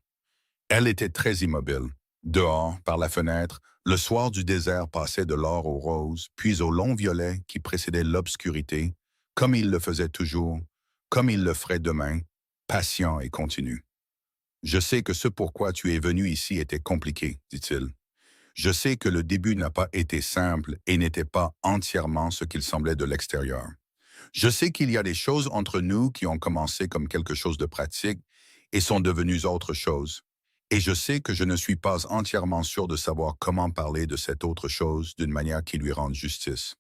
Elle était très immobile. Dehors, par la fenêtre, le soir du désert passait de l'or au rose, puis au long violet qui précédait l'obscurité, comme il le faisait toujours, comme il le ferait demain, patient et continu. Je sais que ce pourquoi tu es venu ici était compliqué, dit-il. Je sais que le début n'a pas été simple et n'était pas entièrement ce qu'il semblait de l'extérieur. Je sais qu'il y a des choses entre nous qui ont commencé comme quelque chose de pratique et sont devenues autre chose. Et je sais que je ne suis pas entièrement sûr de savoir comment parler de cette autre chose d'une manière qui lui rende justice.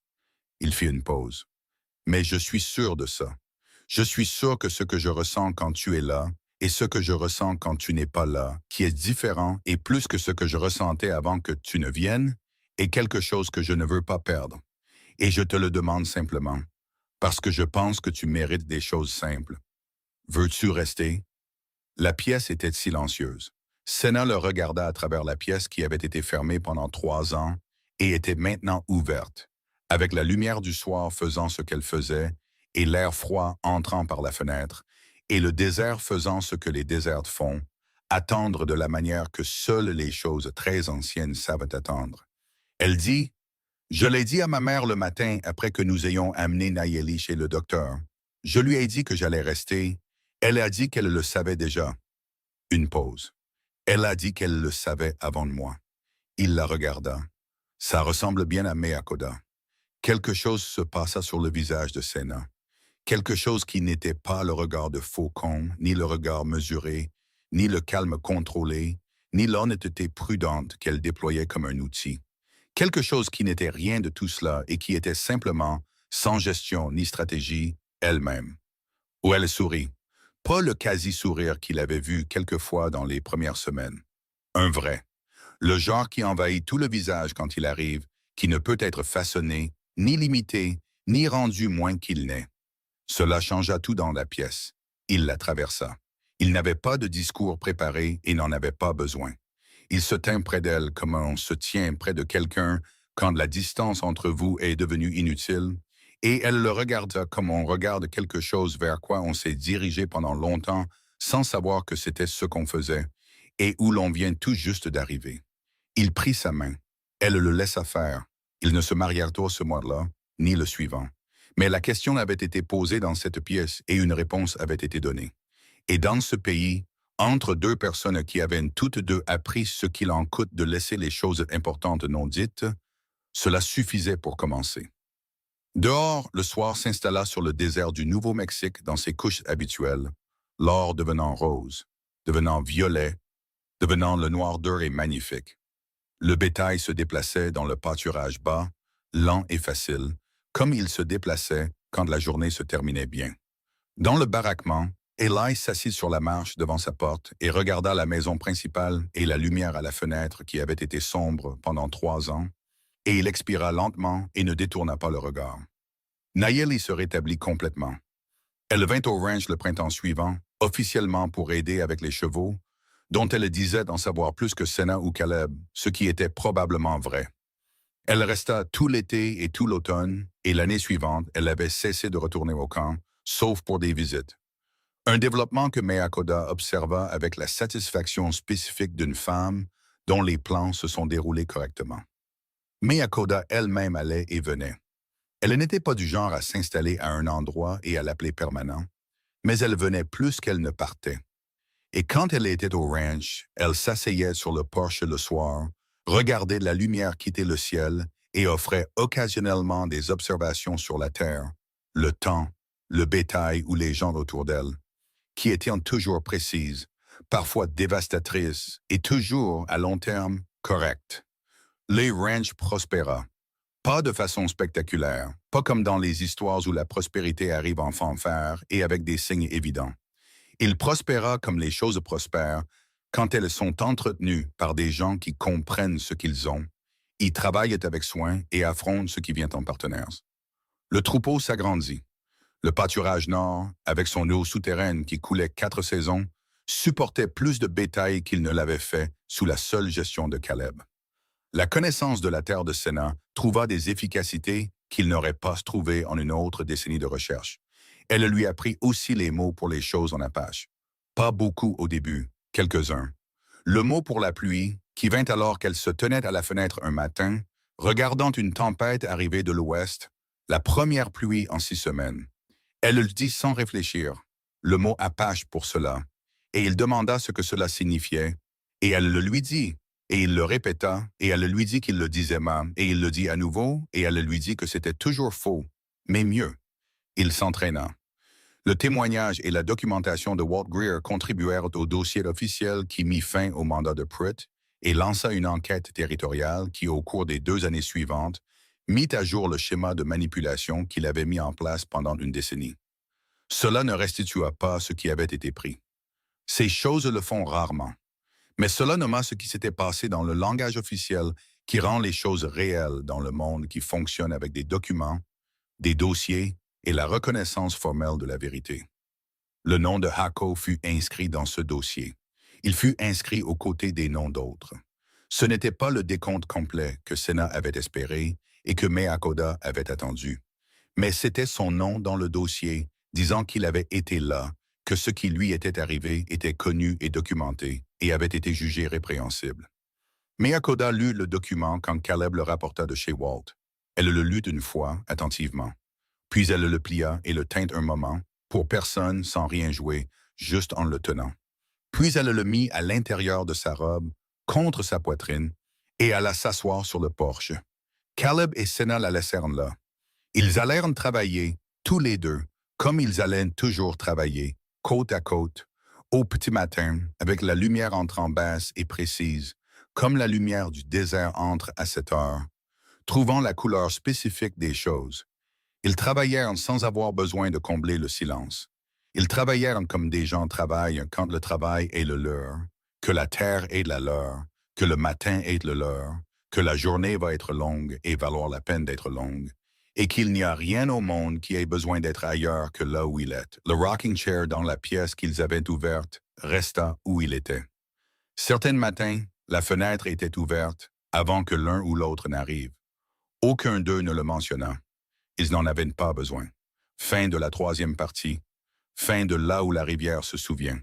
Il fit une pause. Mais je suis sûr de ça. Je suis sûr que ce que je ressens quand tu es là et ce que je ressens quand tu n'es pas là, qui est différent et plus que ce que je ressentais avant que tu ne viennes, est quelque chose que je ne veux pas perdre. Et je te le demande simplement, parce que je pense que tu mérites des choses simples. Veux-tu rester? La pièce était silencieuse. Senna le regarda à travers la pièce qui avait été fermée pendant 3 ans et était maintenant ouverte, avec la lumière du soir faisant ce qu'elle faisait et l'air froid entrant par la fenêtre, et le désert faisant ce que les déserts font, attendre de la manière que seules les choses très anciennes savent attendre. Elle dit, « Je l'ai dit à ma mère le matin après que nous ayons amené Nayeli chez le docteur. Je lui ai dit que j'allais rester. Elle a dit qu'elle le savait déjà. » Une pause. Elle a dit qu'elle le savait avant de moi. Il la regarda. Ça ressemble bien à Meakoda. Quelque chose se passa sur le visage de Senna. Quelque chose qui n'était pas le regard de faucon, ni le regard mesuré, ni le calme contrôlé, ni l'honnêteté prudente qu'elle déployait comme un outil. Quelque chose qui n'était rien de tout cela et qui était simplement, sans gestion ni stratégie, elle-même. Où elle sourit. Pas le quasi-sourire qu'il avait vu quelquefois dans les premières semaines. Un vrai. Le genre qui envahit tout le visage quand il arrive, qui ne peut être façonné, ni limité, ni rendu moins qu'il n'est. Cela changea tout dans la pièce. Il la traversa. Il n'avait pas de discours préparé et n'en avait pas besoin. Il se tint près d'elle comme on se tient près de quelqu'un quand la distance entre vous est devenue inutile, et elle le regarda comme on regarde quelque chose vers quoi on s'est dirigé pendant longtemps sans savoir que c'était ce qu'on faisait, et où l'on vient tout juste d'arriver. Il prit sa main. Elle le laissa faire. Ils ne se marièrent pas ce mois-là, ni le suivant. Mais la question avait été posée dans cette pièce et une réponse avait été donnée. Et dans ce pays, entre 2 personnes qui avaient toutes deux appris ce qu'il en coûte de laisser les choses importantes non dites, cela suffisait pour commencer. Dehors, le soir s'installa sur le désert du Nouveau-Mexique dans ses couches habituelles, l'or devenant rose, devenant violet, devenant le noir d'or et magnifique. Le bétail se déplaçait dans le pâturage bas, lent et facile, comme il se déplaçait quand la journée se terminait bien. Dans le baraquement, Eli s'assit sur la marche devant sa porte et regarda la maison principale et la lumière à la fenêtre qui avait été sombre pendant 3 ans, et il expira lentement et ne détourna pas le regard. Nayeli se rétablit complètement. Elle vint au ranch le printemps suivant, officiellement pour aider avec les chevaux, dont elle disait d'en savoir plus que Senna ou Caleb, ce qui était probablement vrai. Elle resta tout l'été et tout l'automne, et l'année suivante, elle avait cessé de retourner au camp, sauf pour des visites. Un développement que Meakoda observa avec la satisfaction spécifique d'une femme dont les plans se sont déroulés correctement. Meakoda elle-même allait et venait. Elle n'était pas du genre à s'installer à un endroit et à l'appeler permanent, mais elle venait plus qu'elle ne partait. Et quand elle était au ranch, elle s'asseyait sur le porche le soir, regardait la lumière quitter le ciel et offrait occasionnellement des observations sur la terre, le temps, le bétail ou les gens autour d'elle, qui étaient toujours précises, parfois dévastatrices et toujours, à long terme, correctes. Les ranchs prospéra. Pas de façon spectaculaire, pas comme dans les histoires où la prospérité arrive en fanfare et avec des signes évidents. Il prospéra comme les choses prospèrent quand elles sont entretenues par des gens qui comprennent ce qu'ils ont, y travaillent avec soin et affrontent ce qui vient en partenaires. Le troupeau s'agrandit. Le pâturage nord, avec son eau souterraine qui coulait 4 saisons, supportait plus de bétail qu'il ne l'avait fait sous la seule gestion de Caleb. La connaissance de la terre de Senna trouva des efficacités qu'il n'aurait pas trouvées en une autre décennie de recherche. Elle lui apprit aussi les mots pour les choses en Apache. Pas beaucoup au début, quelques-uns. Le mot pour la pluie, qui vint alors qu'elle se tenait à la fenêtre un matin, regardant une tempête arriver de l'ouest, la première pluie en 6 semaines. Elle le dit sans réfléchir, le mot Apache pour cela, et il demanda ce que cela signifiait, et elle le lui dit, et il le répéta, et elle lui dit qu'il le disait mal, et il le dit à nouveau, et elle lui dit que c'était toujours faux, mais mieux. Il s'entraîna. Le témoignage et la documentation de Walt Greer contribuèrent au dossier officiel qui mit fin au mandat de Pruitt et lança une enquête territoriale qui, au cours des 2 années suivantes, mit à jour le schéma de manipulation qu'il avait mis en place pendant une décennie. Cela ne restitua pas ce qui avait été pris. Ces choses le font rarement. Mais cela nomma ce qui s'était passé dans le langage officiel qui rend les choses réelles dans le monde qui fonctionne avec des documents, des dossiers et la reconnaissance formelle de la vérité. Le nom de Hako fut inscrit dans ce dossier. Il fut inscrit aux côtés des noms d'autres. Ce n'était pas le décompte complet que Senna avait espéré et que Meakoda avait attendu, mais c'était son nom dans le dossier, disant qu'il avait été là, que ce qui lui était arrivé était connu et documenté et avait été jugé répréhensible. Meakoda lut le document quand Caleb le rapporta de chez Walt. Elle le lut une fois, attentivement. Puis elle le plia et le tint un moment, pour personne, sans rien jouer, juste en le tenant. Puis elle le mit à l'intérieur de sa robe, contre sa poitrine, et alla s'asseoir sur le porche. Caleb et Senna la laissèrent là. Ils allèrent travailler, tous les deux, comme ils allaient toujours travailler, côte à côte, au petit matin, avec la lumière entrant basse et précise, comme la lumière du désert entre à 7 heures, trouvant la couleur spécifique des choses. Ils travaillèrent sans avoir besoin de combler le silence. Ils travaillèrent comme des gens travaillent quand le travail est le leur, que la terre est la leur, que le matin est le leur, que la journée va être longue et valoir la peine d'être longue, et qu'il n'y a rien au monde qui ait besoin d'être ailleurs que là où il est. Le rocking chair dans la pièce qu'ils avaient ouverte resta où il était. Certains matins, la fenêtre était ouverte avant que l'un ou l'autre n'arrive. Aucun d'eux ne le mentionna. Ils n'en avaient pas besoin. Fin de la 3e partie. Fin de Là où la rivière se souvient.